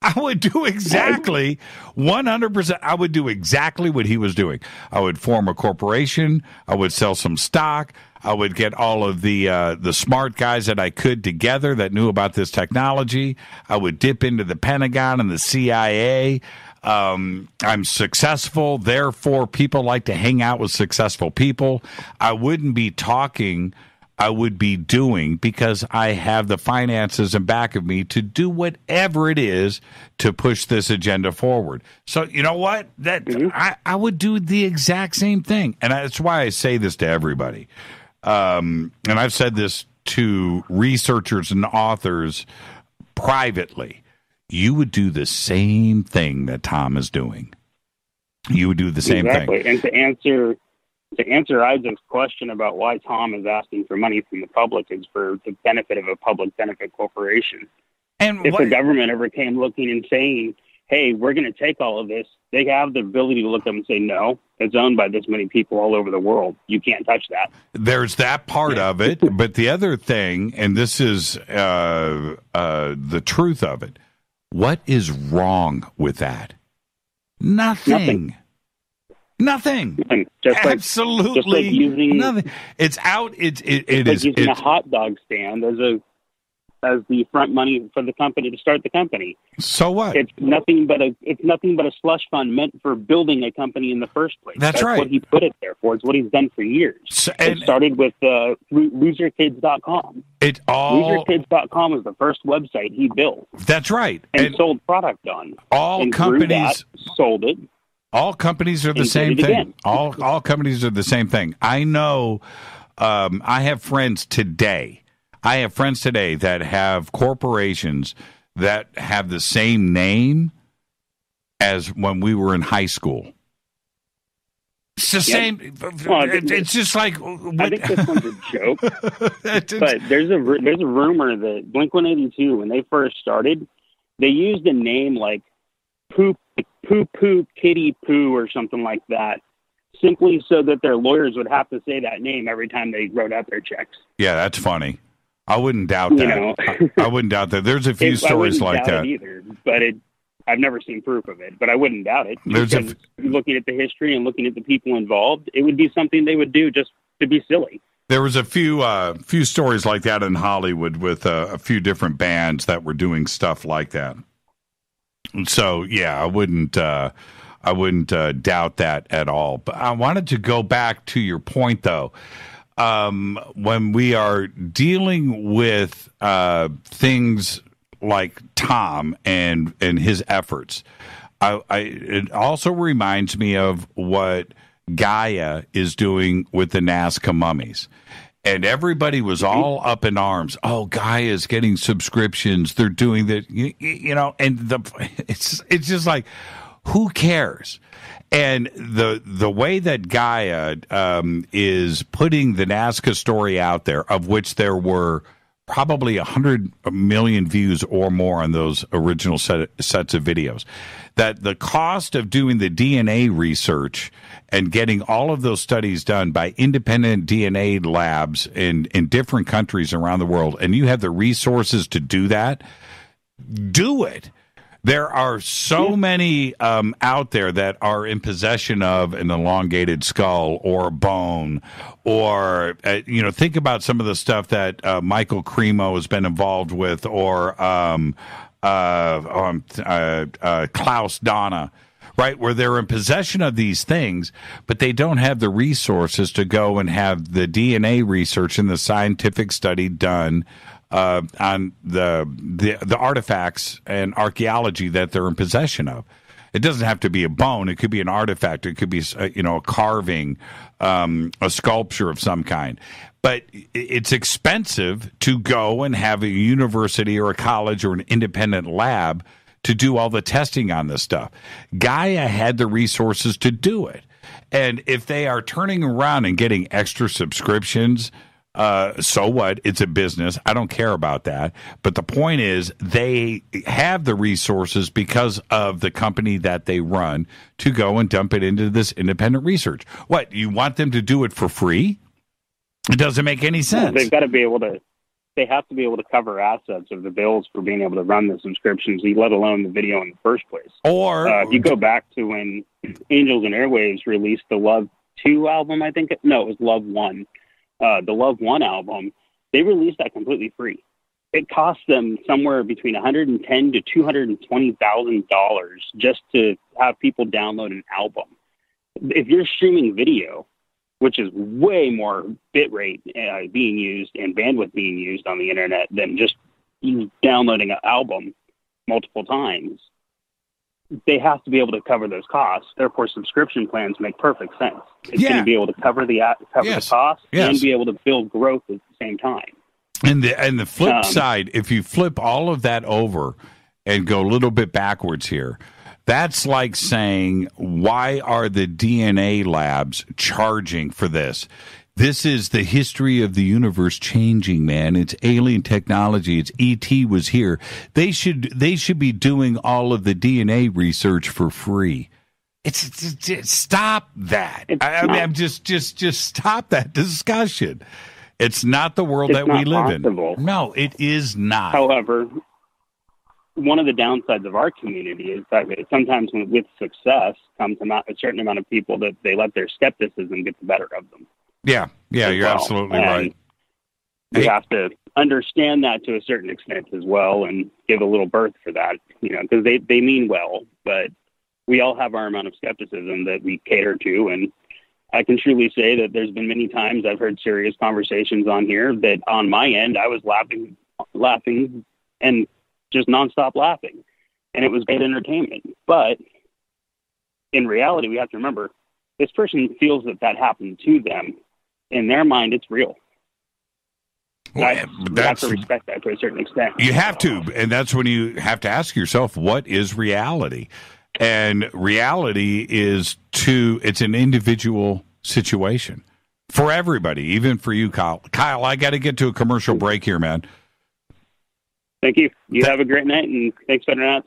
I would do exactly 100%. I would do exactly what he was doing. I would form a corporation. I would sell some stock. I would get all of the smart guys that I could together that knew about this technology. I would dip into the Pentagon and the CIA. I'm successful. Therefore, people like to hang out with successful people. I wouldn't be talking. I would be doing, because I have the finances in back of me to do whatever it is to push this agenda forward. So you know what? I would do the exact same thing. And that's why I say this to everybody. And I've said this to researchers and authors privately. You would do the same thing that Tom is doing. You would do the same thing. And to answer Isaac's question about why Tom is asking for money from the public is for the benefit of a public benefit corporation. And if the government ever came looking and saying, hey, we're going to take all of this, they have the ability to look up and say, no, it's owned by this many people all over the world. You can't touch that. There's that part of it. But the other thing, and this is the truth of it, what is wrong with that? Nothing. Absolutely just like using, nothing. It's out. It is like using a hot dog stand as the front money for the company to start the company. So what? It's nothing but a slush fund meant for building a company in the first place. That's right. What he put it there for. It's what he's done for years. It started with loserkids.com. Loserkids.com was the first website he built. That's right. And sold product on. All and companies sold it. All companies are the same thing. All companies are the same thing. I know. I have friends today. That have corporations that have the same name as when we were in high school. It's the same. Well, it's just like. I think this one's a joke. But there's a rumor that Blink-182, when they first started, they used a name like Poo Kitty Poo or something like that, simply so that their lawyers would have to say that name every time they wrote out their checks. Yeah, that's funny. I wouldn't doubt that. I wouldn't doubt that. There's a few stories like that. Either, but I've never seen proof of it, but I wouldn't doubt it. Looking at the history and looking at the people involved, it would be something they would do just to be silly. There was a few stories like that in Hollywood with a few different bands that were doing stuff like that. So yeah, I wouldn't doubt that at all. But I wanted to go back to your point, though. When we are dealing with things like Tom and his efforts, it also reminds me of what Gaia is doing with the Nazca mummies. And everybody was all up in arms. Oh, Gaia's getting subscriptions. They're doing that, and it's just like, who cares? And the way that Gaia is putting the Nazca story out there, of which there were probably 100 million views or more on those original sets of videos, that the cost of doing the DNA research and getting all of those studies done by independent DNA labs in different countries around the world, and you have the resources to do that, do it. There are so many out there that are in possession of an elongated skull or a bone, or think about some of the stuff that Michael Cremo has been involved with, or Klaus Donna, right? Where they're in possession of these things, but they don't have the resources to go and have the DNA research and the scientific study done on the artifacts and archaeology that they're in possession of. It doesn't have to be a bone. It could be an artifact. It could be, a carving, a sculpture of some kind. But it's expensive to go and have a university or a college or an independent lab to do all the testing on this stuff. Gaia had the resources to do it. And if they are turning around and getting extra subscriptions, so what? It's a business. I don't care about that. But the point is, they have the resources because of the company that they run to go and dump it into this independent research. What, you want them to do it for free? It doesn't make any sense. They've got to be able to. They have to be able to cover assets of the bills for being able to run the subscriptions, let alone the video in the first place. Or if you go back to when Angels and Airwaves released the Love 2 album, it was Love 1. The Love 1 album, they released that completely free. It cost them somewhere between $110,000 to $220,000 just to have people download an album. If you're streaming video, which is way more bit rate being used and bandwidth being used on the internet than just downloading an album multiple times, they have to be able to cover those costs. Therefore, subscription plans make perfect sense. It's going to be able to cover the costs and be able to build growth at the same time. And the flip side, if you flip all of that over and go a little bit backwards here, that's like saying, why are the DNA labs charging for this? This is the history of the universe changing, man. It's alien technology. It's E.T. was here. They should be doing all of the DNA research for free. It's stop that. I'm just stop that discussion. It's not the world that we live in. No, it is not. However, one of the downsides of our community is that sometimes with success comes a certain amount of people that they let their skepticism get the better of them. Yeah, you're absolutely right. We have to understand that to a certain extent as well and give a little birth for that, because they mean well, but we all have our amount of skepticism that we cater to. And I can truly say that there's been many times I've heard serious conversations on here that on my end, I was laughing and just nonstop laughing. And it was great entertainment. But in reality, we have to remember, this person feels that happened to them. In their mind, it's real. Well, you have to respect that to a certain extent. You have to, and that's when you have to ask yourself, what is reality? And reality is it's an individual situation for everybody, even for you, Kyle. Kyle, I got to get to a commercial break here, man. Thank you. You have a great night, and thanks for that.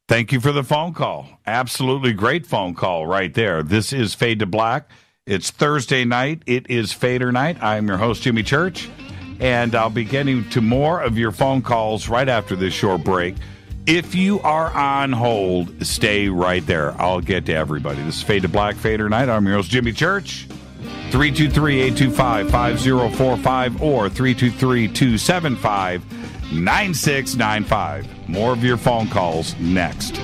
Thank you for the phone call. Absolutely great phone call right there. This is Fade to Black. It's Thursday night. It is Fadernight. I'm your host, Jimmy Church, and I'll be getting to more of your phone calls right after this short break. If you are on hold, stay right there. I'll get to everybody. This is Fade to Black, Fadernight. I'm your host, Jimmy Church. 323-825-5045 or 323-275-9695. More of your phone calls next.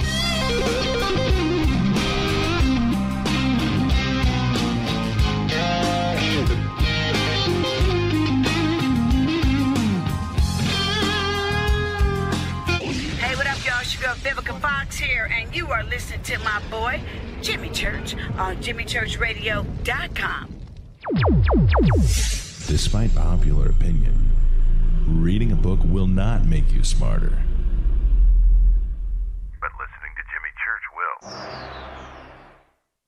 Hey, what up, y'all? Sugar Vivica Fox here, and you are listening to my boy, Jimmy Church, on JimmyChurchRadio.com. Despite popular opinion, reading a book will not make you smarter. But listening to Jimmy Church will.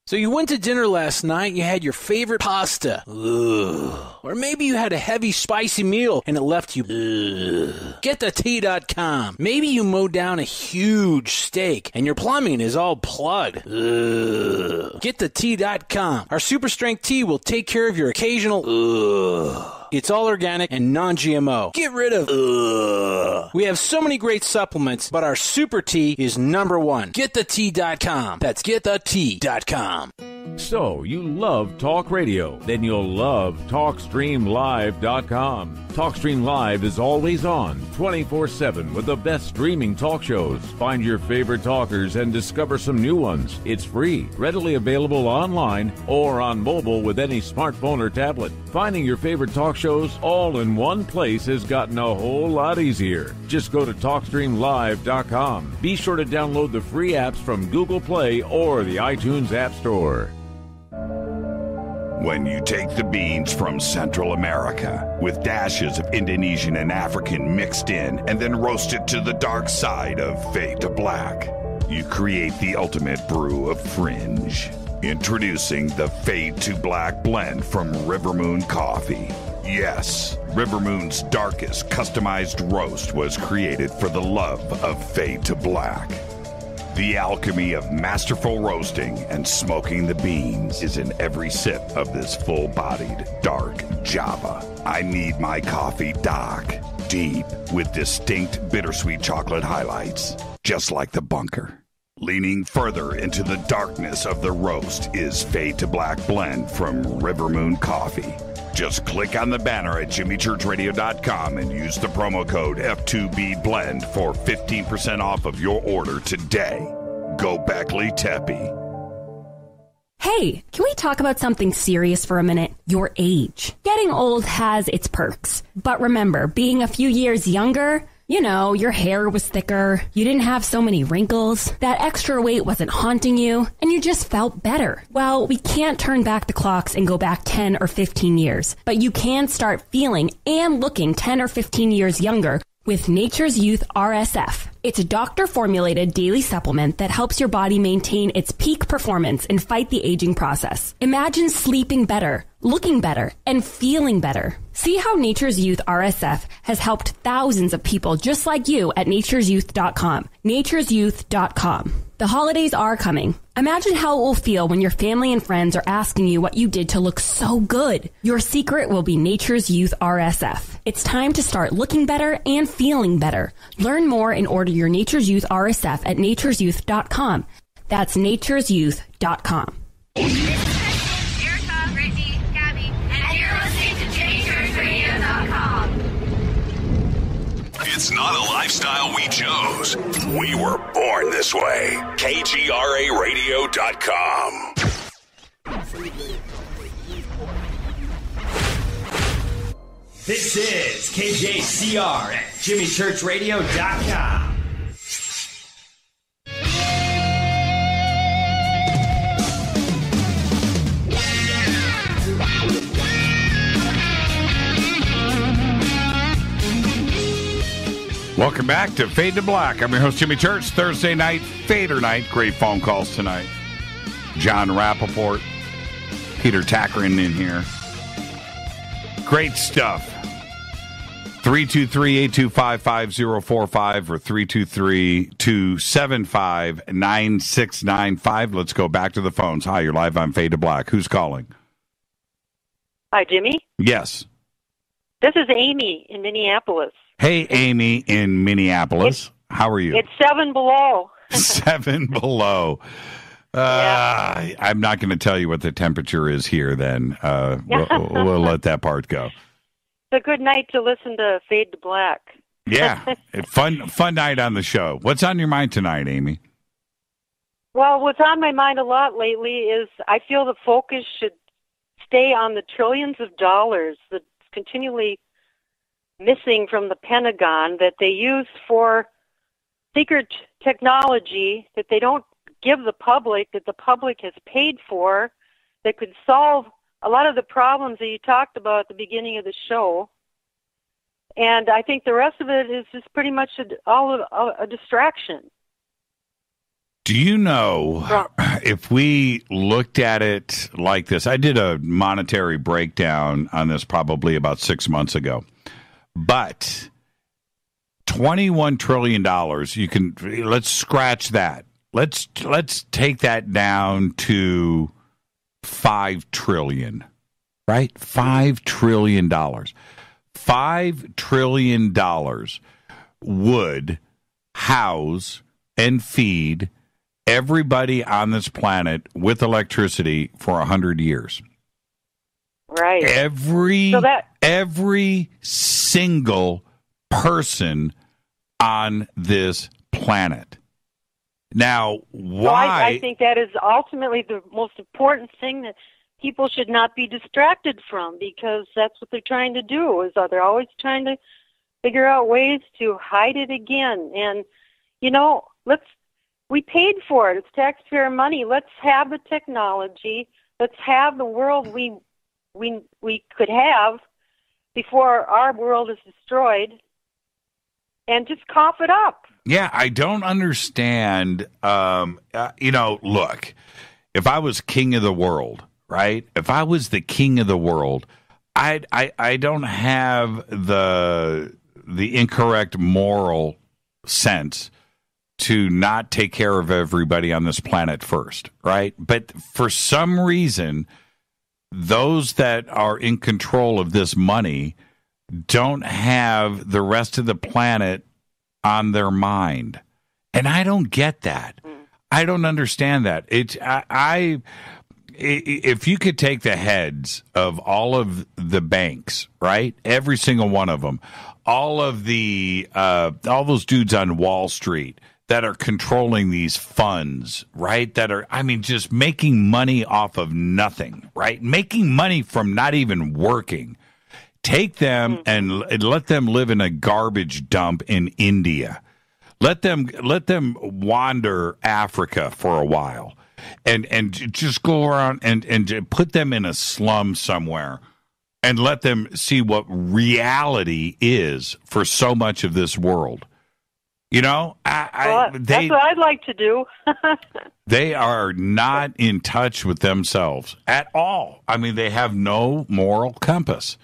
So you went to dinner last night, you had your favorite pasta. Ugh. Or maybe you had a heavy, spicy meal and it left you. Ugh. Get the tea.com. Maybe you mowed down a huge steak and your plumbing is all plugged. Ugh. Get the tea.com. Our super strength tea will take care of your occasional. Ugh. It's all organic and non-GMO. Get rid of ugh. We have so many great supplements, but our super tea is number one. GetTheT.com. That's GetTheT.com. So, you love talk radio? Then you'll love TalkStreamLive.com. TalkStream Live is always on, 24/7 with the best streaming talk shows. Find your favorite talkers and discover some new ones. It's free, readily available online or on mobile with any smartphone or tablet. Finding your favorite talk shows all in one place has gotten a whole lot easier. Just go to TalkStreamLive.com. Be sure to download the free apps from Google Play or the iTunes App Store. When you take the beans from Central America with dashes of Indonesian and African mixed in and then roast it to the dark side of fade to black, you create the ultimate brew of fringe. Introducing the Fade to Black blend from Rivermoon Coffee. Yes, Rivermoon's darkest customized roast was created for the love of Fade to Black. The alchemy of masterful roasting and smoking the beans is in every sip of this full-bodied, dark Java. I need my coffee dark, deep, with distinct bittersweet chocolate highlights, just like the bunker. Leaning further into the darkness of the roast is Fade to Black blend from Rivermoon Coffee. Just click on the banner at JimmyChurchRadio.com and use the promo code F2BBLEND for 15% off of your order today. Go Beckley Teppy. Hey, can we talk about something serious for a minute? Your age. Getting old has its perks. But remember, being a few years younger, you know, your hair was thicker, you didn't have so many wrinkles, that extra weight wasn't haunting you, and you just felt better. Well, we can't turn back the clocks and go back 10 or 15 years, but you can start feeling and looking 10 or 15 years younger with Nature's Youth RSF. It's a doctor-formulated daily supplement that helps your body maintain its peak performance and fight the aging process. Imagine sleeping better, looking better, and feeling better. See how Nature's Youth RSF has helped thousands of people just like you at natureyouth.com. natureyouth.com. The holidays are coming. Imagine how it will feel when your family and friends are asking you what you did to look so good. Your secret will be Nature's Youth RSF. It's time to start looking better and feeling better. Learn more and order your Nature's Youth RSF at natureyouth.com. That's natureyouth.com. Erica, Brittany, Gabby, and you're listening to JimmyChurchRadio.com. It's not a lifestyle we chose. We were born this way. KGRARadio.com. This is KJCR at JimmyChurchRadio.com. Welcome back to Fade to Black. I'm your host, Jimmy Church. Thursday night, Fader night. Great phone calls tonight. Jon Rappoport, Peter Tagtgren in here. Great stuff. 323-825-5045 or 323-275-9695. Let's go back to the phones. Hi, you're live on Fade to Black. Who's calling? Hi, Jimmy. Yes. This is Amy in Minneapolis. Hey, Amy in Minneapolis. How are you? It's 7 below. 7 below. I'm not going to tell you what the temperature is here then. We'll let that part go. It's a good night to listen to Fade to Black. Yeah, fun night on the show. What's on your mind tonight, Amy? Well, what's on my mind a lot lately is I feel the focus should stay on the trillions of dollars that's continually missing from the Pentagon that they use for secret technology that they don't give the public, that the public has paid for, that could solve a lot of the problems that you talked about at the beginning of the show. And I think the rest of it is just pretty much all a distraction. Do you know, if we looked at it like this, I did a monetary breakdown on this probably about 6 months ago, but $21 trillion, let's scratch that. Let's take that down to $5 trillion, right? $5 trillion. $5 trillion would house and feed everybody on this planet with electricity for 100 years. Right. Every single person on this planet. Now, why? Well, I think that is ultimately the most important thing that people should not be distracted from, because that's what they're trying to do. Is they're always trying to figure out ways to hide it again. And we paid for it. It's taxpayer money. Let's have the technology. Let's have the world we could have before our world is destroyed, and just cough it up. Yeah, I don't understand. Look, if I was king of the world, right? If I was the king of the world, I don't have the incorrect moral sense to not take care of everybody on this planet first, right? But for some reason, those that are in control of this money don't have the rest of the planet on their mind. And I don't get that. I don't understand that. If you could take the heads of all of the banks, right? Every single one of them, all those dudes on Wall Street that are controlling these funds, right? That are, just making money off of nothing, right? Making money from not even working. Take them and let them live in a garbage dump in India. Let them wander Africa for a while, and just go around and put them in a slum somewhere, and let them see what reality is for so much of this world. That's what I'd like to do. They are not in touch with themselves at all. They have no moral compass.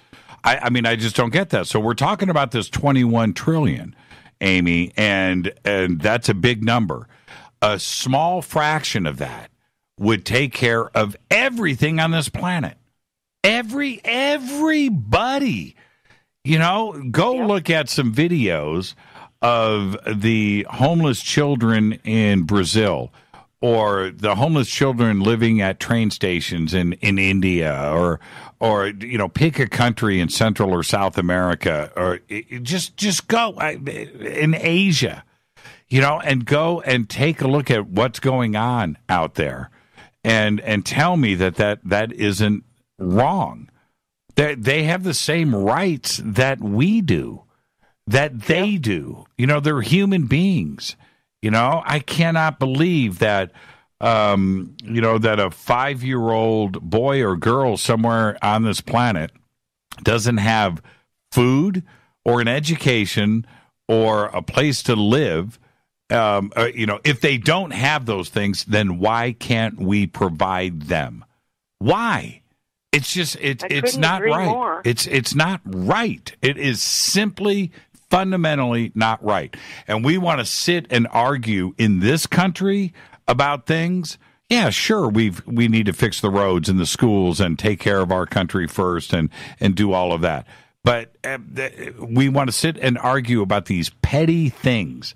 I just don't get that. So we're talking about this 21 trillion, Amy, and that's a big number. A small fraction of that would take care of everything on this planet. Everybody. Look at some videos of the homeless children in Brazil, or the homeless children living at train stations in India, or pick a country in Central or South America, or just go in Asia, and go and take a look at what's going on out there, and tell me that isn't wrong. They have the same rights that we do, that they do. They're human beings. I cannot believe that, that a 5-year-old boy or girl somewhere on this planet doesn't have food or an education or a place to live. If they don't have those things, then why can't we provide them? Why? It's just, it's not right. More. It's not right. It is simply fundamentally not right. And we want to sit and argue in this country about things. Yeah, sure, we need to fix the roads and the schools and take care of our country first and do all of that. But we want to sit and argue about these petty things,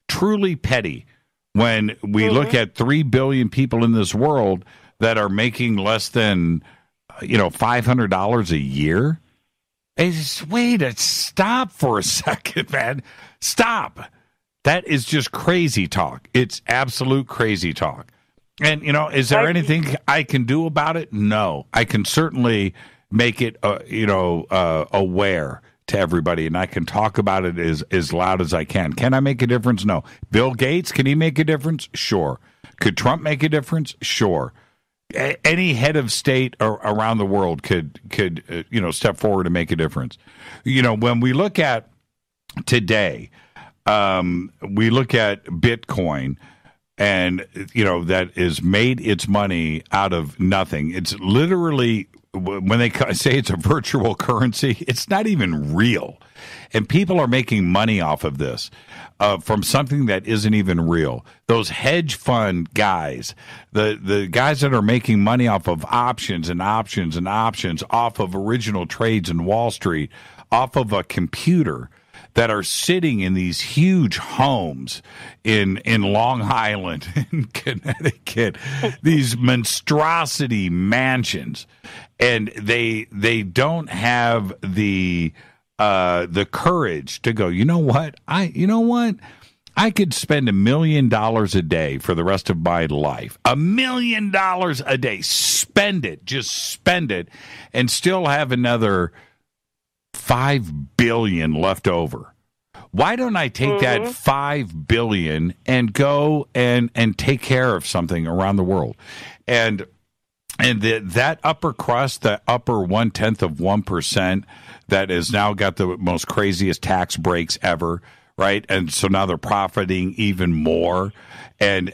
truly petty, when we look at 3 billion people in this world that are making less than, $500 a year? Stop for a second, man. Stop. That is just crazy talk. It's absolute crazy talk. And, is there anything I can do about it? No. I can certainly make it, aware to everybody, and I can talk about it as loud as I can. Can I make a difference? No. Bill Gates, can he make a difference? Sure. Could Trump make a difference? Sure. Any head of state around the world could step forward and make a difference. When we look at today, we look at Bitcoin, and that is made its money out of nothing. It's literally, when they say it's a virtual currency, it's not even real. And people are making money off of this from something that isn't even real. Those hedge fund guys, the guys that are making money off of options and options and options, off of original trades in Wall Street, off of a computer, that are sitting in these huge homes in Long Island, in Connecticut, these monstrosity mansions, and they don't have the courage to go, you know what? I could spend $1 million a day for the rest of my life. $1 million a day. Spend it. Just spend it, and still have another $5 billion left over. Why don't I take that $5 billion and go and take care of something around the world? And that upper crust, the upper 1/10% that has now got the most craziest tax breaks ever, right? And so now they're profiting even more, and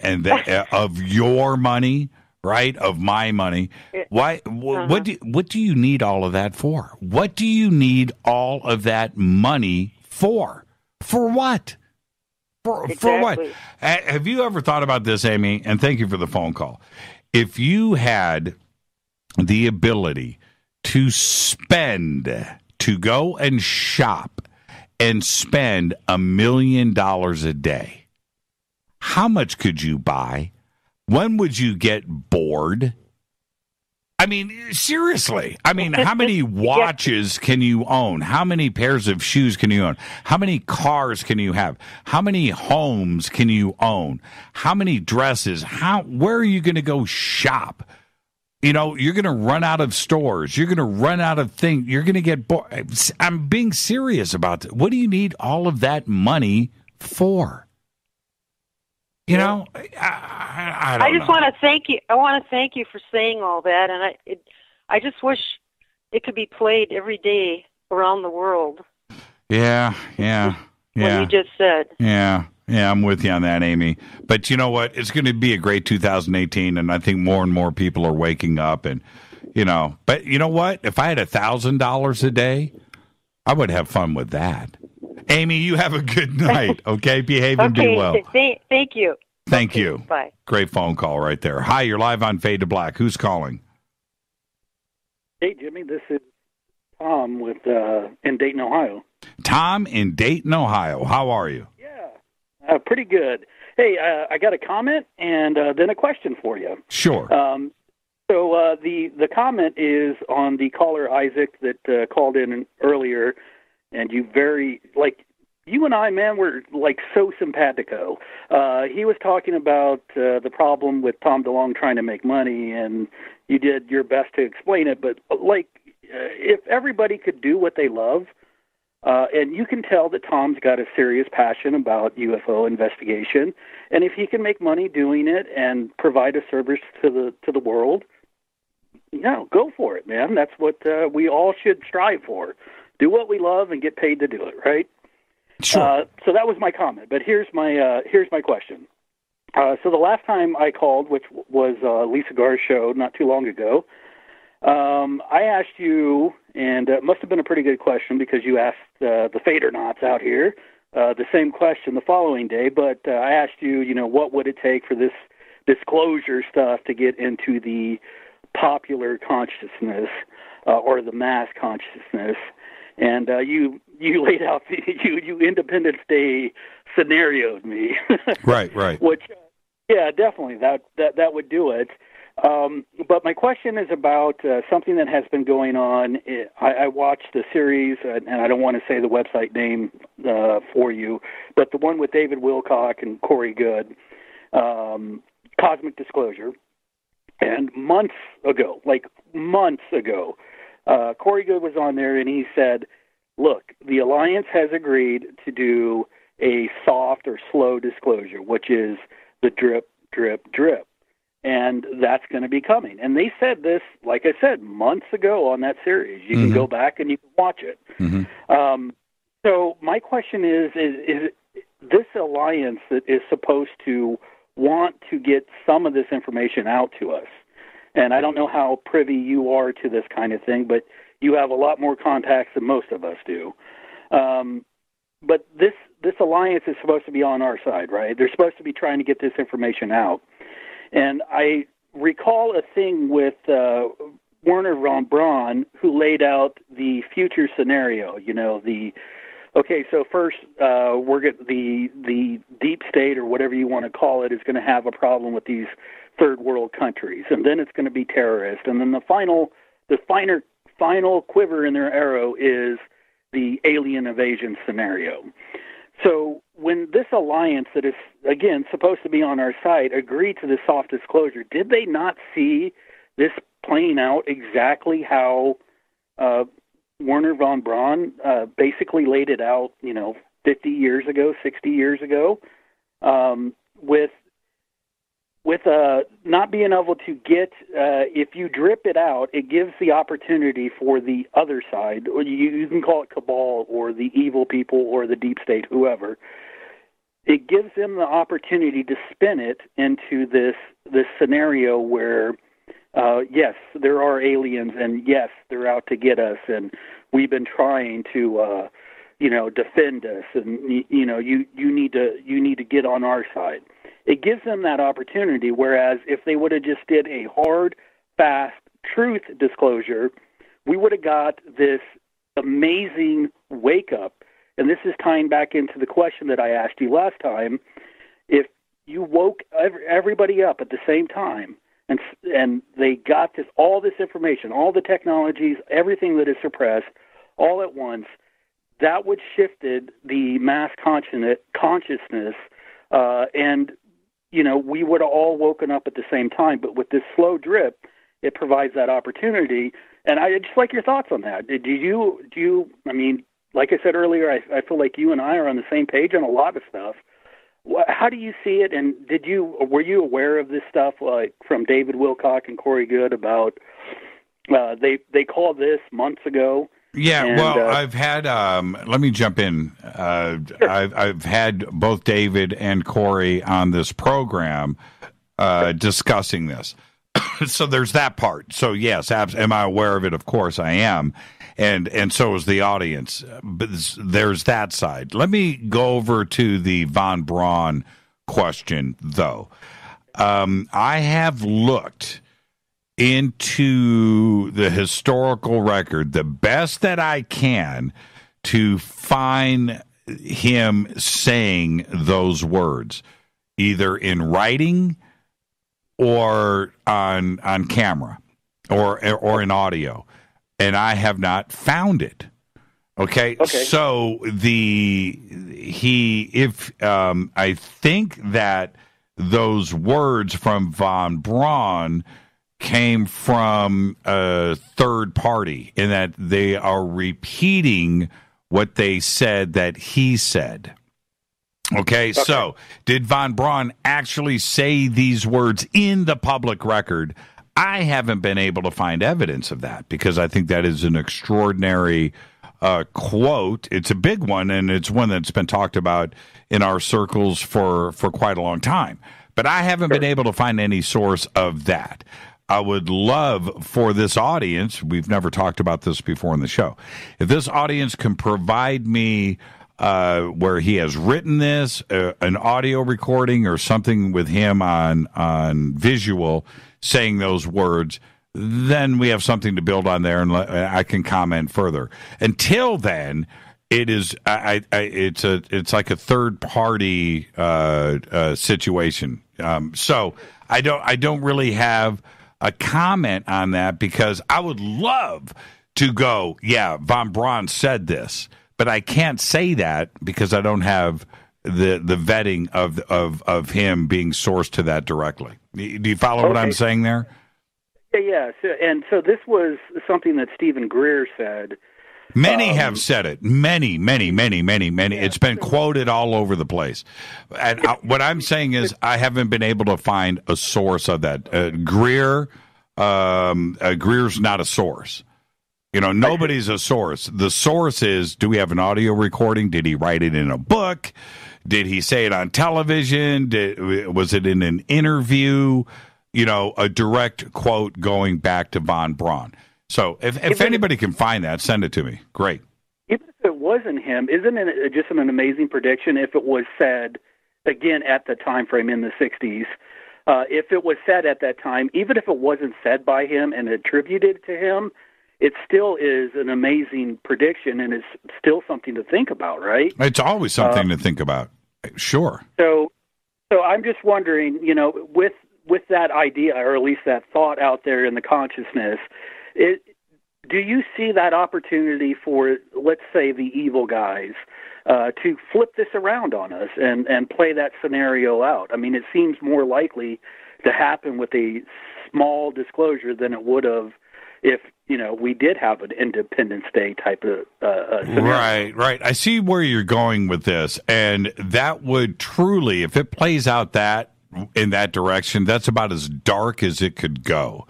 of your money. Right, of my money. Why? What do you need all of that for? What do you need all of that money for? For what? For what? Have you ever thought about this, Amy? And thank you for the phone call. If you had the ability to go and shop and spend $1 million a day, how much could you buy? When would you get bored? I mean, seriously. I mean, how many watches can you own? How many pairs of shoes can you own? How many cars can you have? How many homes can you own? How many dresses? Where are you going to go shop? You're going to run out of stores. You're going to run out of things. You're going to get bored. I'm being serious about it. What do you need all of that money for? I don't know. I just want to thank you. I want to thank you for saying all that, and I just wish it could be played every day around the world. Yeah. What you just said. Yeah, I'm with you on that, Amy. But you know what? It's going to be a great 2018, and I think more and more people are waking up, and But you know what? If I had $1,000 a day, I would have fun with that. Amy, you have a good night, okay? Behave and be well. Thank you. Thank you. Bye. Great phone call right there. Hi, you're live on Fade to Black. Who's calling? Hey, Jimmy, this is Tom in Dayton, Ohio. Tom in Dayton, Ohio. How are you? Yeah, pretty good. Hey, I got a comment and then a question for you. Sure. So the comment is on the caller Isaac that called in earlier. And you and I, man, were like so simpatico. He was talking about the problem with Tom DeLonge trying to make money, and you did your best to explain it. But if everybody could do what they love, and you can tell that Tom's got a serious passion about UFO investigation, and if he can make money doing it and provide a service to the world, go for it, man. That's what we all should strive for. Do what we love and get paid to do it, right? Sure. So that was my comment, but here's my question. So the last time I called, which was Lisa Gar's show not too long ago, I asked you, and it must have been a pretty good question because you asked the Fadernauts out here the same question the following day, but I asked you, what would it take for this disclosure stuff to get into the popular consciousness or the mass consciousness? And you laid out you Independence Day scenarioed me, right, which Yeah, definitely. That would do it. But my question is about something that has been going on. I watched the series, and I don't want to say the website name for you, but the one with David Wilcock and Corey Goode, Cosmic Disclosure. And months ago, Corey Goode was on there, and he said, look, the Alliance has agreed to do a soft or slow disclosure, which is the drip, drip, drip. And that's going to be coming. And they said this, like I said, months ago on that series. You can go back and you can watch it. So my question is this alliance that is supposed to want to get some of this information out to us, and I don't know how privy you are to this kind of thing, but you have a lot more contacts than most of us do. But this alliance is supposed to be on our side, right? They're supposed to be trying to get this information out. And I recall a thing with Werner von Braun, who laid out the future scenario. So first we're the deep state, or whatever you want to call it, is going to have a problem with these third world countries, and then it's going to be terrorists, and then the final quiver in their arrow is the alien invasion scenario. So when this alliance that is, again, supposed to be on our side agreed to this soft disclosure, did they not see this playing out exactly how Werner von Braun basically laid it out, 50 years ago, 60 years ago, with not being able to get, if you drip it out, it gives the opportunity for the other side, or you can call it cabal or the evil people or the deep state, whoever. It gives them the opportunity to spin it into this scenario where, yes, there are aliens, and yes, they're out to get us, and we've been trying to, defend us, and you need to get on our side. It gives them that opportunity, whereas if they would have just did a hard, fast truth disclosure, we would have got this amazing wake-up. And this is tying back into the question that I asked you last time. If you woke everybody up at the same time, and they got all this information, all the technologies, everything that is suppressed, all at once, that would shifted the mass consciousness, and we would have all woken up at the same time. But with this slow drip, it provides that opportunity. And I just like your thoughts on that. Do you? I mean, like I said earlier, I feel like you and I are on the same page on a lot of stuff. How do you see it? And were you aware of this stuff, like from David Wilcock and Corey Goode, about they called this months ago? Yeah, I've had. Let me jump in. Sure. I've had both David and Corey on this program discussing this. So there's that part. So yes, am I aware of it? Of course I am, and so is the audience. But there's that side. Let me go over to the von Braun question, though. I have looked into the historical record the best that I can to find him saying those words, either in writing or on camera or in audio, and I have not found it. Okay. So I think that those words from von Braun came from a third party, in that they are repeating what they said that he said. Okay, so did von Braun actually say these words in the public record? I haven't been able to find evidence of that, because I think that is an extraordinary quote. It's a big one, and it's one that's been talked about in our circles for quite a long time. But I haven't been able to find any source of that. I would love for this audience, we've never talked about this before in the show, if this audience can provide me where he has written this, an audio recording or something with him on visual saying those words, then we have something to build on there, and I can comment further. Until then, it is it's like a third party situation. So I don't really have a comment on that, because I would love to go, yeah, von Braun said this, but I can't say that because I don't have the vetting of him being sourced to that directly. Do you follow what I'm saying there? Yeah. So this was something that Stephen Greer said. Many have said it. Many. It's been quoted all over the place. And what I'm saying is I haven't been able to find a source of that. Greer's not a source. Nobody's a source. The source is, do we have an audio recording? Did he write it in a book? Did he say it on television? Was it in an interview? A direct quote going back to von Braun. So if anybody can find that, send it to me. Great. Even if it wasn't him, isn't it just an amazing prediction if it was said, again, at the time frame in the 60s, if it was said at that time, even if it wasn't said by him and attributed to him, it still is an amazing prediction, and it's still something to think about, right? It's always something to think about. Sure. So I'm just wondering, with that idea, or at least that thought out there in the consciousness, do you see that opportunity for, let's say, the evil guys to flip this around on us and play that scenario out? I mean, it seems more likely to happen with a small disclosure than it would have if, we did have an Independence Day type of scenario. Right. I see where you're going with this, and that would truly, if it plays out in that direction, that's about as dark as it could go.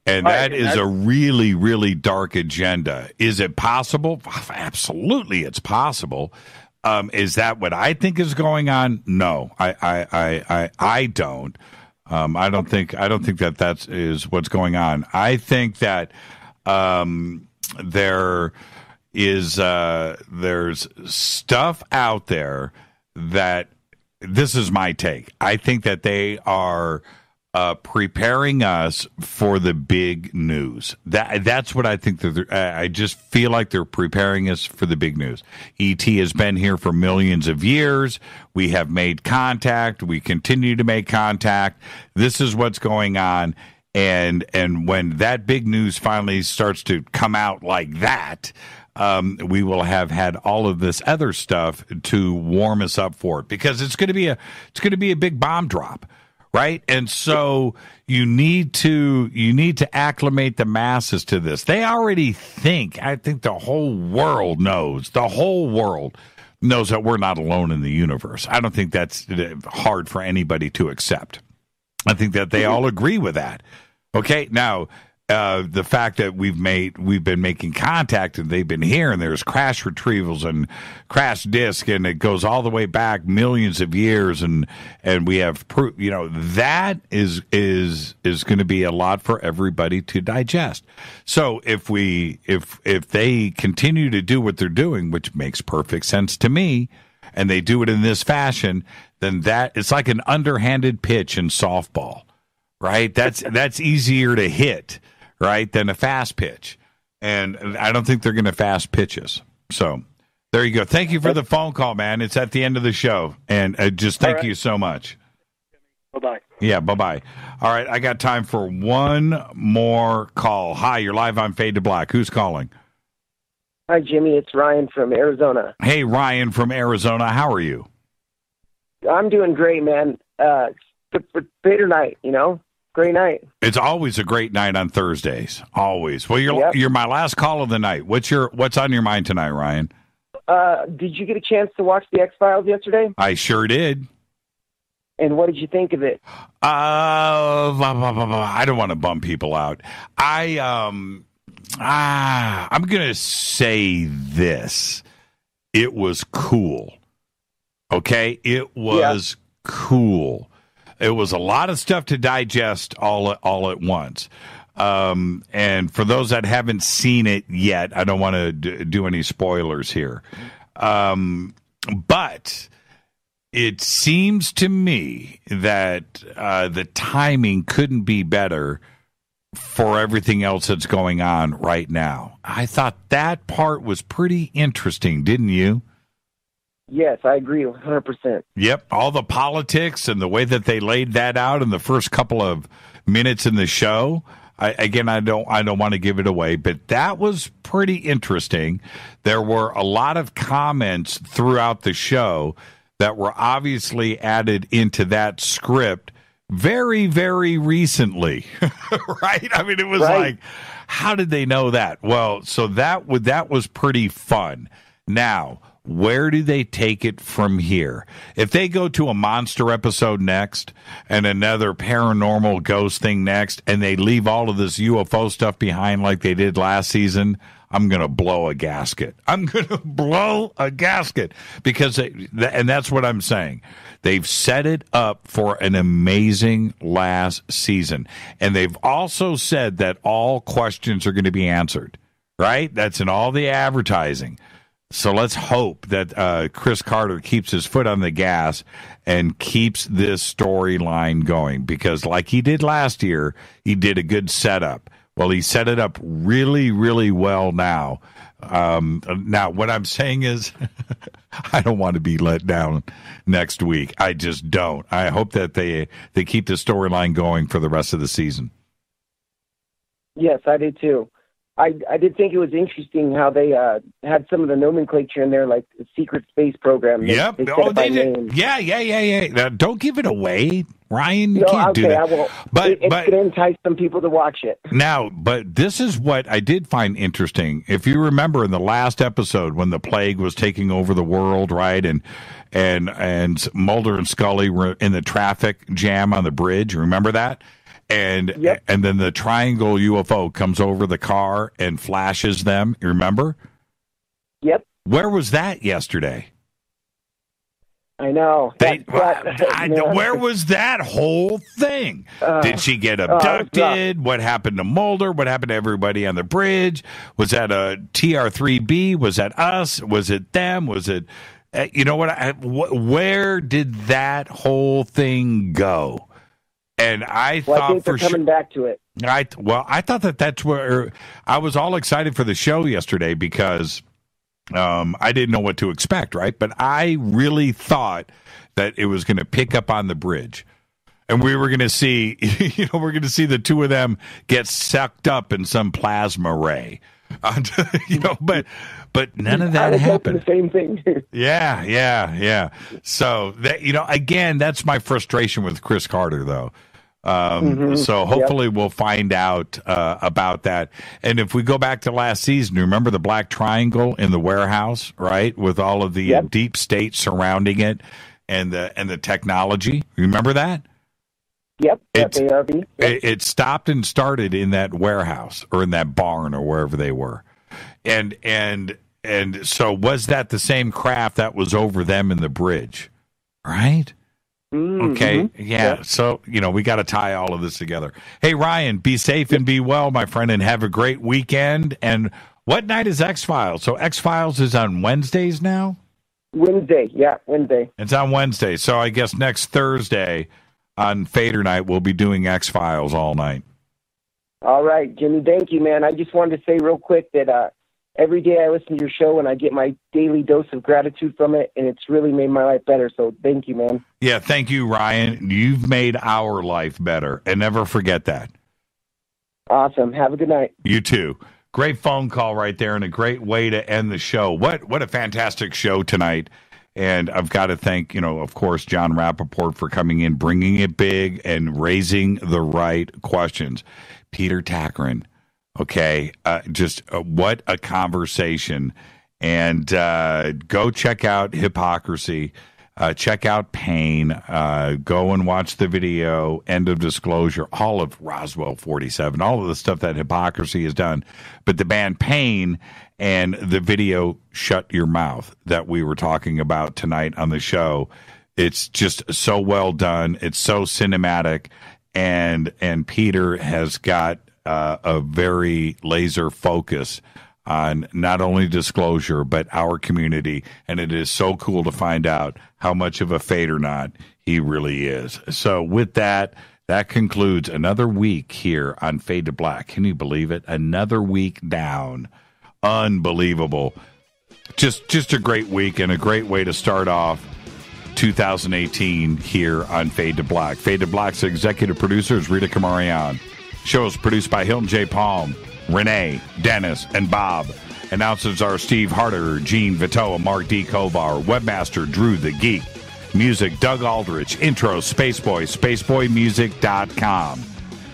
And that is a really, really dark agenda. Is it possible? Absolutely, it's possible. Is that what I think is going on? No, I don't. I don't think that is what's going on. I think that there's stuff out there that, this is my take, I think that they are preparing us for the big news. That's what I think. I just feel like they're preparing us for the big news. E.T. has been here for millions of years. We have made contact. We continue to make contact. This is what's going on. And when that big news finally starts to come out like that, we will have had all of this other stuff to warm us up for it, because it's going to be a big bomb drop. Right. And so you need to acclimate the masses to this. They already I think the whole world knows that we're not alone in the universe. I don't think that's hard for anybody to accept. I think that they all agree with that. Okay. Now, the fact that we've been making contact and they've been here, and there's crash retrievals and crash disk, and it goes all the way back millions of years, and we have proof. That is going to be a lot for everybody to digest. So if they continue to do what they're doing, which makes perfect sense to me, and they do it in this fashion, then it's like an underhanded pitch in softball, right? That's easier to hit, right, than a fast pitch. And I don't think they're going to fast pitches. So there you go. Thank you for the phone call, man. It's at the end of the show. And just thank you so much. Bye-bye. Yeah, bye-bye. All right, I got time for one more call. Hi, you're live on Fade to Black. Who's calling? Hi, Jimmy. It's Ryan from Arizona. Hey, Ryan from Arizona. How are you? I'm doing great, man. For Fadernight, great night. It's always a great night on Thursdays. Always. Well, you're my last call of the night. What's on your mind tonight, Ryan? Did you get a chance to watch the X-Files yesterday? I sure did. And what did you think of it? I don't want to bum people out. I'm going to say this. It was cool. Okay? It was cool. It was a lot of stuff to digest all at once. And for those that haven't seen it yet, I don't want to do any spoilers here. But it seems to me that the timing couldn't be better for everything else that's going on right now. I thought that part was pretty interesting, didn't you? Yes, I agree 100%. Yep, all the politics and the way that they laid that out in the first couple of minutes in the show. I don't want to give it away, but that was pretty interesting. There were a lot of comments throughout the show that were obviously added into that script very, very recently, right? I mean, it was like, how did they know that? Well, so that was pretty fun. Now, where do they take it from here? If they go to a monster episode next and another paranormal ghost thing next, and they leave all of this UFO stuff behind like they did last season, I'm going to blow a gasket. Because, and that's what I'm saying. They've set it up for an amazing last season. And they've also said that all questions are going to be answered, right? That's in all the advertising. So let's hope that Chris Carter keeps his foot on the gas and keeps this storyline going, because like he did last year, he did a good setup. Well, he set it up really, really well now. Now, what I'm saying is I don't want to be let down next week. I just don't. I hope that they keep the storyline going for the rest of the season. Yes, I did too. I did think it was interesting how they had some of the nomenclature in there, like the secret space program. Yep. They did. Yeah. Now, don't give it away, Ryan. You can't do that. I won't. But it's going to entice some people to watch it. Now, but this is what I did find interesting. If you remember in the last episode when the plague was taking over the world, right, and Mulder and Scully were in the traffic jam on the bridge. Remember that? And then the triangle UFO comes over the car and flashes them. You remember? Yep. Where was that yesterday? I know. Where was that whole thing? Did she get abducted? What happened to Mulder? What happened to everybody on the bridge? Was that a TR3B? Was that us? Was it them? Was it... you know what? Where did that whole thing go? And I thought I think they're coming back to it. I thought that's where I was all excited for the show yesterday, because I didn't know what to expect, right? But I really thought that it was going to pick up on the bridge, and we were going to see, we're going to see the two of them get sucked up in some plasma ray, but none of that happened. The same thing. Yeah. So that, again, that's my frustration with Chris Carter, though. So hopefully we'll find out about that. And if we go back to last season, remember the Black Triangle in the warehouse, right, with all of the deep state surrounding it and the technology? Remember that? Yep. It stopped and started in that warehouse or in that barn or wherever they were, and so was that the same craft that was over them in the bridge, right? Okay. Yeah. So, we got to tie all of this together. Hey, Ryan, be safe and be well, my friend, and have a great weekend. And what night is X-Files? So X-Files is on Wednesdays now? Wednesday. Yeah, Wednesday. It's on Wednesday. So I guess next Thursday on Fadernight, we'll be doing X-Files all night. All right, Jimmy. Thank you, man. I just wanted to say real quick that every day I listen to your show and I get my daily dose of gratitude from it, and it's really made my life better. So thank you, man. Yeah, thank you, Ryan. You've made our life better, and never forget that. Awesome. Have a good night. You too. Great phone call right there, and a great way to end the show. What a fantastic show tonight. And I've got to thank, of course, Jon Rappoport for coming in, bringing it big, and raising the right questions. Peter Taggren. Okay, just what a conversation. And go check out Hypocrisy. Check out Pain. Go and watch the video, End of Disclosure, all of Roswell 47, all of the stuff that Hypocrisy has done. But the band Pain and the video Shut Your Mouth that we were talking about tonight on the show, it's just so well done. It's so cinematic. And Peter has got a very laser focus on not only Disclosure, but our community. And it is so cool to find out how much of a Fadernaut he really is. So with that concludes another week here on Fade to Black. Can you believe it? Another week down. Unbelievable. Just a great week and a great way to start off 2018 here on Fade to Black. Fade to Black's executive producer is Rita Kamarian. Show is produced by Hilton J. Palm, Renee, Dennis, and Bob. Announcers are Steve Harder, Gene Vitoa, Mark D. Kovar, Webmaster Drew the Geek. Music, Doug Aldrich. Intro, Spaceboy, spaceboymusic.com.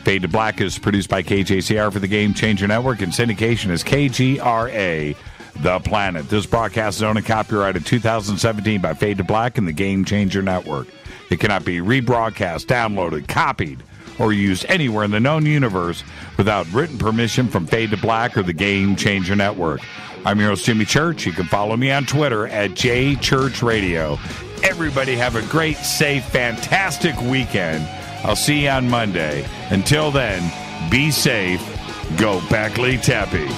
Fade to Black is produced by KJCR for the Game Changer Network, and syndication is KGRA, The Planet. This broadcast is owned and copyrighted 2017 by Fade to Black and the Game Changer Network. It cannot be rebroadcast, downloaded, copied, or used anywhere in the known universe without written permission from Fade to Black or the Game Changer Network. I'm your host, Jimmy Church. You can follow me on Twitter at JChurchRadio. Everybody have a great, safe, fantastic weekend. I'll see you on Monday. Until then, be safe. Go Beckley Tepe.